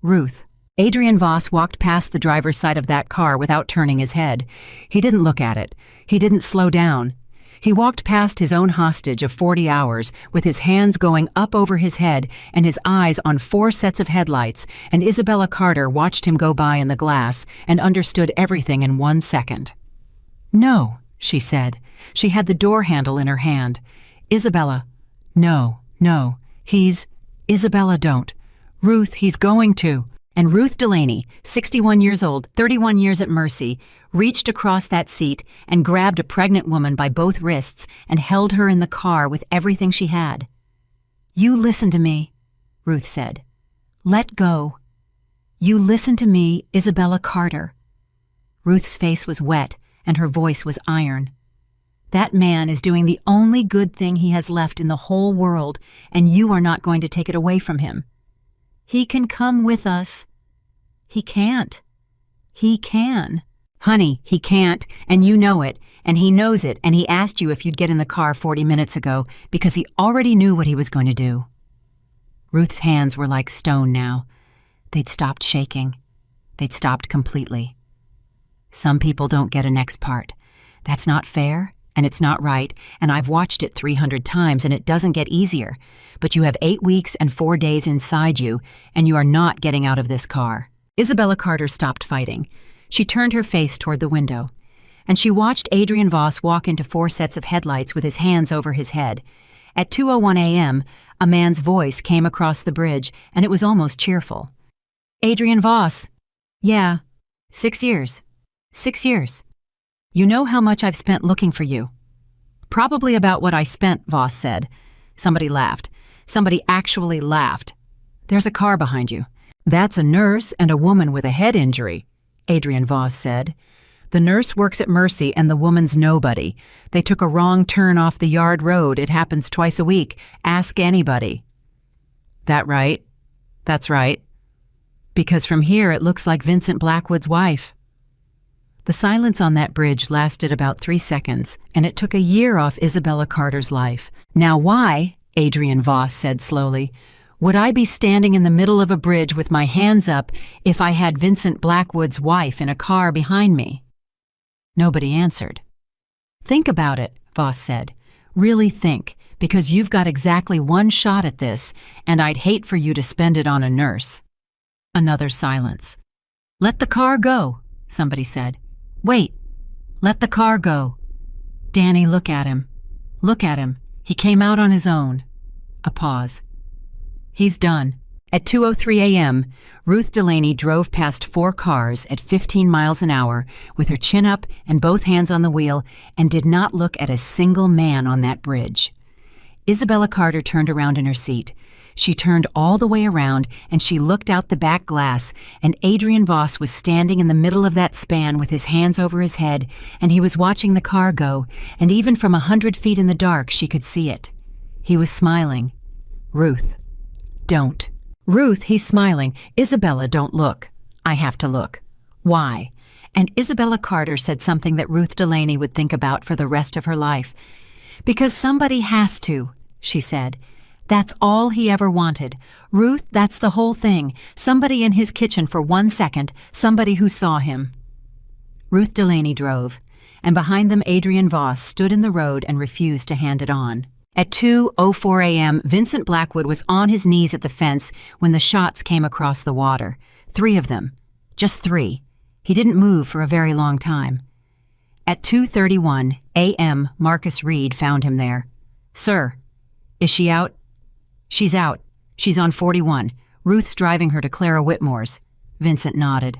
Ruth. Adrian Voss walked past the driver's side of that car without turning his head. He didn't look at it. He didn't slow down. He walked past his own hostage of 40 hours with his hands going up over his head and his eyes on 4 sets of headlights, and Isabella Carter watched him go by in the glass and understood everything in 1 second. No, she said. She had the door handle in her hand. Isabella. No. Isabella, don't. Ruth, he's going to. And Ruth Delaney, 61 years old, 31 years at Mercy, reached across that seat and grabbed a pregnant woman by both wrists and held her in the car with everything she had. You listen to me, Ruth said. Let go. You listen to me, Isabella Carter. Ruth's face was wet and her voice was iron. That man is doing the only good thing he has left in the whole world, and you are not going to take it away from him. He can come with us. He can't. He can. Honey, he can't, and you know it, and he knows it, and he asked you if you'd get in the car 40 minutes ago because he already knew what he was going to do. Ruth's hands were like stone now. They'd stopped shaking. They'd stopped completely. Some people don't get a next part. That's not fair, and it's not right, and I've watched it 300 times, and it doesn't get easier. But you have 8 weeks and 4 days inside you, and you are not getting out of this car. Isabella Carter stopped fighting. She turned her face toward the window, and she watched Adrian Voss walk into 4 sets of headlights with his hands over his head. At 2:01 a.m., a man's voice came across the bridge, and it was almost cheerful. Adrian Voss. Yeah, 6 years. 6 years. You know how much I've spent looking for you. Probably about what I spent, Voss said. Somebody laughed. Somebody actually laughed. There's a car behind you. That's a nurse and a woman with a head injury, Adrian Voss said. The nurse works at Mercy and the woman's nobody. They took a wrong turn off the yard road. It happens twice a week. Ask anybody. That right? That's right. Because from here it looks like Vincent Blackwood's wife. The silence on that bridge lasted about 3 seconds, and it took a year off Isabella Carter's life. Now why, Adrian Voss said slowly, would I be standing in the middle of a bridge with my hands up if I had Vincent Blackwood's wife in a car behind me? Nobody answered. Think about it, Voss said. Really think, because you've got exactly 1 shot at this, and I'd hate for you to spend it on a nurse. Another silence. Let the car go, somebody said. "Wait! Let the car go!" "Danny, look at him. Look at him. He came out on his own." A pause. "He's done." At 2:03 a.m., Ruth Delaney drove past 4 cars at 15 miles an hour with her chin up and both hands on the wheel and did not look at a single man on that bridge. Isabella Carter turned around in her seat. She turned all the way around and she looked out the back glass, and Adrian Voss was standing in the middle of that span with his hands over his head, and he was watching the car go, and even from 100 feet in the dark she could see it. He was smiling. "Ruth, don't." "Ruth," he's smiling. "Isabella, don't look." "I have to look." "Why?" And Isabella Carter said something that Ruth Delaney would think about for the rest of her life. "Because somebody has to," she said. That's all he ever wanted. Ruth, that's the whole thing. Somebody in his kitchen for 1 second, somebody who saw him. Ruth Delaney drove, and behind them Adrian Voss stood in the road and refused to hand it on. At 2:04 a.m., Vincent Blackwood was on his knees at the fence when the shots came across the water. 3 of them. Just 3. He didn't move for a very long time. At 2:31 a.m., Marcus Reed found him there. "Sir, is she out?" "She's out. She's on 41. Ruth's driving her to Clara Whitmore's." Vincent nodded.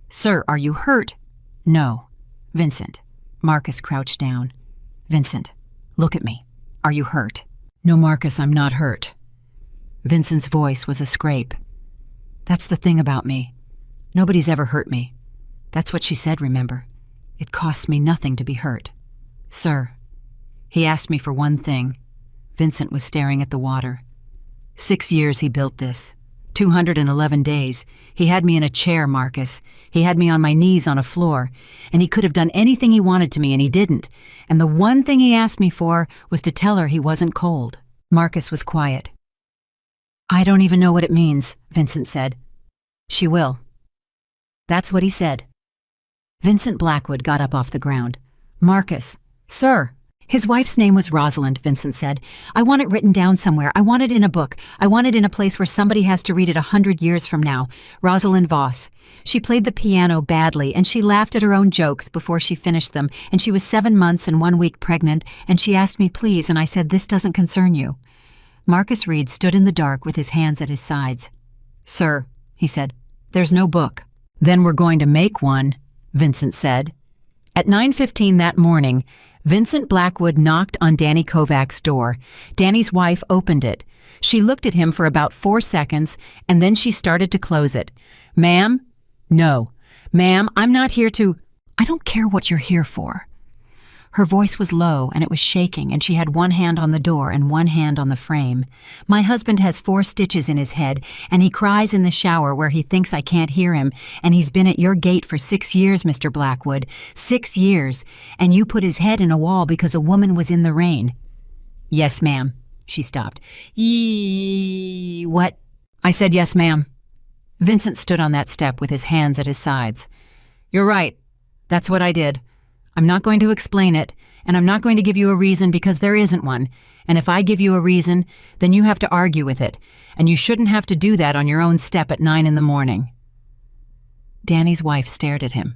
"Sir, are you hurt?" "No." "Vincent." Marcus crouched down. "Vincent, look at me. Are you hurt?" "No, Marcus, I'm not hurt." Vincent's voice was a scrape. "That's the thing about me. Nobody's ever hurt me. That's what she said, remember? It costs me nothing to be hurt." "Sir." "He asked me for one thing." Vincent was staring at the water. 6 years he built this. 211 days. He had me in a chair, Marcus. He had me on my knees on a floor. And he could have done anything he wanted to me, and he didn't. And the one thing he asked me for was to tell her he wasn't cold. Marcus was quiet. "I don't even know what it means," Vincent said. "She will." That's what he said. Vincent Blackwood got up off the ground. "Marcus." "Sir." "His wife's name was Rosalind," Vincent said. "I want it written down somewhere. I want it in a book. I want it in a place where somebody has to read it 100 years from now. Rosalind Voss. She played the piano badly, and she laughed at her own jokes before she finished them, and she was 7 months and 1 week pregnant, and she asked me please, and I said, 'This doesn't concern you.'" Marcus Reed stood in the dark with his hands at his sides. "Sir," he said, "there's no book." "Then we're going to make one," Vincent said. At 9:15 that morning, Vincent Blackwood knocked on Danny Kovac's door. Danny's wife opened it. She looked at him for about 4 seconds, and then she started to close it. "Ma'am?" "No." "Ma'am, I'm not here to—" "I don't care what you're here for." Her voice was low, and it was shaking, and she had one hand on the door and one hand on the frame. "My husband has 4 stitches in his head, and he cries in the shower where he thinks I can't hear him, and he's been at your gate for 6 years, Mr. Blackwood. 6 years, and you put his head in a wall because a woman was in the rain." "Yes, ma'am." She stopped. What?" "I said yes, ma'am." Vincent stood on that step with his hands at his sides. "You're right. That's what I did. I'm not going to explain it, and I'm not going to give you a reason because there isn't one, and if I give you a reason, then you have to argue with it, and you shouldn't have to do that on your own step at 9 in the morning. Danny's wife stared at him.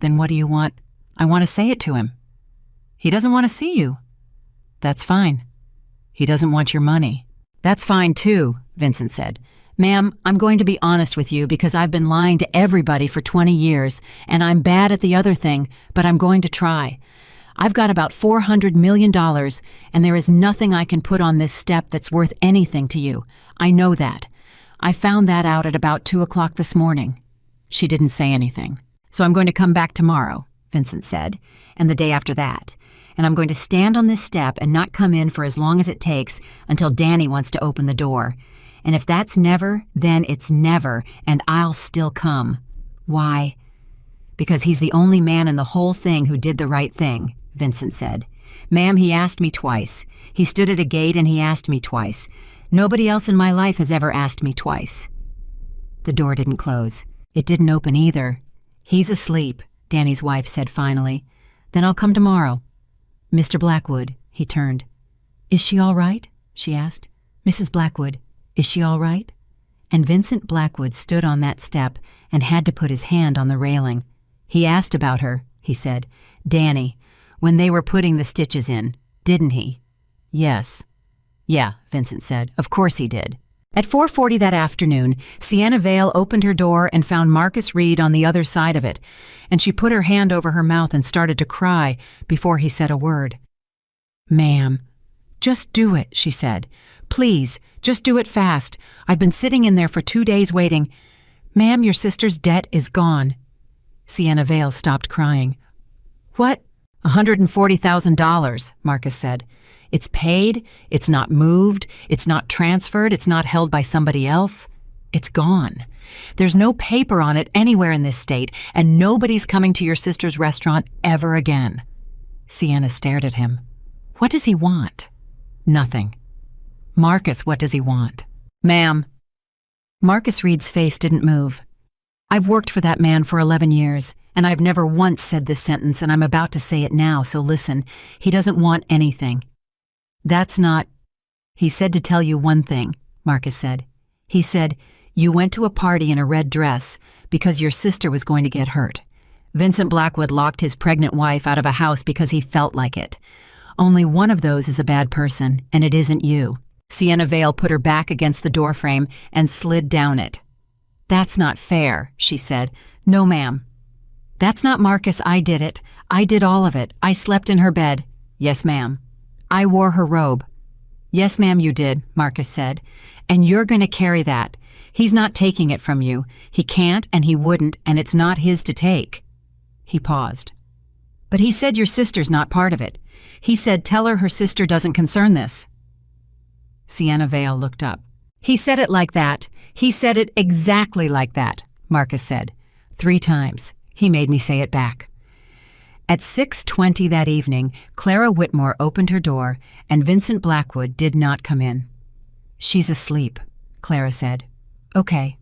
"Then what do you want?" "I want to say it to him." "He doesn't want to see you." "That's fine." "He doesn't want your money." "That's fine too," Vincent said. "Ma'am, I'm going to be honest with you because I've been lying to everybody for 20 years, and I'm bad at the other thing, but I'm going to try. I've got about $400 million, and there is nothing I can put on this step that's worth anything to you. I know that. I found that out at about 2 o'clock this morning." She didn't say anything. "So I'm going to come back tomorrow," Vincent said, "and the day after that, and I'm going to stand on this step and not come in for as long as it takes until Danny wants to open the door. And if that's never, then it's never, and I'll still come." "Why?" "Because he's the only man in the whole thing who did the right thing," Vincent said. "Ma'am, he asked me twice. He stood at a gate and he asked me twice. Nobody else in my life has ever asked me twice." The door didn't close. It didn't open either. "He's asleep," Danny's wife said finally. "Then I'll come tomorrow." "Mr. Blackwood," he turned. "Is she all right?" she asked. "Mrs. Blackwood, is she all right?" and Vincent Blackwood stood on that step and had to put his hand on the railing. He asked about her, he said. Danny, when they were putting the stitches in, didn't he? Yes. Yeah, Vincent said. Of course he did. At 4:40 that afternoon, Sienna Vale opened her door and found Marcus Reed on the other side of it, and she put her hand over her mouth and started to cry before he said a word. Ma'am, just do it, she said. Please, just do it fast. I've been sitting in there for 2 days waiting. Ma'am, your sister's debt is gone. Sienna Vale stopped crying. What? $140,000, Marcus said. It's paid, it's not moved, it's not transferred, it's not held by somebody else. It's gone. There's no paper on it anywhere in this state, and nobody's coming to your sister's restaurant ever again. Sienna stared at him. What does he want? Nothing. Marcus, what does he want? Ma'am. Marcus Reed's face didn't move. I've worked for that man for 11 years, and I've never once said this sentence, and I'm about to say it now, so listen. He doesn't want anything. That's not... He said to tell you one thing, Marcus said. He said, you went to a party in a red dress because your sister was going to get hurt. Vincent Blackwood locked his pregnant wife out of a house because he felt like it. Only one of those is a bad person, and it isn't you. Sienna Vale put her back against the doorframe and slid down it. That's not fair, she said. No, ma'am. That's not Marcus. I did it. I did all of it. I slept in her bed. Yes, ma'am. I wore her robe. Yes, ma'am, you did, Marcus said. And you're going to carry that. He's not taking it from you. He can't and he wouldn't, and it's not his to take. He paused. But he said your sister's not part of it. He said tell her sister doesn't concern this. Sienna Vale looked up. He said it like that. He said it exactly like that, Marcus said. 3 times. He made me say it back. At 6:20 that evening, Clara Whitmore opened her door, and Vincent Blackwood did not come in. She's asleep, Clara said. Okay.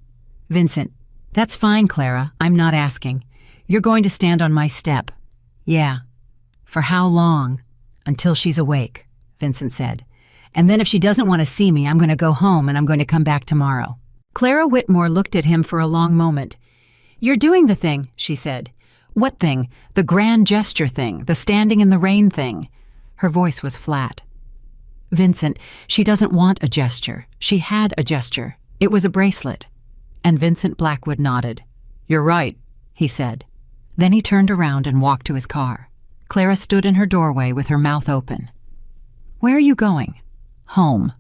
Vincent, that's fine, Clara. I'm not asking. You're going to stand on my step. Yeah. For how long? Until she's awake, Vincent said. And then if she doesn't want to see me, I'm going to go home and I'm going to come back tomorrow. Clara Whitmore looked at him for a long moment. You're doing the thing, she said. What thing? The grand gesture thing, the standing in the rain thing. Her voice was flat. Vincent, she doesn't want a gesture. She had a gesture. It was a bracelet. And Vincent Blackwood nodded. You're right, he said. Then he turned around and walked to his car. Clara stood in her doorway with her mouth open. Where are you going? Home.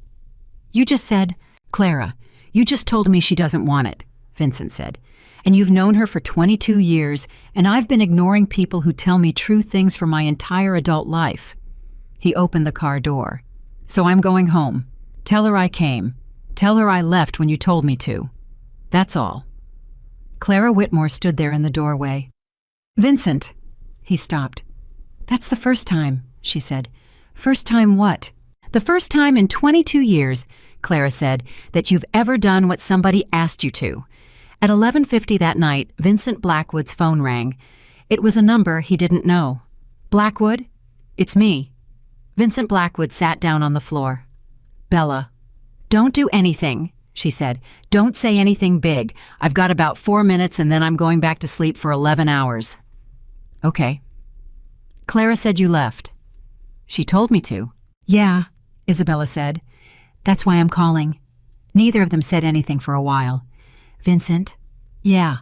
You just said, Clara, you just told me she doesn't want it, Vincent said. And you've known her for 22 years, and I've been ignoring people who tell me true things for my entire adult life. He opened the car door. So I'm going home. Tell her I came. Tell her I left when you told me to. That's all. Clara Whitmore stood there in the doorway. Vincent. He stopped. That's the first time, she said. First time what? The first time in 22 years, Clara said, that you've ever done what somebody asked you to. At 11:50 that night, Vincent Blackwood's phone rang. It was a number he didn't know. Blackwood? It's me. Vincent Blackwood sat down on the floor. Bella. Don't do anything, she said. Don't say anything big. I've got about 4 minutes and then I'm going back to sleep for 11 hours. Okay. Clara said you left. She told me to. Yeah, Isabella said. That's why I'm calling. Neither of them said anything for a while. Vincent? Yeah.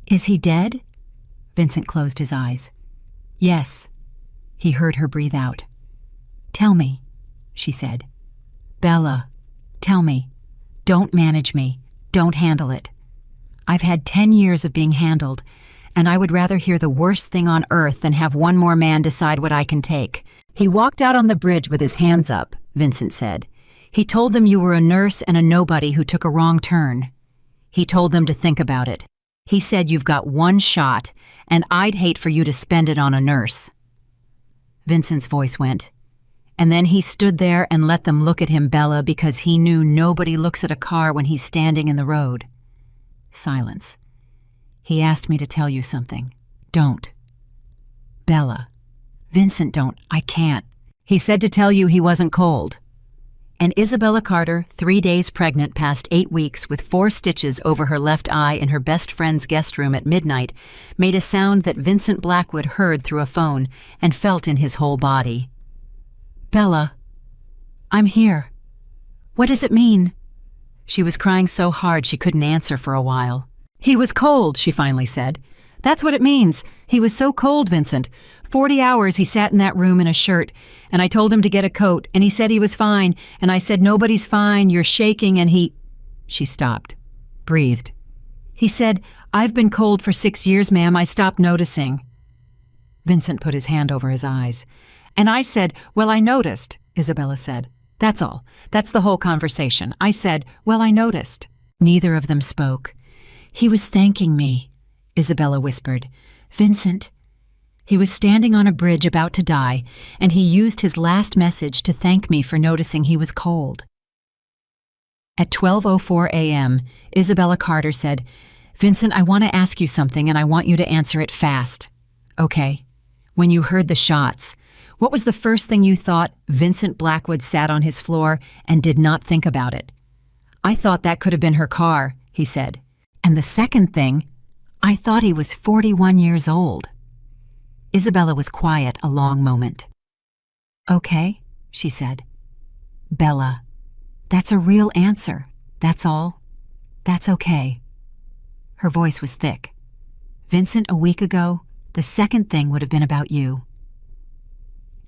Is he dead? Vincent closed his eyes. Yes. He heard her breathe out. Tell me, she said. Bella, tell me. Don't manage me. Don't handle it. I've had 10 years of being handled, and I would rather hear the worst thing on earth than have one more man decide what I can take. He walked out on the bridge with his hands up, Vincent said. He told them you were a nurse and a nobody who took a wrong turn. He told them to think about it. He said you've got one shot, and I'd hate for you to spend it on a nurse. Vincent's voice went. And then he stood there and let them look at him, Bella, because he knew nobody looks at a car when he's standing in the road. Silence. He asked me to tell you something. Don't. Bella. Vincent, don't. I can't. He said to tell you he wasn't cold. And Isabella Carter, 3 days pregnant past 8 weeks with 4 stitches over her left eye in her best friend's guest room at midnight, made a sound that Vincent Blackwood heard through a phone and felt in his whole body. "Bella, I'm here. What does it mean?" She was crying so hard she couldn't answer for a while. "He was cold," she finally said. "That's what it means. He was so cold, Vincent. 40 hours he sat in that room in a shirt, and I told him to get a coat, and he said he was fine, and I said, 'Nobody's fine, you're shaking,' and he—" She stopped, breathed. "He said, 'I've been cold for 6 years, ma'am. I stopped noticing.'" Vincent put his hand over his eyes. "And I said, 'Well, I noticed,'" Isabella said. "That's all. That's the whole conversation. I said, 'Well, I noticed.'" Neither of them spoke. "He was thanking me," Isabella whispered. "Vincent." He was standing on a bridge about to die, and he used his last message to thank me for noticing he was cold. At 12:04 a.m., Isabella Carter said, "Vincent, I want to ask you something, and I want you to answer it fast." "Okay." "When you heard the shots, what was the first thing you thought? Vincent Blackwood sat on his floor and did not think about it." "I thought that could have been her car," he said. "And the second thing, I thought he was 41 years old." Isabella was quiet a long moment. "Okay," she said. "Bella, that's a real answer. That's all. That's okay." Her voice was thick. "Vincent, a week ago, the second thing would have been about you."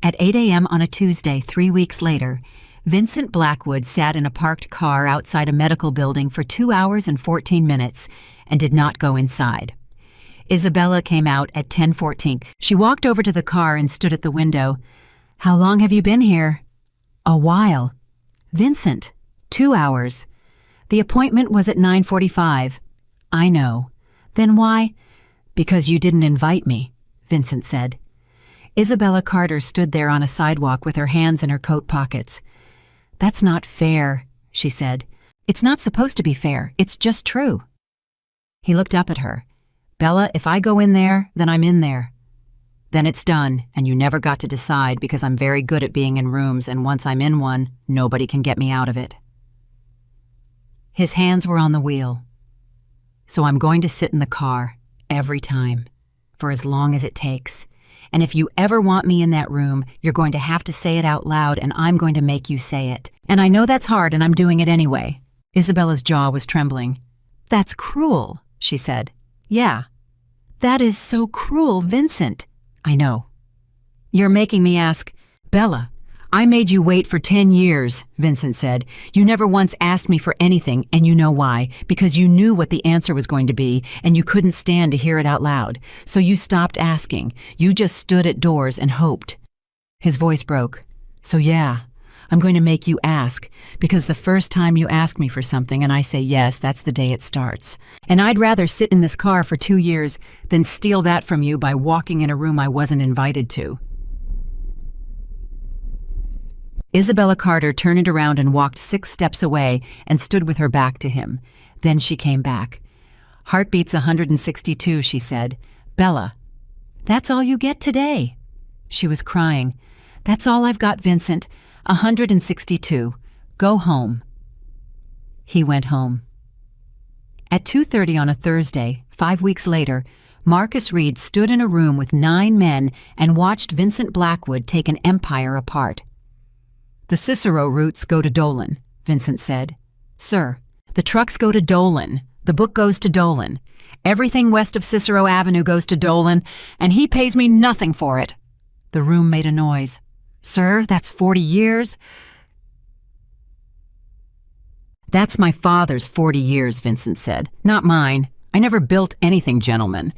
At 8 a.m. on a Tuesday, 3 weeks later, Vincent Blackwood sat in a parked car outside a medical building for 2 hours and 14 minutes and did not go inside. Isabella came out at 10:14. She walked over to the car and stood at the window. "How long have you been here?" "A while." "Vincent, 2 hours. The appointment was at 9:45. "I know." "Then why—" "Because you didn't invite me," Vincent said. Isabella Carter stood there on a sidewalk with her hands in her coat pockets. "That's not fair," she said. "It's not supposed to be fair. It's just true." He looked up at her. "Bella, if I go in there, then I'm in there. Then it's done, and you never got to decide because I'm very good at being in rooms, and once I'm in one, nobody can get me out of it." His hands were on the wheel. "So I'm going to sit in the car, every time, for as long as it takes. And if you ever want me in that room, you're going to have to say it out loud, and I'm going to make you say it. And I know that's hard, and I'm doing it anyway." Isabella's jaw was trembling. "That's cruel," she said. "Yeah. That is so cruel, Vincent." "I know." "You're making me ask—" "Bella, I made you wait for 10 years, Vincent said. "You never once asked me for anything, and you know why. Because you knew what the answer was going to be, and you couldn't stand to hear it out loud. So you stopped asking. You just stood at doors and hoped." His voice broke. "So yeah, I'm going to make you ask, because the first time you ask me for something and I say yes, that's the day it starts. And I'd rather sit in this car for 2 years than steal that from you by walking in a room I wasn't invited to." Isabella Carter turned around and walked 6 steps away and stood with her back to him. Then she came back. "Heartbeat's 162, she said. "Bella, that's all you get today." She was crying. "That's all I've got, Vincent. 162. Go home." He went home. At 2:30 on a Thursday, 5 weeks later, Marcus Reed stood in a room with 9 men and watched Vincent Blackwood take an empire apart. "The Cicero routes go to Dolan," Vincent said. "Sir, the trucks go to Dolan. The book goes to Dolan. Everything west of Cicero Avenue goes to Dolan, and he pays me nothing for it." The room made a noise. "Sir, that's 40 years. "That's my father's 40 years, Vincent said. "Not mine. I never built anything, gentlemen.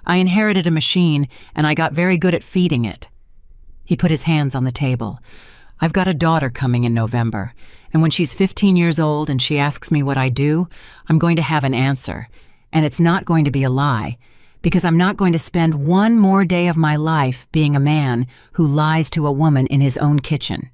I inherited a machine, and I got very good at feeding it." He put his hands on the table. "I've got a daughter coming in November, and when she's 15 years old and she asks me what I do, I'm going to have an answer. And it's not going to be a lie, because I'm not going to spend one more day of my life being a man who lies to a woman in his own kitchen."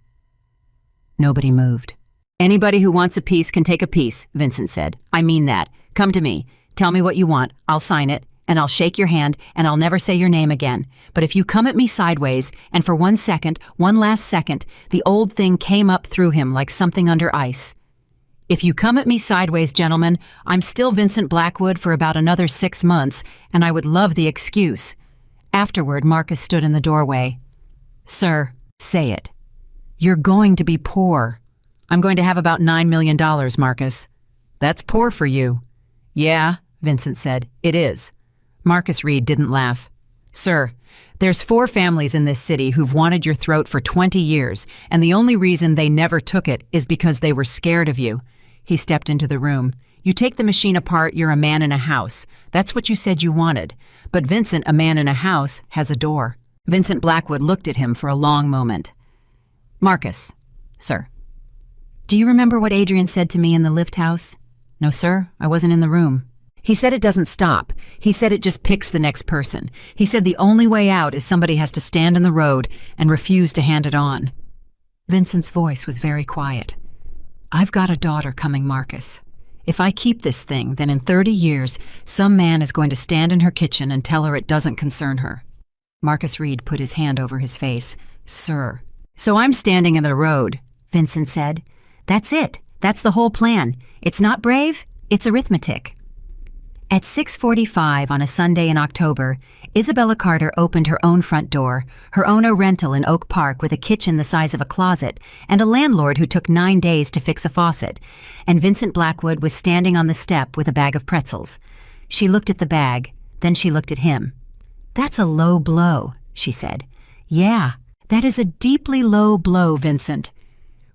Nobody moved. "Anybody who wants a piece can take a piece," Vincent said. "I mean that. Come to me. Tell me what you want. I'll sign it. and I'll shake your hand, and I'll never say your name again. But if you come at me sideways, and for 1 second, one last second, the old thing came up through him like something under ice. If you come at me sideways, gentlemen, I'm still Vincent Blackwood for about another 6 months, and I would love the excuse. Afterward, Marcus stood in the doorway. Sir, say it. You're going to be poor. I'm going to have about $9 million, Marcus. That's poor for you. Yeah, Vincent said. It is. Marcus Reed didn't laugh. Sir, there's 4 families in this city who've wanted your throat for 20 years, and the only reason they never took it is because they were scared of you. He stepped into the room. You take the machine apart, you're a man in a house. That's what you said you wanted. But Vincent, a man in a house, has a door. Vincent Blackwood looked at him for a long moment. Marcus, sir. Do you remember what Adrian said to me in the lift house? No, sir, I wasn't in the room. He said it doesn't stop. He said it just picks the next person. He said the only way out is somebody has to stand in the road and refuse to hand it on. Vincent's voice was very quiet. I've got a daughter coming, Marcus. If I keep this thing, then in 30 years, some man is going to stand in her kitchen and tell her it doesn't concern her. Marcus Reed put his hand over his face. Sir. So I'm standing in the road, Vincent said. That's it. That's the whole plan. It's not brave, it's arithmetic. At 6:45 on a Sunday in October, Isabella Carter opened her own front door, her own a rental in Oak Park with a kitchen the size of a closet, and a landlord who took 9 days to fix a faucet, and Vincent Blackwood was standing on the step with a bag of pretzels. She looked at the bag, then she looked at him. That's a low blow, she said. Yeah, that is a deeply low blow, Vincent.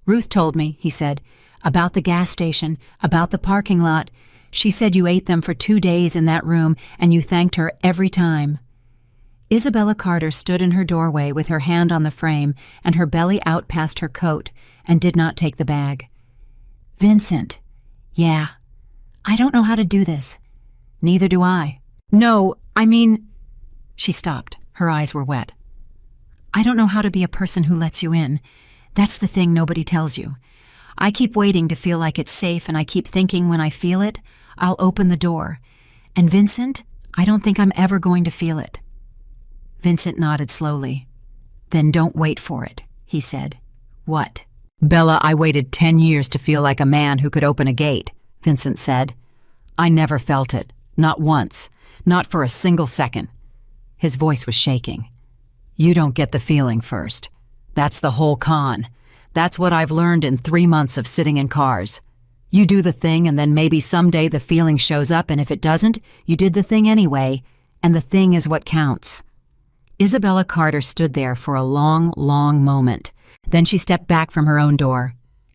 Ruth told me, he said, about the gas station, about the parking lot. She said you ate them for 2 days in that room, and you thanked her every time. Isabella Carter stood in her doorway with her hand on the frame and her belly out past her coat, and did not take the bag. Vincent. Yeah. I don't know how to do this. Neither do I. No, I mean... She stopped. Her eyes were wet. I don't know how to be a person who lets you in. That's the thing nobody tells you. I keep waiting to feel like it's safe, and I keep thinking when I feel it, I'll open the door. And Vincent, I don't think I'm ever going to feel it. Vincent nodded slowly. Then don't wait for it, he said. What? Bella, I waited 10 years to feel like a man who could open a gate, Vincent said. I never felt it. Not once. Not for a single second. His voice was shaking. You don't get the feeling first. That's the whole con. That's what I've learned in 3 months of sitting in cars. You do the thing, and then maybe someday the feeling shows up, and if it doesn't, you did the thing anyway, and the thing is what counts. Isabella Carter stood there for a long, long moment. Then she stepped back from her own door.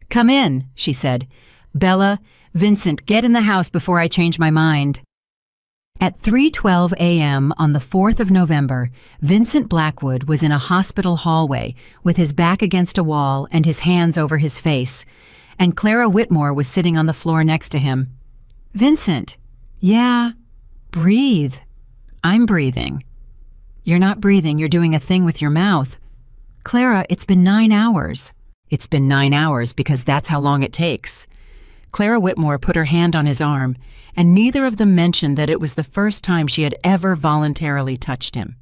Come in, she said. Bella, Vincent, get in the house before I change my mind. At 3:12 a.m. on the 4th of November, Vincent Blackwood was in a hospital hallway with his back against a wall and his hands over his face, and Clara Whitmore was sitting on the floor next to him. Vincent. Yeah. Breathe. I'm breathing. You're not breathing, you're doing a thing with your mouth. Clara, it's been 9 hours. It's been 9 hours because that's how long it takes. Clara Whitmore put her hand on his arm, and neither of them mentioned that it was the first time she had ever voluntarily touched him.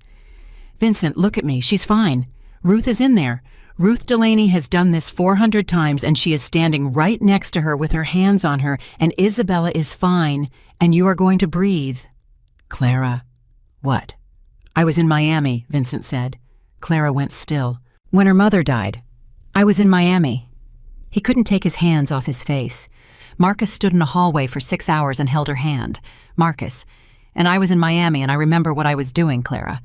Vincent, look at me. She's fine. Ruth is in there. Ruth Delaney has done this 400 times, and she is standing right next to her with her hands on her, and Isabella is fine, and you are going to breathe. Clara. What? I was in Miami, Vincent said. Clara went still. When her mother died. I was in Miami. He couldn't take his hands off his face. Marcus stood in a hallway for 6 hours and held her hand. Marcus. And I was in Miami, and I remember what I was doing, Clara.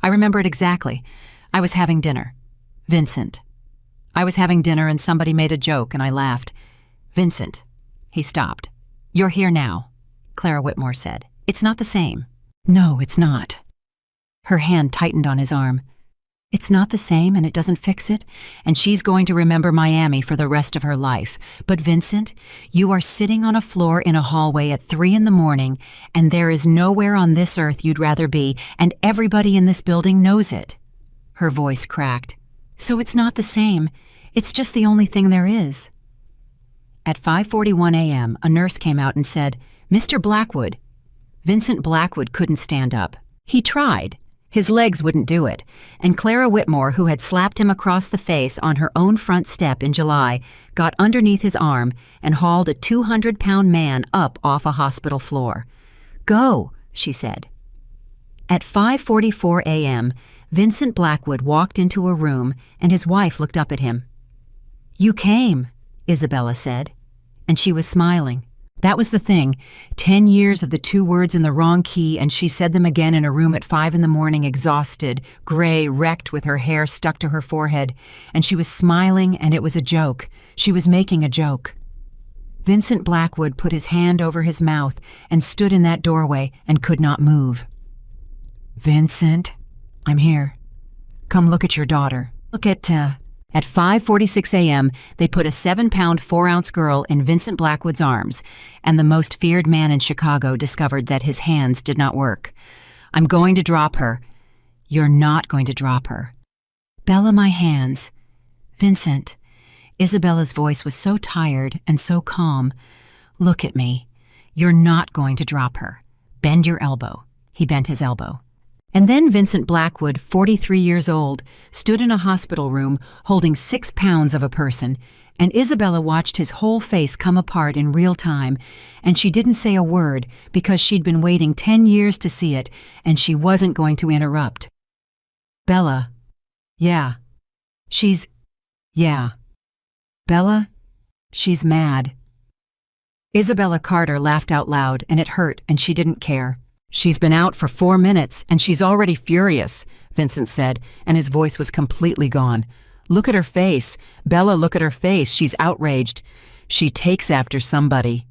I remember it exactly. I was having dinner. Vincent. I was having dinner and somebody made a joke and I laughed. Vincent. He stopped. You're here now, Clara Whitmore said. It's not the same. No, it's not. Her hand tightened on his arm. It's not the same and it doesn't fix it, and she's going to remember Miami for the rest of her life. But Vincent, you are sitting on a floor in a hallway at 3 a.m, and there is nowhere on this earth you'd rather be, and everybody in this building knows it. Her voice cracked. So it's not the same. It's just the only thing there is. At 5:41 a.m., a nurse came out and said, Mr. Blackwood. Vincent Blackwood couldn't stand up. He tried. His legs wouldn't do it, and Clara Whitmore, who had slapped him across the face on her own front step in July, got underneath his arm and hauled a 200-pound man up off a hospital floor. "Go," she said. At 5:44 a.m., Vincent Blackwood walked into a room and his wife looked up at him. "You came," Isabella said, and she was smiling. That was the thing. 10 years of the two words in the wrong key, and she said them again in a room at 5 a.m, exhausted, gray, wrecked, with her hair stuck to her forehead. And she was smiling, and it was a joke. She was making a joke. Vincent Blackwood put his hand over his mouth and stood in that doorway and could not move. "Vincent, I'm here. Come look at your daughter. Look at, At 5:46 a.m., they put a 7-pound, 4-ounce girl in Vincent Blackwood's arms, and the most feared man in Chicago discovered that his hands did not work. "I'm going to drop her." "You're not going to drop her." "Bella, my hands." "Vincent." Isabella's voice was so tired and so calm. "Look at me. You're not going to drop her. Bend your elbow." He bent his elbow. And then Vincent Blackwood, 43 years old, stood in a hospital room holding 6 pounds of a person, and Isabella watched his whole face come apart in real time, and she didn't say a word because she'd been waiting 10 years to see it, and she wasn't going to interrupt. "Bella." "Yeah." "Yeah." "Bella?" "She's mad." Isabella Carter laughed out loud, and it hurt, and she didn't care. "She's been out for 4 minutes, and she's already furious," Vincent said, and his voice was completely gone. "Look at her face. Bella, look at her face. She's outraged. She takes after somebody."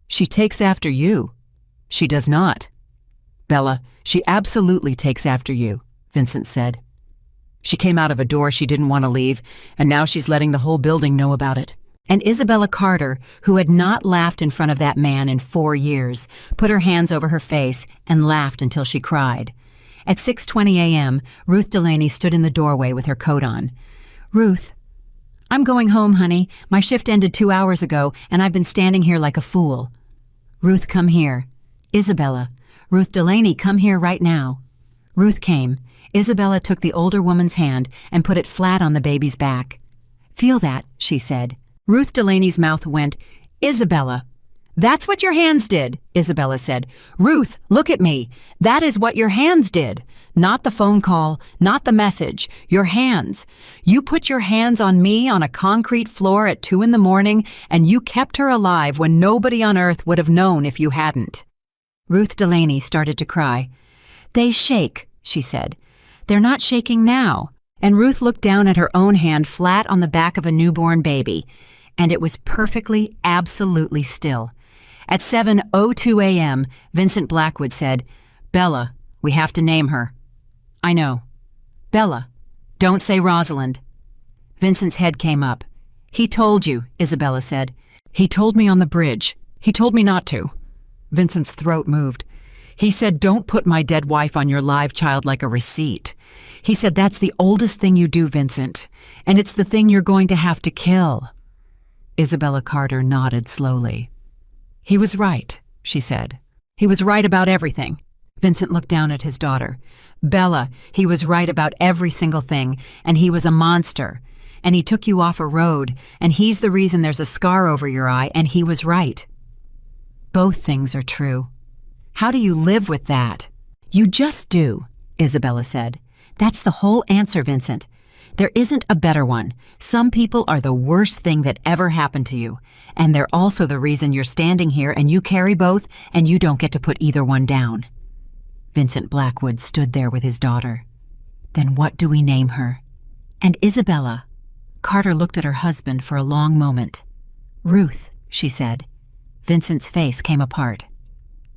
"She takes after you." "She does not." "Bella, she absolutely takes after you," Vincent said. "She came out of a door she didn't want to leave, and now she's letting the whole building know about it." And Isabella Carter, who had not laughed in front of that man in 4 years, put her hands over her face and laughed until she cried. At 6:20 a.m., Ruth Delaney stood in the doorway with her coat on. "Ruth." "I'm going home, honey. My shift ended 2 hours ago, and I've been standing here like a fool." "Ruth, come here." "Isabella." "Ruth Delaney, come here right now." Ruth came. Isabella took the older woman's hand and put it flat on the baby's back. "Feel that," she said. Ruth Delaney's mouth went. "Isabella." "That's what your hands did," Isabella said. "Ruth, look at me. That is what your hands did. Not the phone call, not the message. Your hands. You put your hands on me on a concrete floor at 2 a.m, and you kept her alive when nobody on earth would have known if you hadn't." Ruth Delaney started to cry. "They shake," she said. "They're not shaking now." And Ruth looked down at her own hand flat on the back of a newborn baby, and it was perfectly, absolutely still. At 7:02 a.m., Vincent Blackwood said, "Bella, we have to name her." "I know." "Bella. Don't say Rosalind." Vincent's head came up. "He told you," Isabella said. "He told me on the bridge. He told me not to." Vincent's throat moved. "He said, don't put my dead wife on your live child like a receipt. He said, that's the oldest thing you do, Vincent, and it's the thing you're going to have to kill." Isabella Carter nodded slowly. "He was right," she said. "He was right about everything." Vincent looked down at his daughter. "Bella, he was right about every single thing, and he was a monster. And he took you off a road, and he's the reason there's a scar over your eye, and he was right." "Both things are true. How do you live with that?" "You just do," Isabella said. "That's the whole answer, Vincent. There isn't a better one. Some people are the worst thing that ever happened to you, and they're also the reason you're standing here and you carry both, and you don't get to put either one down." Vincent Blackwood stood there with his daughter. "Then what do we name her?" "And Isabella." Carter looked at her husband for a long moment. "Ruth," she said. Vincent's face came apart.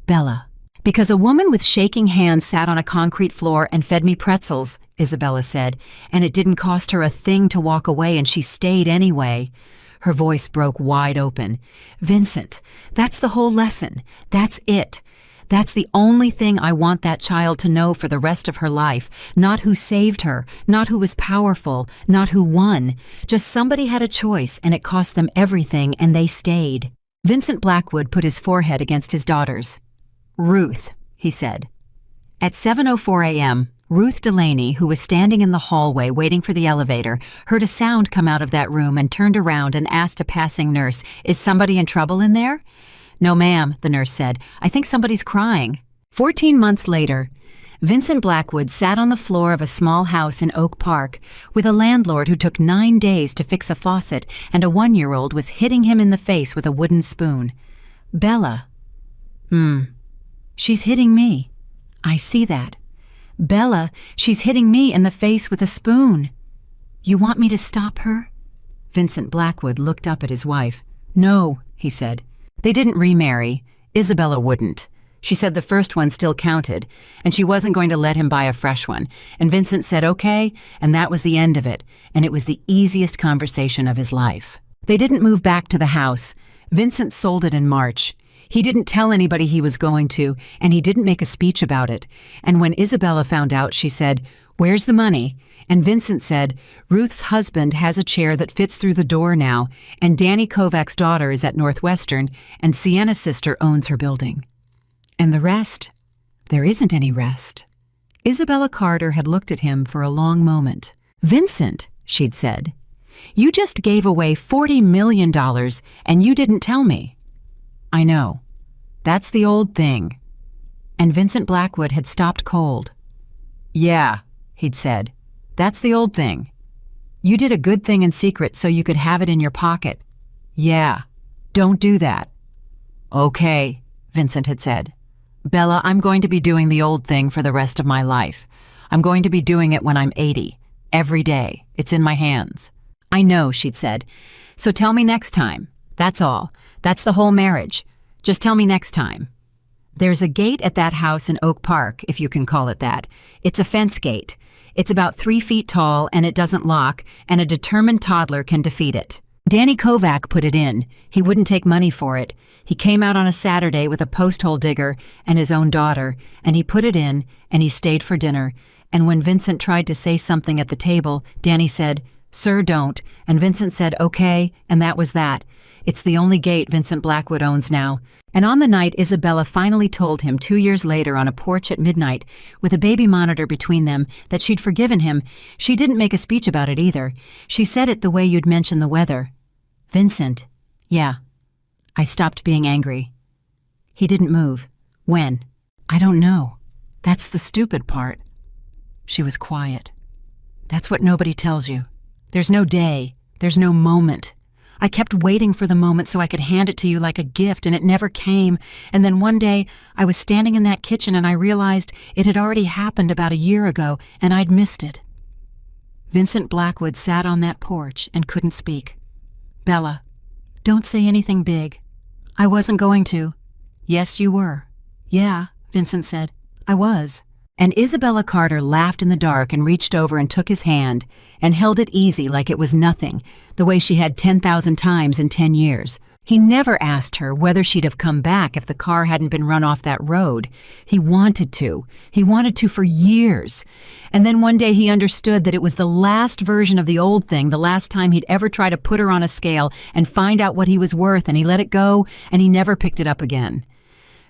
"Bella." "Because a woman with shaking hands sat on a concrete floor and fed me pretzels," Isabella said, "and it didn't cost her a thing to walk away, and she stayed anyway." Her voice broke wide open. "Vincent, that's the whole lesson. That's it. That's the only thing I want that child to know for the rest of her life. Not who saved her, not who was powerful, not who won. Just somebody had a choice, and it cost them everything, and they stayed." Vincent Blackwood put his forehead against his daughter's. Ruth, he said. At 7:04 a.m., Ruth Delaney, who was standing in the hallway waiting for the elevator, heard a sound come out of that room and turned around and asked a passing nurse, "Is somebody in trouble in there?" "No, ma'am," the nurse said. "I think somebody's crying." 14 months later, Vincent Blackwood sat on the floor of a small house in Oak Park with a landlord who took 9 days to fix a faucet, and a 1-year-old was hitting him in the face with a wooden spoon. Bella. She's hitting me. I see that. Bella, she's hitting me in the face with a spoon. You want me to stop her? Vincent Blackwood looked up at his wife. No, he said. They didn't remarry. Isabella wouldn't. She said the first one still counted, and she wasn't going to let him buy a fresh one. And Vincent said okay, and that was the end of it, and it was the easiest conversation of his life. They didn't move back to the house. Vincent sold it in March. He didn't tell anybody he was going to, and he didn't make a speech about it. And when Isabella found out, she said, "Where's the money?" And Vincent said, "Ruth's husband has a chair that fits through the door now, and Danny Kovac's daughter is at Northwestern, and Sienna's sister owns her building." And the rest? There isn't any rest. Isabella Carter had looked at him for a long moment. "Vincent," she'd said, "you just gave away $40 million, and you didn't tell me." "I know. That's the old thing." And Vincent Blackwood had stopped cold. "Yeah," he'd said, "that's the old thing. You did a good thing in secret so you could have it in your pocket. Yeah, don't do that." "Okay," Vincent had said. "Bella, I'm going to be doing the old thing for the rest of my life. I'm going to be doing it when I'm 80. Every day. It's in my hands." "I know," she'd said. "So tell me next time. That's all. That's the whole marriage. Just tell me next time." "There's a gate at that house in Oak Park, if you can call it that. It's a fence gate. It's about 3 feet tall, and it doesn't lock, and a determined toddler can defeat it. Danny Kovac put it in. He wouldn't take money for it. He came out on a Saturday with a post-hole digger and his own daughter, and he put it in, and he stayed for dinner. And when Vincent tried to say something at the table, Danny said, 'Sir, don't,' and Vincent said, 'Okay,' and that was that. It's the only gate Vincent Blackwood owns now." And on the night Isabella finally told him 2 years later on a porch at midnight, with a baby monitor between them, that she'd forgiven him, she didn't make a speech about it either. She said it the way you'd mention the weather. "Vincent, yeah, I stopped being angry." He didn't move. "When?" "I don't know. That's the stupid part." She was quiet. "That's what nobody tells you. There's no day. There's no moment. I kept waiting for the moment so I could hand it to you like a gift, and it never came. And then one day, I was standing in that kitchen and I realized it had already happened about a year ago, and I'd missed it." Vincent Blackwood sat on that porch and couldn't speak. "Bella, don't say anything big." "I wasn't going to." "Yes, you were." "Yeah," Vincent said. "I was." And Isabella Carter laughed in the dark and reached over and took his hand and held it easy like it was nothing, the way she had 10,000 times in 10 years. He never asked her whether she'd have come back if the car hadn't been run off that road. He wanted to. He wanted to for years. And then one day he understood that it was the last version of the old thing, the last time he'd ever try to put her on a scale and find out what he was worth, and he let it go, and he never picked it up again.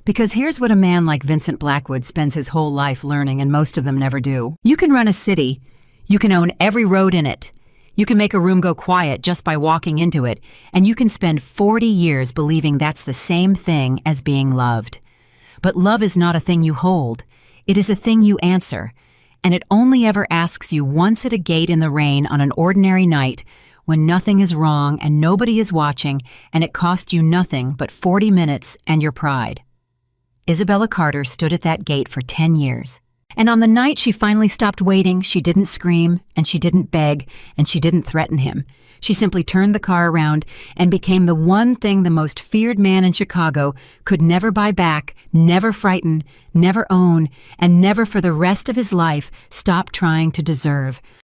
Because here's what a man like Vincent Blackwood spends his whole life learning, and most of them never do. You can run a city. You can own every road in it. You can make a room go quiet just by walking into it, and you can spend 40 years believing that's the same thing as being loved. But love is not a thing you hold. It is a thing you answer, and it only ever asks you once at a gate in the rain on an ordinary night when nothing is wrong and nobody is watching, and it cost you nothing but 40 minutes and your pride. Isabella Carter stood at that gate for 10 years. And on the night she finally stopped waiting, she didn't scream, and she didn't beg, and she didn't threaten him. She simply turned the car around and became the one thing the most feared man in Chicago could never buy back, never frighten, never own, and never for the rest of his life stop trying to deserve.